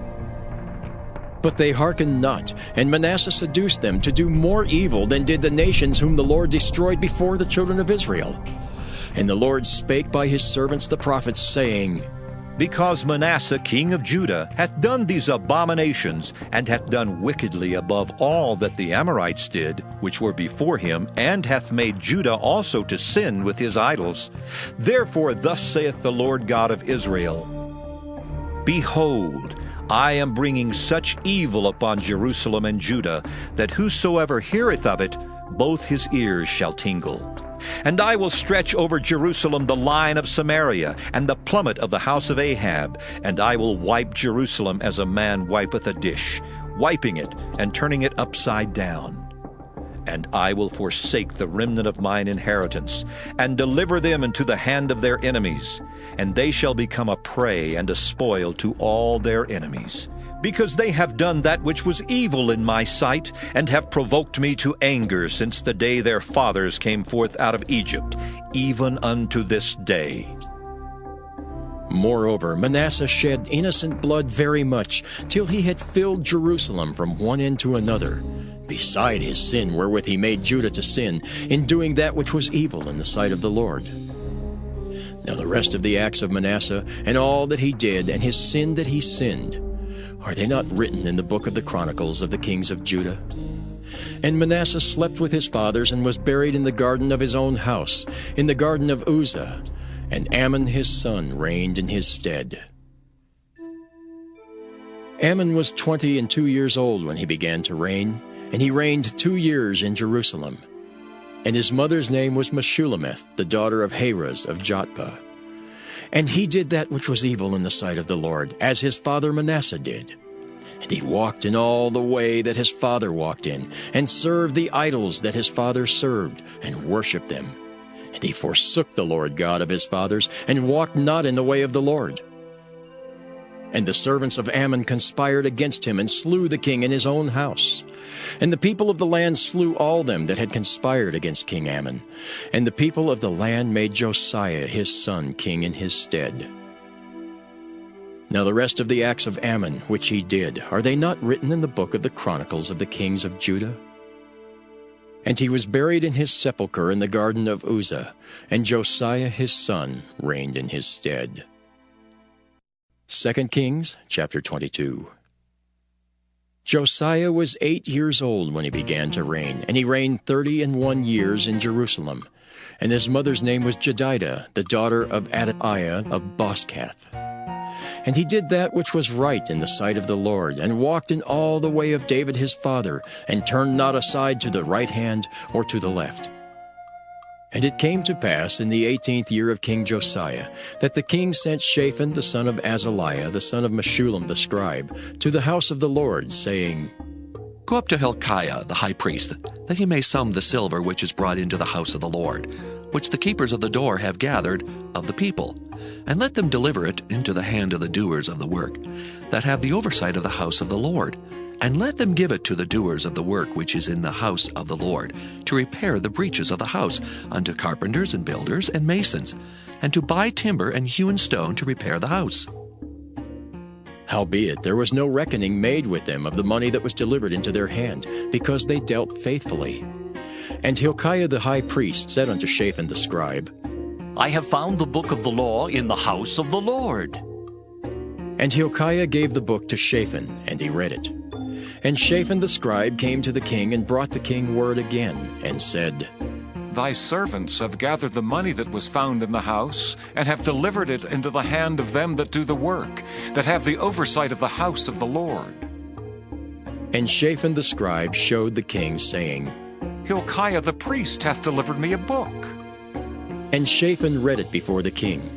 But they hearkened not, and Manasseh seduced them to do more evil than did the nations whom the Lord destroyed before the children of Israel. And the Lord spake by his servants the prophets, saying, Because Manasseh king of Judah hath done these abominations, and hath done wickedly above all that the Amorites did, which were before him, and hath made Judah also to sin with his idols. Therefore thus saith the Lord God of Israel, Behold, I am bringing such evil upon Jerusalem and Judah, that whosoever heareth of it, both his ears shall tingle. And I will stretch over Jerusalem the line of Samaria, and the plummet of the house of Ahab, and I will wipe Jerusalem as a man wipeth a dish, wiping it and turning it upside down. And I will forsake the remnant of mine inheritance, and deliver them into the hand of their enemies, and they shall become a prey and a spoil to all their enemies. Because they have done that which was evil in my sight, and have provoked me to anger since the day their fathers came forth out of Egypt, even unto this day. Moreover, Manasseh shed innocent blood very much, till he had filled Jerusalem from one end to another, beside his sin wherewith he made Judah to sin, in doing that which was evil in the sight of the Lord. Now the rest of the acts of Manasseh, and all that he did, and his sin that he sinned, are they not written in the book of the Chronicles of the kings of Judah? And Manasseh slept with his fathers, and was buried in the garden of his own house, in the garden of Uzzah, and Amon his son reigned in his stead. Amon was 22 years old when he began to reign, and he reigned 2 years in Jerusalem. And his mother's name was Meshullemeth, the daughter of Haraz of Jotbah. And he did that which was evil in the sight of the Lord, as his father Manasseh did. And he walked in all the way that his father walked in, and served the idols that his father served, and worshipped them. And he forsook the Lord God of his fathers, and walked not in the way of the Lord. And the servants of Ammon conspired against him, and slew the king in his own house. And the people of the land slew all them that had conspired against King Ammon. And the people of the land made Josiah his son king in his stead. Now the rest of the acts of Ammon which he did, are they not written in the book of the Chronicles of the kings of Judah? And he was buried in his sepulchre in the garden of Uzzah, and Josiah his son reigned in his stead. 2 Kings chapter 22. Josiah was 8 years old when he began to reign, and he reigned 31 years in Jerusalem. And his mother's name was Jedidah, the daughter of Adaiah of Boskath. And he did that which was right in the sight of the Lord, and walked in all the way of David his father, and turned not aside to the right hand or to the left. And it came to pass in the 18th year of King Josiah, that the king sent Shaphan the son of Azaliah, the son of Meshullam the scribe, to the house of the Lord, saying, Go up to Hilkiah the high priest, that he may sum the silver which is brought into the house of the Lord, which the keepers of the door have gathered of the people, and let them deliver it into the hand of the doers of the work, that have the oversight of the house of the Lord. And let them give it to the doers of the work which is in the house of the Lord, to repair the breaches of the house, unto carpenters and builders and masons, and to buy timber and hewn stone to repair the house. Howbeit there was no reckoning made with them of the money that was delivered into their hand, because they dealt faithfully. And Hilkiah the high priest said unto Shaphan the scribe, I have found the book of the law in the house of the Lord. And Hilkiah gave the book to Shaphan, and he read it. And Shaphan the scribe came to the king and brought the king word again, and said, Thy servants have gathered the money that was found in the house, and have delivered it into the hand of them that do the work, that have the oversight of the house of the Lord. And Shaphan the scribe showed the king, saying, Hilkiah the priest hath delivered me a book. And Shaphan read it before the king.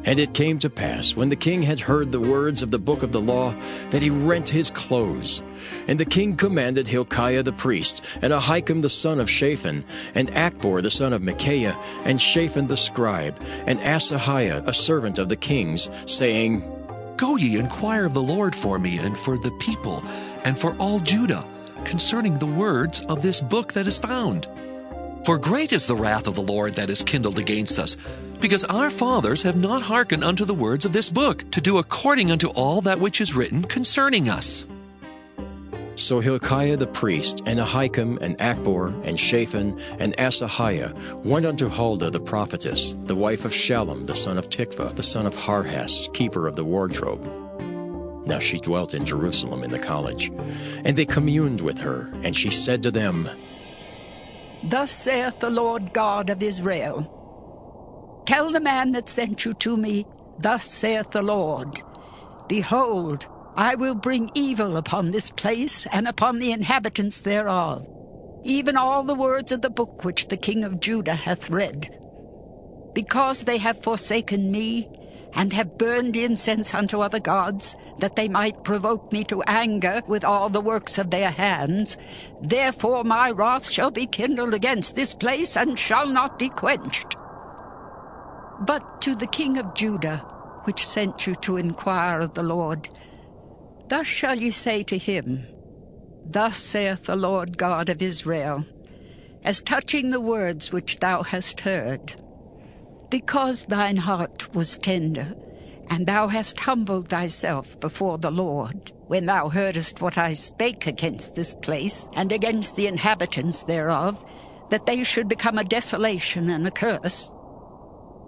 And it came to pass, when the king had heard the words of the book of the law, that he rent his clothes. And the king commanded Hilkiah the priest, and Ahikam the son of Shaphan, and Achbor the son of Micaiah, and Shaphan the scribe, and Asahiah a servant of the king's, saying, Go ye, inquire of the Lord for me, and for the people, and for all Judah, concerning the words of this book that is found. For great is the wrath of the Lord that is kindled against us, because our fathers have not hearkened unto the words of this book, to do according unto all that which is written concerning us. So Hilkiah the priest, and Ahikam, and Achbor, and Shaphan, and Asahiah went unto Huldah the prophetess, the wife of Shallum the son of Tikvah, the son of Harhas, keeper of the wardrobe. Now she dwelt in Jerusalem in the college. And they communed with her, and she said to them, Thus saith the Lord God of Israel, Tell the man that sent you to me, Thus saith the Lord, Behold, I will bring evil upon this place and upon the inhabitants thereof, even all the words of the book which the king of Judah hath read. Because they have forsaken me, and have burned incense unto other gods, that they might provoke me to anger with all the works of their hands. Therefore my wrath shall be kindled against this place, and shall not be quenched. But to the king of Judah, which sent you to inquire of the Lord, thus shall ye say to him, Thus saith the Lord God of Israel, as touching the words which thou hast heard, because thine heart was tender, and thou hast humbled thyself before the Lord, when thou heardest what I spake against this place, and against the inhabitants thereof, that they should become a desolation and a curse,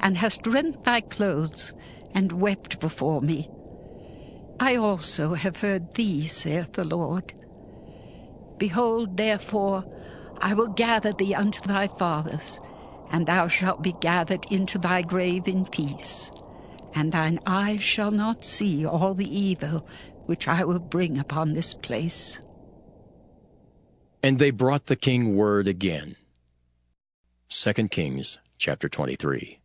and hast rent thy clothes, and wept before me. I also have heard thee, saith the Lord. Behold, therefore, I will gather thee unto thy fathers, and thou shalt be gathered into thy grave in peace, and thine eyes shall not see all the evil which I will bring upon this place. And they brought the king word again. 2 Kings chapter 23.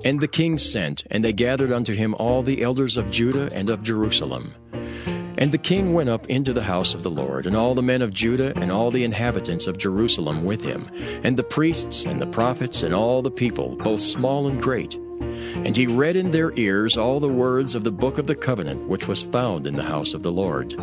And the king sent, and they gathered unto him all the elders of Judah and of Jerusalem. And the king went up into the house of the Lord, and all the men of Judah and all the inhabitants of Jerusalem with him, and the priests and the prophets and all the people, both small and great. And he read in their ears all the words of the book of the covenant which was found in the house of the Lord.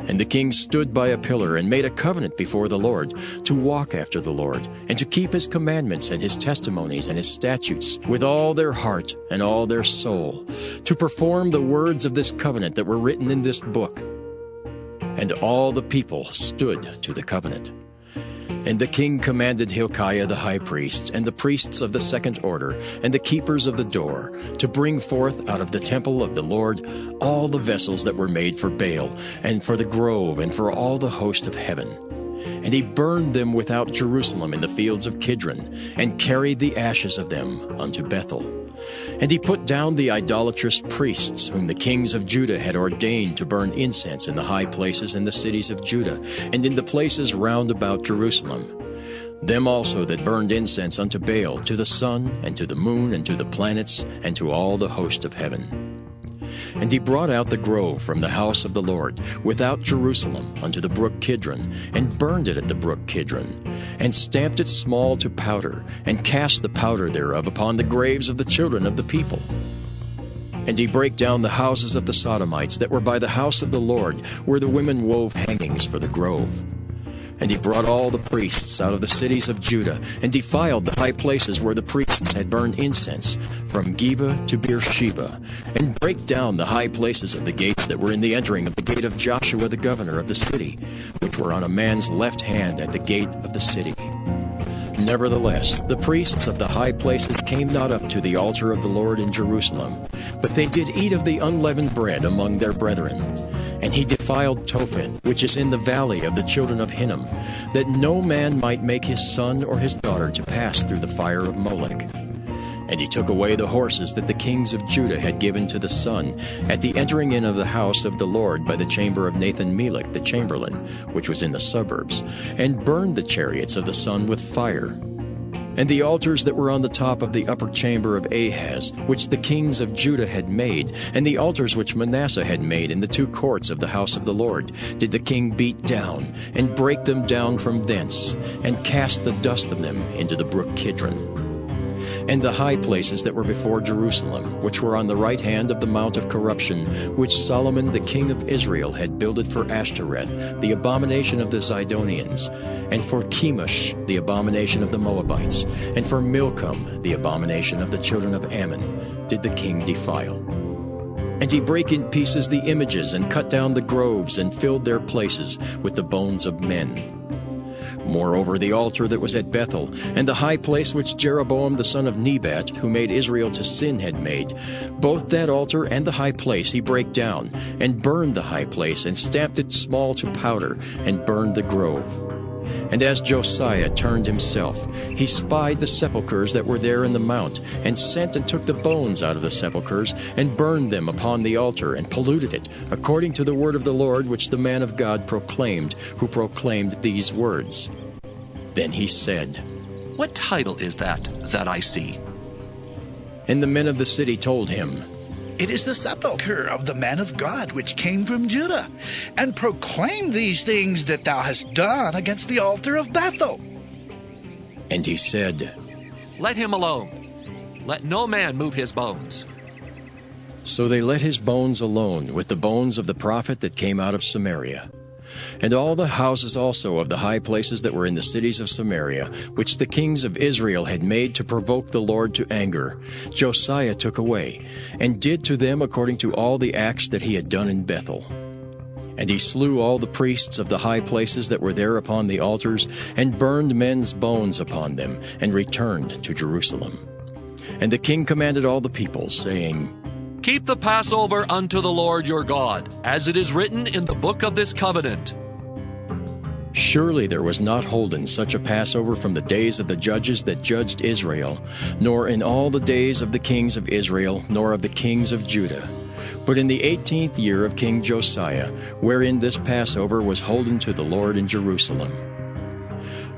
And the king stood by a pillar and made a covenant before the Lord, to walk after the Lord, and to keep his commandments and his testimonies and his statutes with all their heart and all their soul, to perform the words of this covenant that were written in this book. And all the people stood to the covenant. And the king commanded Hilkiah the high priest, and the priests of the second order, and the keepers of the door, to bring forth out of the temple of the Lord all the vessels that were made for Baal, and for the grove, and for all the host of heaven. And he burned them without Jerusalem in the fields of Kidron, and carried the ashes of them unto Bethel. And he put down the idolatrous priests, whom the kings of Judah had ordained to burn incense in the high places in the cities of Judah, and in the places round about Jerusalem. Them also that burned incense unto Baal, to the sun, and to the moon, and to the planets, and to all the host of heaven. And he brought out the grove from the house of the Lord, without Jerusalem, unto the brook Kidron, and burned it at the brook Kidron, and stamped it small to powder, and cast the powder thereof upon the graves of the children of the people. And he brake down the houses of the Sodomites that were by the house of the Lord, where the women wove hangings for the grove. And he brought all the priests out of the cities of Judah, and defiled the high places where the priests had burned incense, from Geba to Beersheba, and brake down the high places of the gates that were in the entering of the gate of Joshua the governor of the city, which were on a man's left hand at the gate of the city. Nevertheless, the priests of the high places came not up to the altar of the Lord in Jerusalem, but they did eat of the unleavened bread among their brethren. And he defiled Topheth, which is in the valley of the children of Hinnom, that no man might make his son or his daughter to pass through the fire of Molech. And he took away the horses that the kings of Judah had given to the sun at the entering in of the house of the Lord by the chamber of Nathan-Melech the chamberlain, which was in the suburbs, and burned the chariots of the sun with fire. And the altars that were on the top of the upper chamber of Ahaz, which the kings of Judah had made, and the altars which Manasseh had made in the two courts of the house of the Lord, did the king beat down, and break them down from thence, and cast the dust of them into the brook Kidron. And the high places that were before Jerusalem, which were on the right hand of the Mount of Corruption, which Solomon the king of Israel had builded for Ashtoreth, the abomination of the Zidonians, and for Chemosh, the abomination of the Moabites, and for Milcom, the abomination of the children of Ammon, did the king defile. And he brake in pieces the images, and cut down the groves, and filled their places with the bones of men. Moreover, the altar that was at Bethel, and the high place which Jeroboam the son of Nebat, who made Israel to sin, had made, both that altar and the high place he brake down, and burned the high place, and stamped it small to powder, and burned the grove. And as Josiah turned himself, he spied the sepulchres that were there in the mount, and sent and took the bones out of the sepulchres, and burned them upon the altar, and polluted it, according to the word of the Lord which the man of God proclaimed, who proclaimed these words. Then he said, What title is that I see? And the men of the city told him, It is the sepulchre of the man of God which came from Judah, and proclaimed these things that thou hast done against the altar of Bethel. And he said, Let him alone. Let no man move his bones. So they let his bones alone, with the bones of the prophet that came out of Samaria. And all the houses also of the high places that were in the cities of Samaria, which the kings of Israel had made to provoke the Lord to anger, Josiah took away, and did to them according to all the acts that he had done in Bethel. And he slew all the priests of the high places that were there upon the altars, and burned men's bones upon them, and returned to Jerusalem. And the king commanded all the people, saying, Keep the Passover unto the Lord your God, as it is written in the book of this covenant. Surely there was not holden such a Passover from the days of the judges that judged Israel, nor in all the days of the kings of Israel, nor of the kings of Judah. But in the 18th year of King Josiah, wherein this Passover was holden to the Lord in Jerusalem.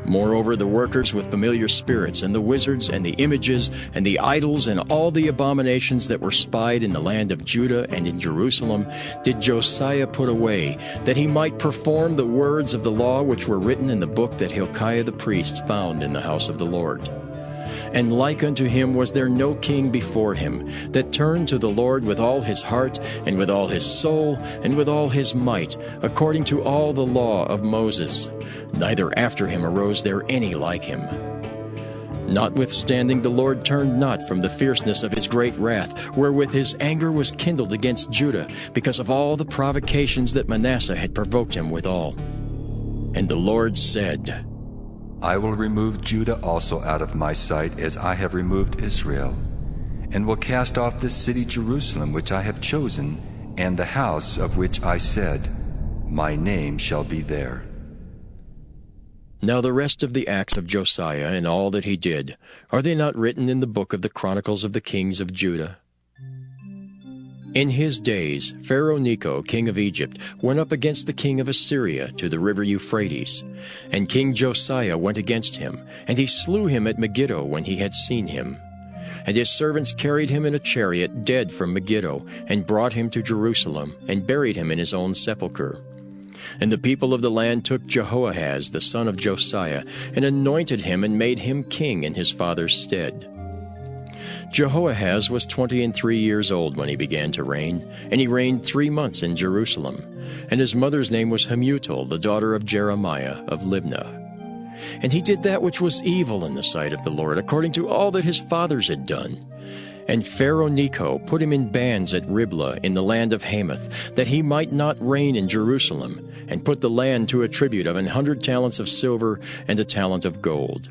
Moreover, the workers with familiar spirits, and the wizards, and the images, and the idols, and all the abominations that were spied in the land of Judah and in Jerusalem, did Josiah put away, that he might perform the words of the law which were written in the book that Hilkiah the priest found in the house of the Lord. And like unto him was there no king before him, that turned to the Lord with all his heart, and with all his soul, and with all his might, according to all the law of Moses. Neither after him arose there any like him. Notwithstanding, the Lord turned not from the fierceness of his great wrath, wherewith his anger was kindled against Judah, because of all the provocations that Manasseh had provoked him withal. And the Lord said, I will remove Judah also out of my sight, as I have removed Israel, and will cast off this city Jerusalem which I have chosen, and the house of which I said, My name shall be there. Now the rest of the acts of Josiah and all that he did, are they not written in the book of the Chronicles of the kings of Judah? In his days, Pharaoh Necho, king of Egypt, went up against the king of Assyria to the river Euphrates. And King Josiah went against him, and he slew him at Megiddo when he had seen him. And his servants carried him in a chariot dead from Megiddo, and brought him to Jerusalem, and buried him in his own sepulchre. And the people of the land took Jehoahaz the son of Josiah, and anointed him, and made him king in his father's stead. Jehoahaz was 23 years old when he began to reign, and he reigned 3 months in Jerusalem. And his mother's name was Hamutal, the daughter of Jeremiah of Libnah. And he did that which was evil in the sight of the Lord, according to all that his fathers had done. And Pharaoh Necho put him in bands at Riblah in the land of Hamath, that he might not reign in Jerusalem, and put the land to a tribute of 100 talents of silver and a talent of gold.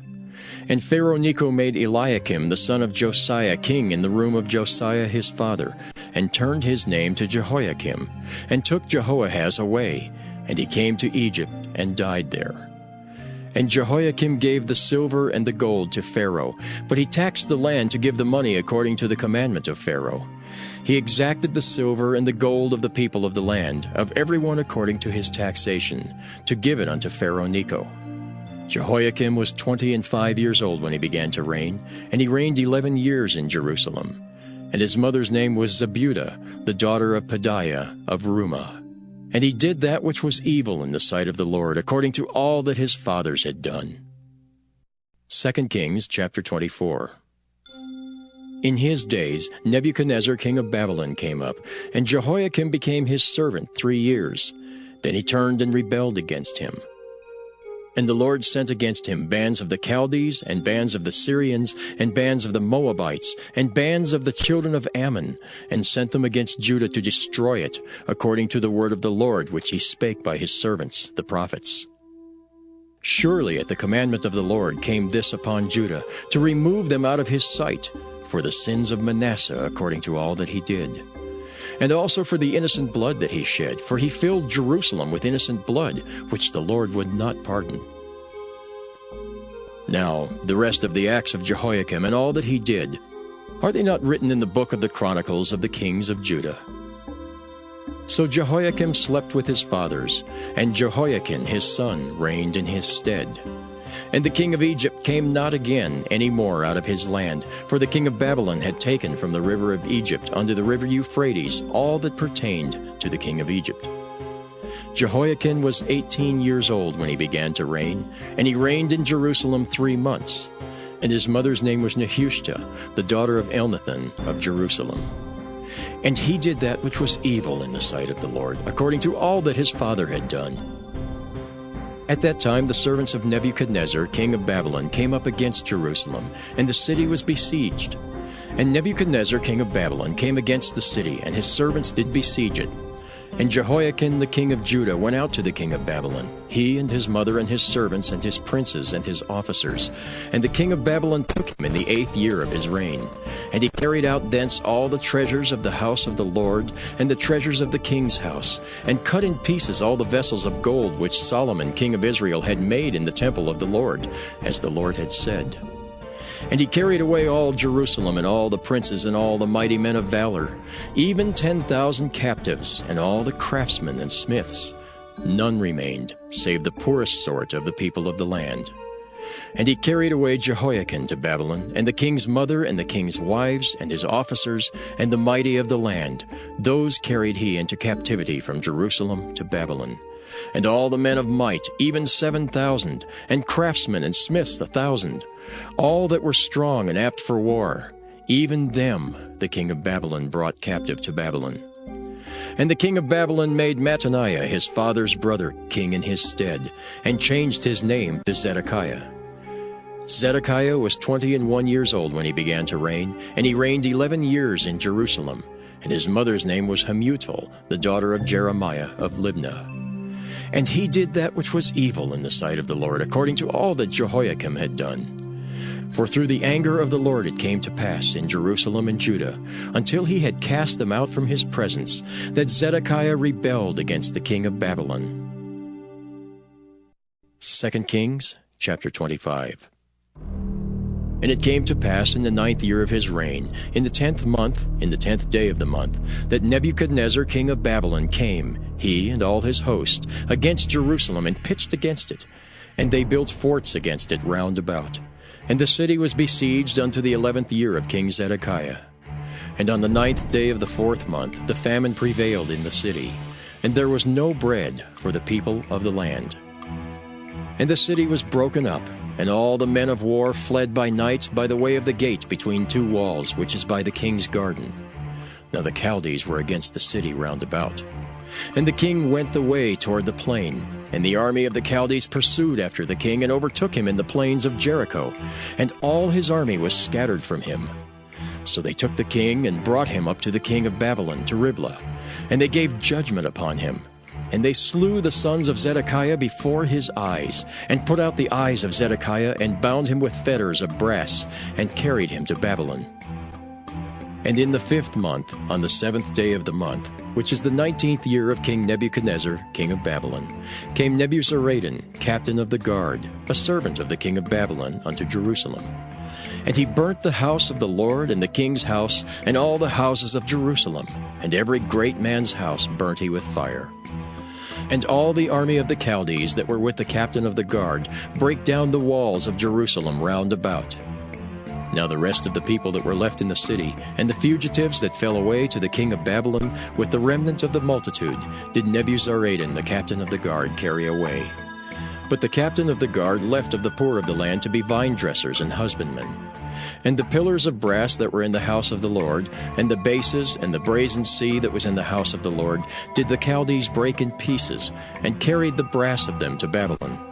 And Pharaoh Necho made Eliakim the son of Josiah king in the room of Josiah his father, and turned his name to Jehoiakim, and took Jehoahaz away, and he came to Egypt and died there. And Jehoiakim gave the silver and the gold to Pharaoh, but he taxed the land to give the money according to the commandment of Pharaoh. He exacted the silver and the gold of the people of the land, of every one according to his taxation, to give it unto Pharaoh Necho. Jehoiakim was 25 years old when he began to reign, and he reigned 11 years in Jerusalem. And his mother's name was Zebudah, the daughter of Pedaiah of Rumah. And he did that which was evil in the sight of the Lord, according to all that his fathers had done. 2 Kings chapter 24. In his days Nebuchadnezzar king of Babylon came up, and Jehoiakim became his servant 3 years. Then he turned and rebelled against him. And the Lord sent against him bands of the Chaldees, and bands of the Syrians, and bands of the Moabites, and bands of the children of Ammon, and sent them against Judah to destroy it, according to the word of the Lord which he spake by his servants, the prophets. Surely at the commandment of the Lord came this upon Judah, to remove them out of his sight, for the sins of Manasseh, according to all that he did. And also for the innocent blood that he shed, for he filled Jerusalem with innocent blood, which the Lord would not pardon. Now, the rest of the acts of Jehoiakim and all that he did, are they not written in the book of the Chronicles of the kings of Judah? So Jehoiakim slept with his fathers, and Jehoiakim his son reigned in his stead. And the king of Egypt came not again any more out of his land, for the king of Babylon had taken from the river of Egypt unto the river Euphrates all that pertained to the king of Egypt. Jehoiakim was 18 years old when he began to reign, and he reigned in Jerusalem 3 months. And his mother's name was Nehushta, the daughter of Elnathan of Jerusalem. And he did that which was evil in the sight of the Lord, according to all that his father had done. At that time the servants of Nebuchadnezzar, king of Babylon, came up against Jerusalem, and the city was besieged. And Nebuchadnezzar, king of Babylon, came against the city, and his servants did besiege it. And Jehoiakim the king of Judah went out to the king of Babylon, he and his mother and his servants and his princes and his officers. And the king of Babylon took him in the 8th year of his reign. And he carried out thence all the treasures of the house of the Lord, and the treasures of the king's house, and cut in pieces all the vessels of gold which Solomon king of Israel had made in the temple of the Lord, as the Lord had said. And he carried away all Jerusalem, and all the princes, and all the mighty men of valor, even 10,000 captives, and all the craftsmen and smiths. None remained, save the poorest sort of the people of the land. And he carried away Jehoiakim to Babylon, and the king's mother, and the king's wives, and his officers, and the mighty of the land. Those carried he into captivity from Jerusalem to Babylon. And all the men of might, even 7,000, and craftsmen and smiths 1,000, all that were strong and apt for war, even them the king of Babylon brought captive to Babylon. And the king of Babylon made Mattaniah his father's brother king in his stead, and changed his name to Zedekiah. Zedekiah was 21 years old when he began to reign, and he reigned 11 years in Jerusalem. And his mother's name was Hamutal, the daughter of Jeremiah of Libnah. And he did that which was evil in the sight of the Lord, according to all that Jehoiakim had done. For through the anger of the Lord it came to pass in Jerusalem and Judah, until he had cast them out from his presence, that Zedekiah rebelled against the king of Babylon. 2 Kings chapter 25. And it came to pass in the 9th year of his reign, in the 10th month, in the 10th day of the month, that Nebuchadnezzar king of Babylon came, he and all his host, against Jerusalem, and pitched against it. And they built forts against it round about. And the city was besieged unto the 11th year of King Zedekiah. And on the 9th day of the 4th month the famine prevailed in the city, and there was no bread for the people of the land. And the city was broken up, and all the men of war fled by night by the way of the gate between 2 walls, which is by the king's garden. Now the Chaldees were against the city round about. And the king went the way toward the plain, and the army of the Chaldees pursued after the king and overtook him in the plains of Jericho, and all his army was scattered from him. So they took the king and brought him up to the king of Babylon, to Riblah, and they gave judgment upon him. And they slew the sons of Zedekiah before his eyes, and put out the eyes of Zedekiah, and bound him with fetters of brass, and carried him to Babylon. And in the 5th month, on the 7th day of the month, which is the 19th year of King Nebuchadnezzar, king of Babylon, came Nebuzaradan, captain of the guard, a servant of the king of Babylon, unto Jerusalem. And he burnt the house of the Lord, and the king's house, and all the houses of Jerusalem, and every great man's house burnt he with fire. And all the army of the Chaldees that were with the captain of the guard brake down the walls of Jerusalem round about. Now the rest of the people that were left in the city, and the fugitives that fell away to the king of Babylon, with the remnant of the multitude, did Nebuzaradan the captain of the guard carry away. But the captain of the guard left of the poor of the land to be vine dressers and husbandmen. And the pillars of brass that were in the house of the Lord, and the bases, and the brazen sea that was in the house of the Lord, did the Chaldees break in pieces, and carried the brass of them to Babylon.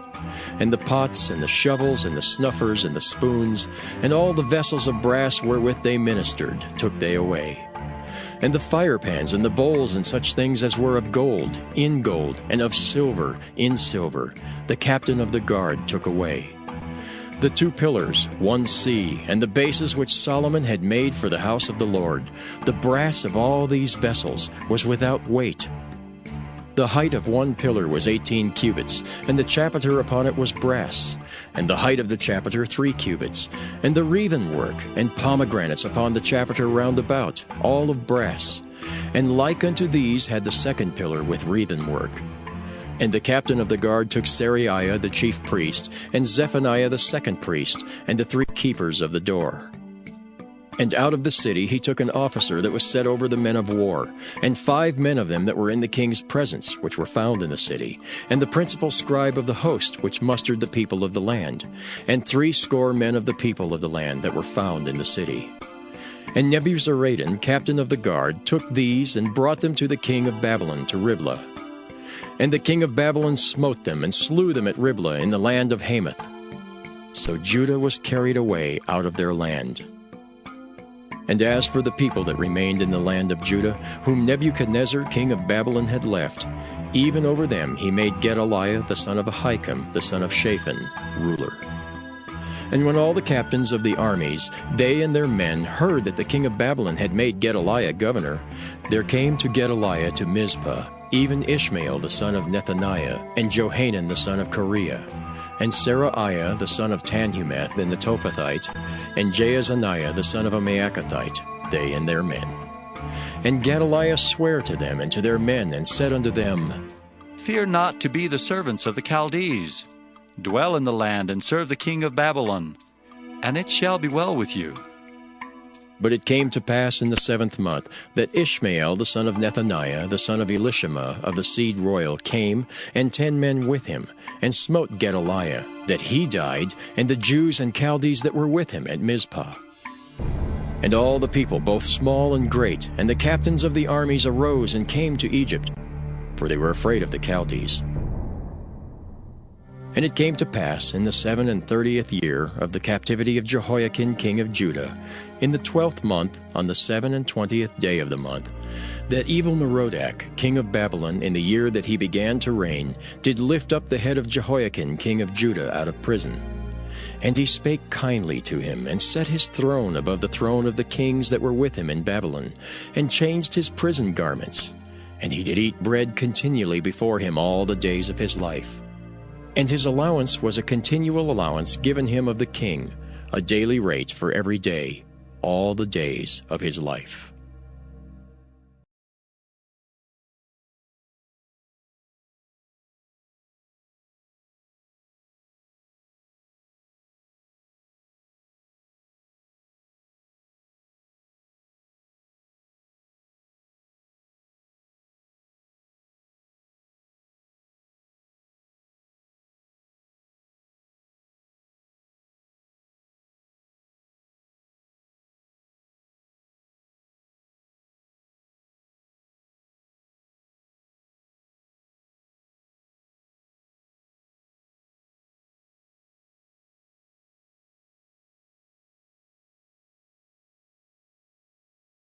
And the pots, and the shovels, and the snuffers, and the spoons, and all the vessels of brass wherewith they ministered, took they away. And the firepans, and the bowls, and such things as were of gold, in gold, and of silver, in silver, the captain of the guard took away. The 2 pillars, 1 sea, and the bases which Solomon had made for the house of the Lord, the brass of all these vessels was without weight. The height of 1 pillar was 18 cubits, and the chapiter upon it was brass, and the height of the chapiter 3 cubits, and the wreathen work, and pomegranates upon the chapiter round about, all of brass. And like unto these had the 2nd pillar with wreathen work. And the captain of the guard took Seraiah the chief priest, and Zephaniah the 2nd priest, and the 3 keepers of the door. And out of the city he took an officer that was set over the men of war, and 5 men of them that were in the king's presence, which were found in the city, and the principal scribe of the host, which mustered the people of the land, and 60 men of the people of the land that were found in the city. And Nebuzaradan, captain of the guard, took these, and brought them to the king of Babylon, to Riblah. And the king of Babylon smote them, and slew them at Riblah in the land of Hamath. So Judah was carried away out of their land. And as for the people that remained in the land of Judah, whom Nebuchadnezzar king of Babylon had left, even over them he made Gedaliah the son of Ahikam, the son of Shaphan, ruler. And when all the captains of the armies, they and their men, heard that the king of Babylon had made Gedaliah governor, there came to Gedaliah to Mizpah even Ishmael the son of Nethaniah, and Johanan the son of Kareah, and Seraiah the son of Tanhumeth the Netophathite, and Jaazaniah the son of a Maacathite, they and their men. And Gedaliah sware to them and to their men, and said unto them, Fear not to be the servants of the Chaldees. Dwell in the land, and serve the king of Babylon, and it shall be well with you. But it came to pass in the 7th month that Ishmael the son of Nethaniah, the son of Elishama of the seed royal, came, and 10 men with him, and smote Gedaliah, that he died, and the Jews and Chaldees that were with him at Mizpah. And all the people, both small and great, and the captains of the armies arose and came to Egypt, for they were afraid of the Chaldees. And it came to pass in the 37th year of the captivity of Jehoiakim king of Judah, in the 12th month, on the 27th day of the month, that Evil-Merodach king of Babylon, in the year that he began to reign, did lift up the head of Jehoiakim king of Judah out of prison. And he spake kindly to him, and set his throne above the throne of the kings that were with him in Babylon, and changed his prison garments. And he did eat bread continually before him all the days of his life. And his allowance was a continual allowance given him of the king, a daily rate for every day, all the days of his life.